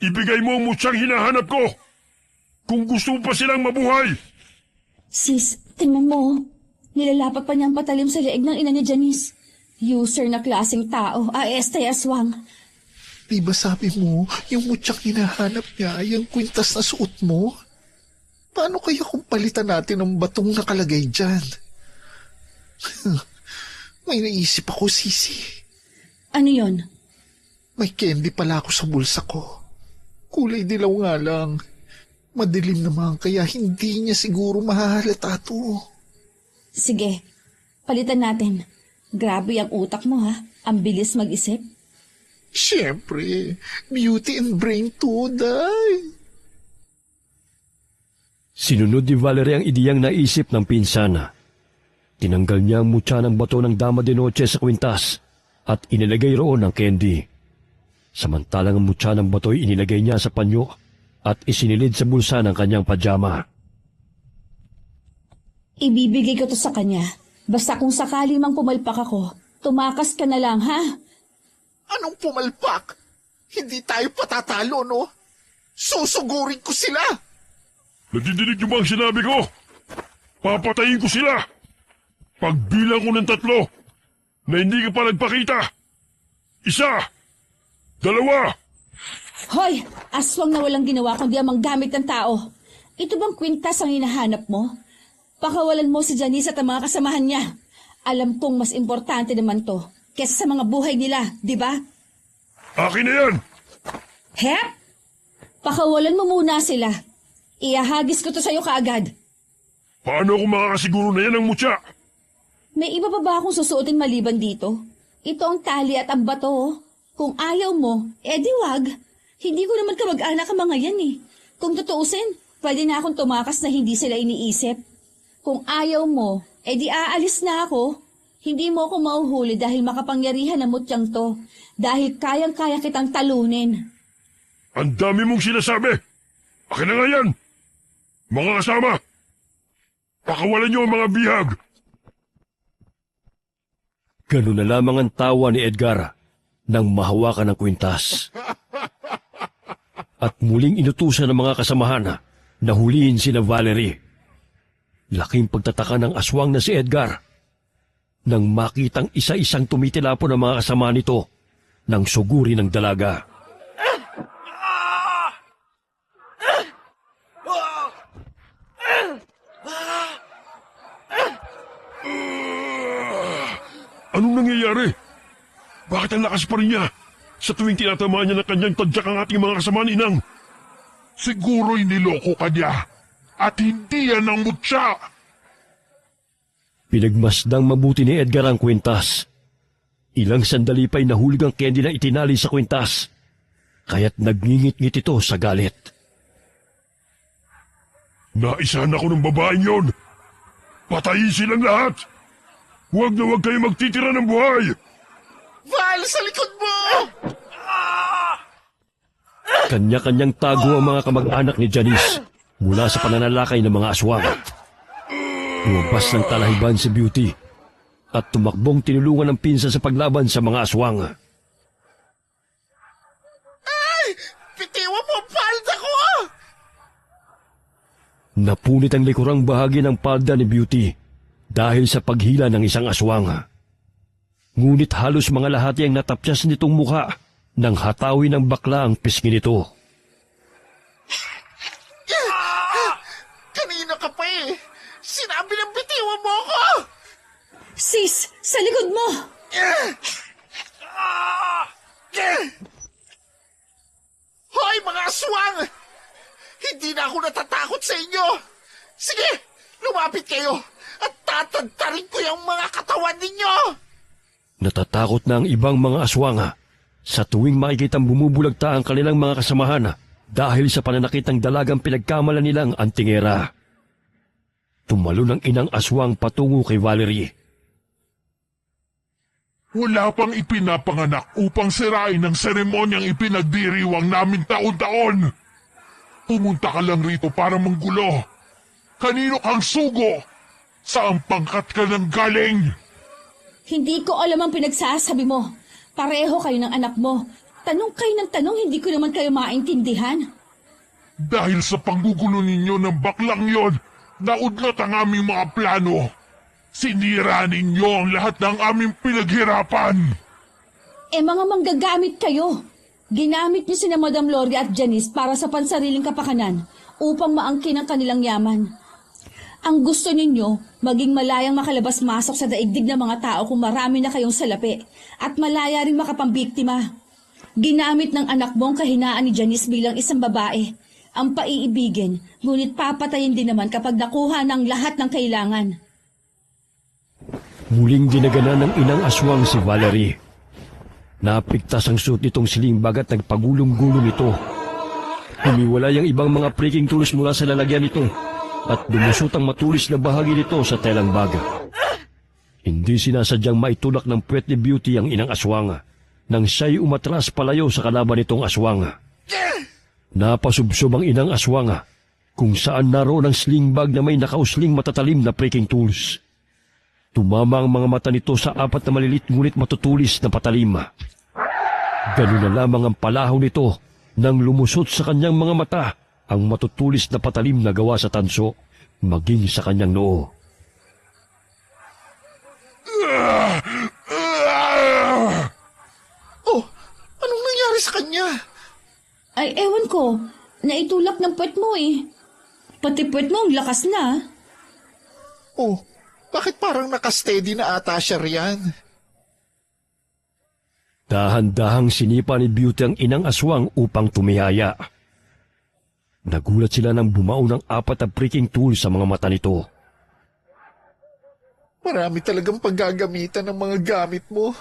Ibigay mo ang mutsang hinahanap ko! Kung gusto mo pa silang mabuhay! Sis, tingnan mo. Nilalapat pa niya ang patalim sa leeg ng ina ni Janice. User na klaseng tao, este aswang. Di ba sabi mo, yung mutsak hinahanap niya ay ang kwintas na suot mo? Paano kaya kung palitan natin ang batong nakalagay dyan? May naisip ako, Sisi. Ano yon? May candy pala ako sa bulsa ko. Kulay dilaw nga lang. Madilim naman kaya hindi niya siguro mahahalata to. Sige, palitan natin. Grabe ang utak mo ha. Ang bilis mag-isip. Siyempre, beauty and brain to die. Sinunod ni Valerie ang ideyang naisip ng pinsana. Tinanggal niya ang mutya ng bato ng Dama de Noche sa kwintas at inilagay roon ang candy. Samantalang ang mutya ng bato'y inilagay niya sa panyo at isinilid sa bulsa ng kanyang pajama. Ibibigay ko to sa kanya. Basta kung sakali mang pumalpak ako, tumakas ka na lang ha. Anong pumalpak? Hindi tayo patatalo, no? Susugurin ko sila! Nadidinig niyo ba ang sinabi ko? Papatayin ko sila! Pagbilang ko ng 3 na hindi ka pa nagpakita. 1, 2. Hoy! Aswang na walang ginawa kundi ang manggamit ng tao. Ito bang kwintas ang hinahanap mo? Pakawalan mo si Janice at ang mga kasamahan niya. Alam kong mas importante naman to kesa sa mga buhay nila, di ba? Akin na yan! Hep! Pakawalan mo muna sila. Iahagis ko to sa'yo kaagad. Paano ako makakasiguro na yan ang mutya? May iba pa ba akong susuotin maliban dito? Ito ang tali at ang bato. Oh. Kung ayaw mo, di wag. Hindi ko naman kamag-anak ang mga yan eh. Kung tutuusin, pwede na akong tumakas na hindi sila iniisip. Kung ayaw mo, di aalis na ako. Hindi mo ako mauhuli dahil makapangyarihan na mutyang to. Dahil kayang-kaya kitang talunin. Ang dami mong sinasabi! Akin na nga yan! Mga kasama! Pakawalan niyo ang mga bihag! Ganun na lamang ang tawa ni Edgar nang mahawakan ng kwintas. At muling inutusan ng mga kasamahan na huliin sina Valerie. Laking pagtataka ng aswang na si Edgar nang makitang isa-isang tumitilapon ng mga kasama nito nang suguri ng dalaga. Anong nangyayari? Bakit ang lakas pa rin niya? Sa tuwing tinatamaan niya ng kanyang tadyak ang ating mga kasama ni Inang. Siguro'y niloko ka niya at hindi yan ang mutya. Pinagmasdang mabuti ni Edgar ang kwintas. Ilang sandali pa'y nahulog ang candy na itinali sa kwintas. Kaya't nagngingit-ngit ito sa galit. Naisahan ako ng babaeng yon. Patayin silang lahat. Huwag na huwag kayo magtitira ng buhay. Val, sa likod mo! Kanya-kanyang tago ang mga kamag-anak ni Janice mula sa pananalakay ng mga aswang. Lumabas ng talahiban si Beauty at tumakbong tinulungan ng pinsa sa paglaban sa mga aswang. Ay! Bitiwan mo ang palda ko! Napunit ang likurang bahagi ng palda ni Beauty dahil sa paghila ng isang aswang. Ngunit halos mga lahati ang natapyas nitong mukha nang hatawin ng bakla ang pisngi nito. Kanina ka pa eh! Sinabi ng bitiwan mo ako! Sis, sa likod mo! Hoy, mga aswang! Hindi na ako natatakot sa inyo! Sige, lumapit kayo! tatadtarin ko yung mga katawan ninyo! Natatakot na ang ibang mga aswang sa tuwing makikitang bumubulagta ang kanilang mga kasamahan dahil sa pananakit ng dalagang pinagkamalan nilang antingera. Tumalo ng inang aswang patungo kay Valerie. Wala pang ipinapanganak upang sirain ang seremonyang ipinagdiriwang namin taon-taon. Pumunta ka lang rito para manggulo. Kanino kang sugo? Saan pangkat ka nang galing? Hindi ko alam ang pinagsasabi mo. Pareho kayo ng anak mo. Tanong kayo ng tanong, hindi ko naman kayo maintindihan. Dahil sa panggugulo ninyo ng baklang yon, naudlot ang aming mga plano. Sinira ninyo ang lahat ng aming pinaghirapan. Mga manggagamit kayo. Ginamit niyo sina Madam Gloria at Janice para sa pansariling kapakanan upang maangkin ang kanilang yaman. Ang gusto ninyo, maging malayang makalabas-masok sa daigdig ng mga tao kung marami na kayong salapi at malaya rin makapambiktima. Ginamit ng anak mo ang kahinaan ni Janice bilang isang babae, ang paiibigin, ngunit papatayin din naman kapag nakuha ng lahat ng kailangan. Muling dinagana ng inang aswang si Valerie. Napigtas ang suot nitong siling bagat nagpagulong-gulong ito. Humiwalay ang ibang mga breaking tools mula sa lalagyan nito at lumusot ang matulis na bahagi nito sa telang baga. Hindi sinasadyang maitulak ng puwet ni Beauty ang inang aswang nang siya'y umatras palayo sa kalaban nitong aswang. Napasubsob ang inang aswang kung saan naroon ang sling bag na may nakausling matatalim na breaking tools. Tumama ang mga mata nito sa 4 na malilit ngunit matutulis na patalim. Ganun na lamang ang palahaw nito nang lumusot sa kanyang mga mata ang matutulis na patalim na gawa sa tanso, maging sa kanyang noo. Oh, anong nangyari sa kanya? Ay, ewan ko. Naitulak ng puwet mo eh. Pati puwet mo ang lakas na. Oh, bakit parang nakasteady na ata siya riyan? Dahan-dahang sinipa ni Beauty ang inang aswang upang tumihaya. Nagulat sila nang bumao ng 4 na breaking tool sa mga mata nito. Marami talagang paggagamitan ng mga gamit mo.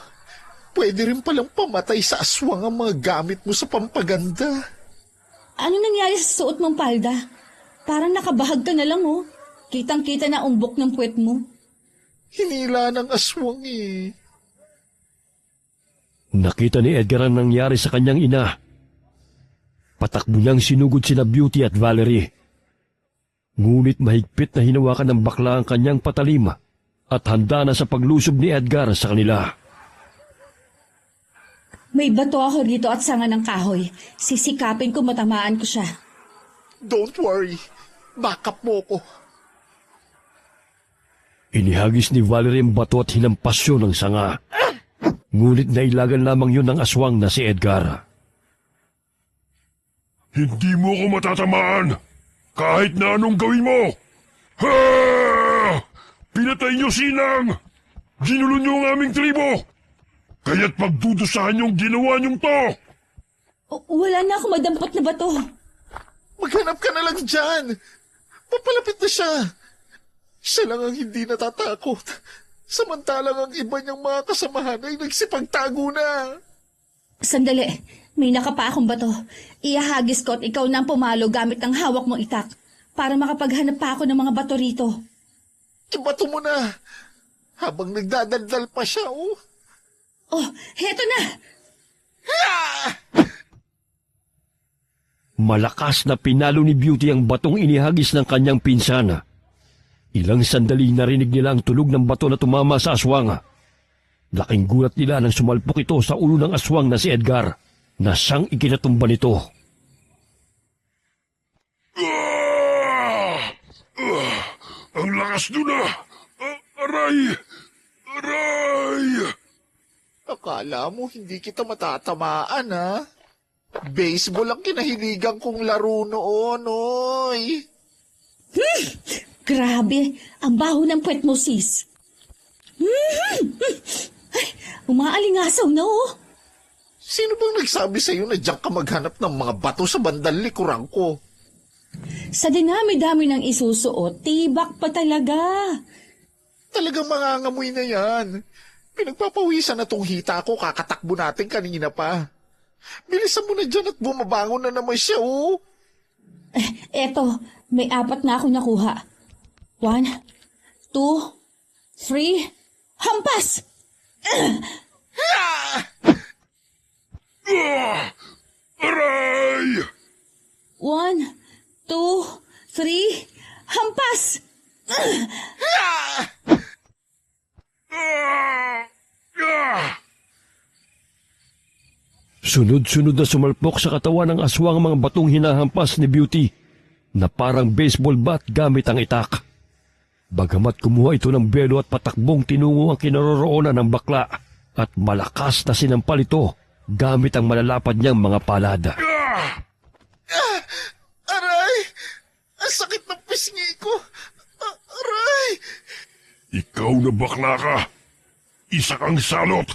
Pwede rin palang pamatay sa aswang ang mga gamit mo sa pampaganda. Ano nangyari sa suot mong palda? Parang nakabahag ka na lang oh. Kitang-kita na umbok ng puwet mo. Hinila ng aswang eh. Nakita ni Edgar ang nangyari sa kanyang ina. Patakbo niyang sinugod sina Beauty at Valerie. Ngunit mahigpit na hinawakan ng bakla ang kanyang patalim at handa na sa paglusob ni Edgar sa kanila. May bato ako rito at sanga ng kahoy. Sisikapin ko matamaan ko siya. Don't worry. Backup mo ko. Inihagis ni Valerie ang bato at hinampas yun ng sanga. Ngunit nailagan lamang yun ng aswang na si Edgar. Hindi mo ko matatamaan kahit na anong gawin mo. Ha! Pinatay niyo sinang! Ginulo niyo ang aming tribo! Kaya't pagdudusahan niyong ginawa niyong to! Wala na ako madampot na bato. Maghanap ka na lang dyan. Papalapit na siya. Siya lang ang hindi natatakot. Samantalang ang iba niyang mga kasamahan ay nagsipagtago na. Sandali, may nakapa akong bato. Iahagis ko at ikaw na ang pumalo gamit ang hawak mong itak para makapaghanap pa ako ng mga bato rito. Ibato mo na. Habang nagdadaldal pa siya, oh. Oh, heto na! Malakas na pinalo ni Beauty ang batong inihagis ng kanyang pinsan. Ilang sandali narinig nila ang tulog ng bato na tumama sa aswang. Laking gulat nila nang sumalpok ito sa ulo ng aswang na si Edgar na siyang ikinatumba nito. Ang lakas doon ah! Aray! Aray! Akala mo hindi kita matatamaan, ha? Baseball ang kinahiligan kong laro noon, oy. Grabe, ang baho ng puwet mo, sis. Ay, umaalingasaw na, oh. Sino bang nagsabi sa'yo na diyan ka maghanap ng mga bato sa bandang likuran ko? Sa dinami-dami ng isusuot, tibak pa talaga. Talagang mangangamoy na yan. Pinagpapawisan na tong hita ko, kakatakbo natin kanina pa. Bilisan mo na dyan at bumabangon na naman siya, oh. Eto, may 4 na ako nakuha. 1, 2, 3, hampas! Aray! 1, 2, 3, hampas! Sunod-sunod na sumalpok sa katawan ng aswang ang mga batong hinahampas ni Beauty na parang baseball bat gamit ang itak. Bagamat kumuha ito ng belo at patakbong tinungo ang kinaroroonan ng bakla at malakas na sinampal ito gamit ang malalapad niyang mga palad. Aray! Ang sakit ng pisngi ko! Aray! Ikaw na bakla ka. Isa kang salot.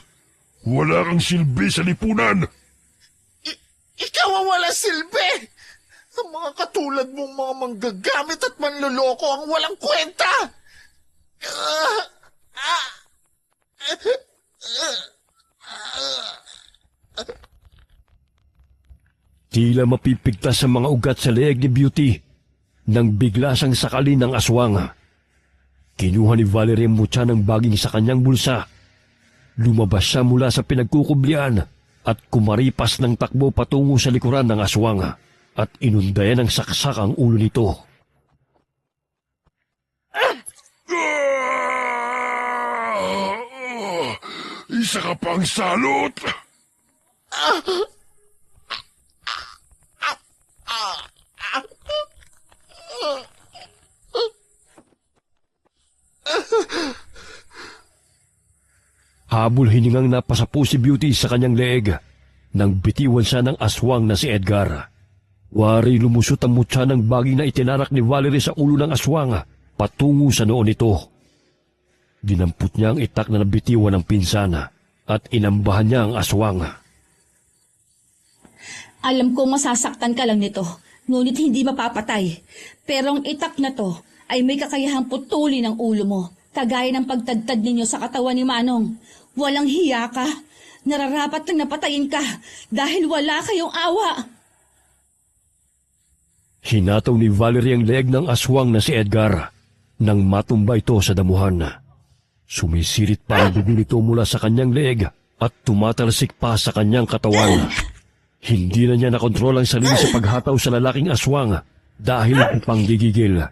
Wala kang silbi sa lipunan. Ikaw ang wala silbi! Ang mga katulad mong mga manggagamit at manloloko ang walang kwenta! Tila mapipigtas ang mga ugat sa leeg ni Beauty nang bigla siyang sakalin ng aswang. Kinuha ni Valerie ang mutya ng baging sa kanyang bulsa. Lumabas siya mula sa pinagkukublian at kumaripas ng takbo patungo sa likuran ng aswang at inundayan ng saksak ang ulo nito. Isa ka pang salot. Habol hiningang napasapu si Beauty sa kanyang leeg nang bitiwan siya ng aswang na si Edgar. Wari lumusot ang mutya ng baging na itinarak ni Valerie sa ulo ng aswang patungo sa noon nito. Dinampot niya ang itak na nabitiwan ng pinsana at inambahan niya ang aswang. Alam kong masasaktan ka lang nito, ngunit hindi mapapatay. Pero ang itak na to ay may kakayahang putulin ang ulo mo, kagaya ng pagtadtad ninyo sa katawan ni Manong. Walang hiya ka. Nararapat lang napatayin ka dahil wala kayong awa. Hinataw ni Valerie ang leeg ng aswang na si Edgar nang matumba ito sa damuhan. Sumisirit pa ang dugo nito mula sa kanyang leeg at tumatalsik pa sa kanyang katawan. Hindi na niya nakontrol ang sarili sa paghataw sa lalaking aswang dahil upang gigigil.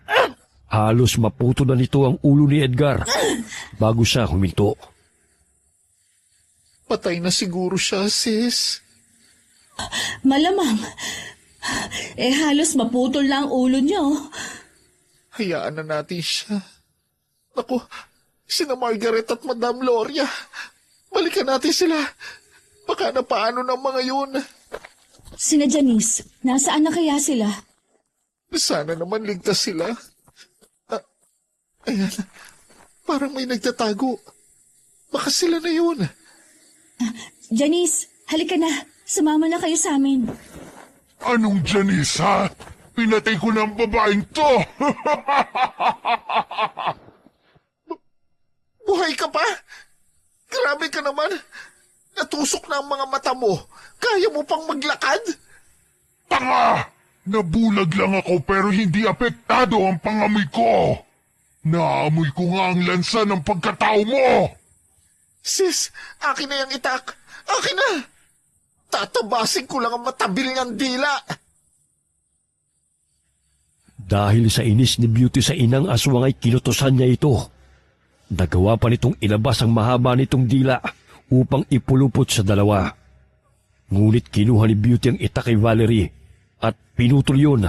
Halos maputo na nito ang ulo ni Edgar bago siya huminto. Patay na siguro siya, sis. Malamang. Halos maputol na ang ulo niyo. Hayaan na natin siya. Naku, sina Margaret at Madam Gloria. Balikan natin sila. Baka na paano ng mga yun. Sina Janice, nasaan na kaya sila? Sana naman ligtas sila. Ayan, parang may nagtatago. Baka sila na yun. Janice, halika na. Sumama na kayo sa amin. Anong Janice, ha? Pinatay ko ng babaeng to! Buhay ka pa? Grabe ka naman. Natusok na ang mga mata mo. Kaya mo pang maglakad? Tanga! Nabulag lang ako pero hindi apektado ang pangamoy ko. Naamoy ko nga ang lansa ng pagkatao mo. Sis, akin na yung itak. Akin na. Tatabasin ko lang ang matabil niyang dila. Dahil sa inis ni Beauty sa inang aswang ay kinutusan niya ito. Nagawa pa nitong ilabas ang mahaba nitong dila upang ipulupot sa dalawa. Ngunit kinuha ni Beauty ang itak kay Valerie at pinutol yun.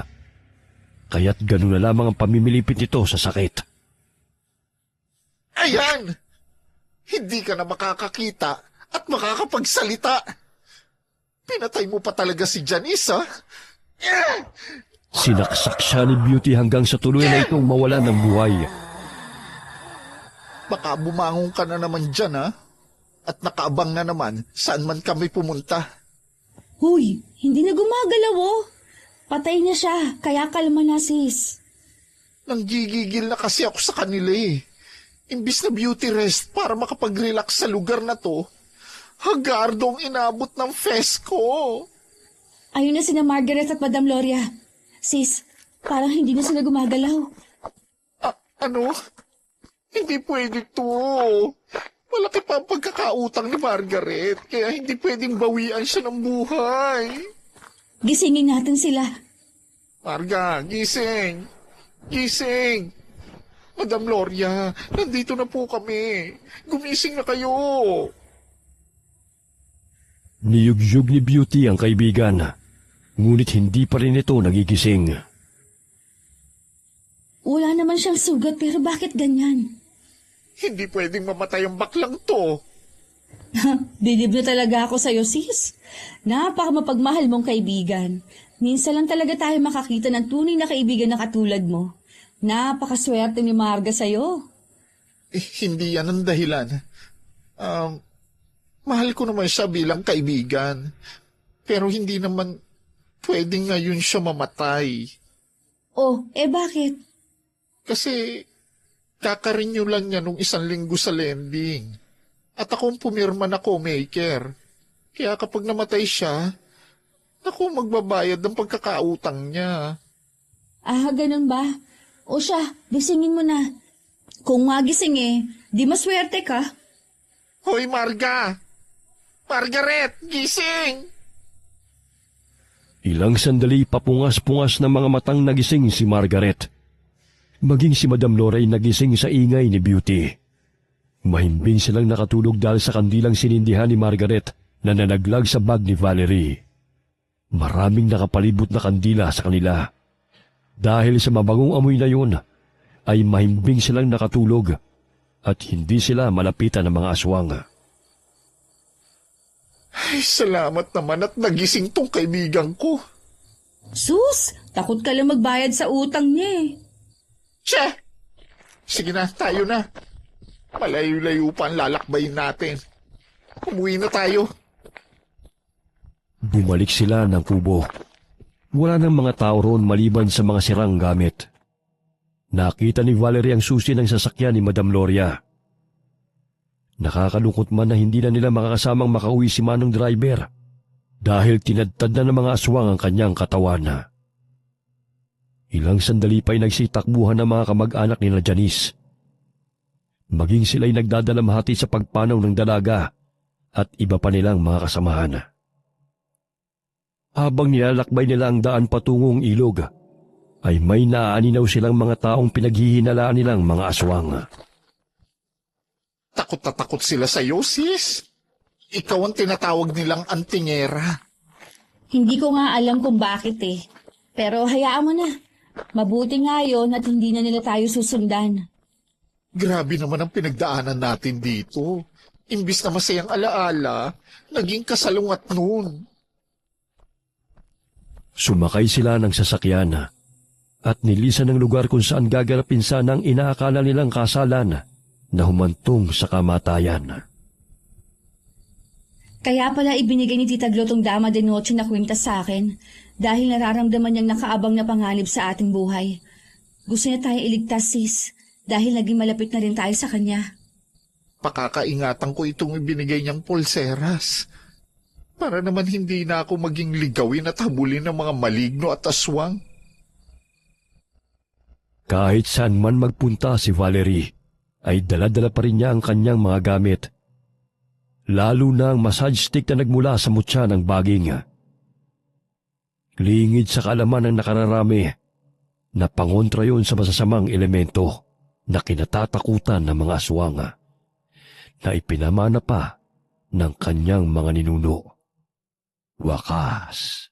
Kaya't ganun na lamang ang pamimilipit nito sa sakit. Ayan! Hindi ka na makakakita at makakapagsalita. Pinatay mo pa talaga si Janice, ha? Sinaksak siya ni Beauty hanggang sa tuluyan na itong mawala ng buhay. Baka bumangon ka na naman dyan, ha? At nakaabang na naman saan man kami pumunta. Huy, hindi na gumagalaw oh. Patay na siya, kaya kalma na sis. Nanggigigil na kasi ako sa kanila eh. Imbis na beauty rest para makapag-relax sa lugar na to, hagardong inabot ng fest ko. Ayun na sina Margaret at Madam Gloria. Sis, parang hindi na sila gumagalaw. Ano? Hindi pwede to. Malaki pa ang pagkakautang ni Margaret, kaya hindi pwedeng bawian siya ng buhay. Gisingin natin sila. Marga, gising! Gising! Madam Gloria, nandito na po kami. Gumising na kayo. Niyugyug ni Beauty ang kaibigan, ngunit hindi pa rin ito nagigising. Wala naman siyang sugat pero bakit ganyan? Hindi pwedeng mamatay ang baklang to. Bilib na talaga ako sa'yo, sis. Napaka mapagmahal mong kaibigan. Minsan lang talaga tayo makakita ng tunay na kaibigan na katulad mo. Napakaswerte ni Marga sa'yo. Hindi yan ang dahilan. Mahal ko naman siya bilang kaibigan. Pero hindi naman pwedeng ngayon siya mamatay. Oh, bakit? Kasi kakarenew lang niya nung 1 linggo sa lending. At akong pumirma na co-maker. Kaya kapag namatay siya, ako magbabayad ng pagkakautang niya. Ganun ba? O siya, gisingin mo na. Kung magising di maswerte ka. Hoy, Marga! Margaret, gising! Ilang sandali papungas-pungas ng mga matang nagising si Margaret. Maging si Madam Laura ay nagising sa ingay ni Beauty. Mahimbing silang nakatulog dahil sa kandilang sinindihan ni Margaret na nanaglag sa bag ni Valerie. Maraming nakapalibot na kandila sa kanila. Dahil sa mabagong amoy na yun, ay mahimbing silang nakatulog at hindi sila malapitan ng mga aswang. Ay, salamat naman at nagising tong kaibigan ko. Sus, takot ka lang magbayad sa utang niya Che! Sige na, tayo na. Malayo-layo pa ang lalakbayin natin. Umuwi na tayo. Bumalik sila ng kubo. Wala nang mga tao roon maliban sa mga sirang gamit. Nakita ni Valerie ang susi ng sasakyan ni Madam Gloria. Nakakalungkot man na hindi na nila makakasamang makauwi si Manong driver dahil tinadtad na ng mga aswang ang kanyang katawan. Ilang sandali pa'y nagsitakbuhan ng mga kamag-anak nila Janice. Maging sila'y nagdadalamhati sa pagpanaw ng dalaga at iba pa nilang mga kasamahan. Habang nilalakbay nila ang daan patungong ilog, ay may naaaninaw silang mga taong pinaghihinalaan nilang mga aswang. Takot na takot sila sa iyo, sis. Ikaw ang tinatawag nilang antingera. Hindi ko nga alam kung bakit Pero hayaan mo na. Mabuti nga yun at hindi na nila tayo susundan. Grabe naman ang pinagdaanan natin dito. Imbis na masayang alaala, naging kasalungat noon. Sumakay sila ng sasakyan at nilisan ng lugar kung saan gaganapin sana ang inaakala nilang kasalan na humantong sa kamatayan. Kaya pala ibinigay ni Tita Glo tong Dama de Noche na kwintas sa akin dahil nararamdaman niyang nakaabang na panganib sa ating buhay. Gusto niya tayong iligtas, sis, dahil naging malapit na rin tayo sa kanya. Pakakaingatan ko itong ibinigay niyang pulseras. Para naman hindi na ako maging ligawin at habulin ng mga maligno at aswang. Kahit saan man magpunta si Valerie, ay dala-dala pa rin niya ang kanyang mga gamit. Lalo na ang massage stick na nagmula sa mutya ng baging. Lingid sa kaalaman ng nakararami na pangontra yun sa masasamang elemento na kinatatakutan ng mga aswang na ipinamana pa ng kanyang mga ninuno. Wakas.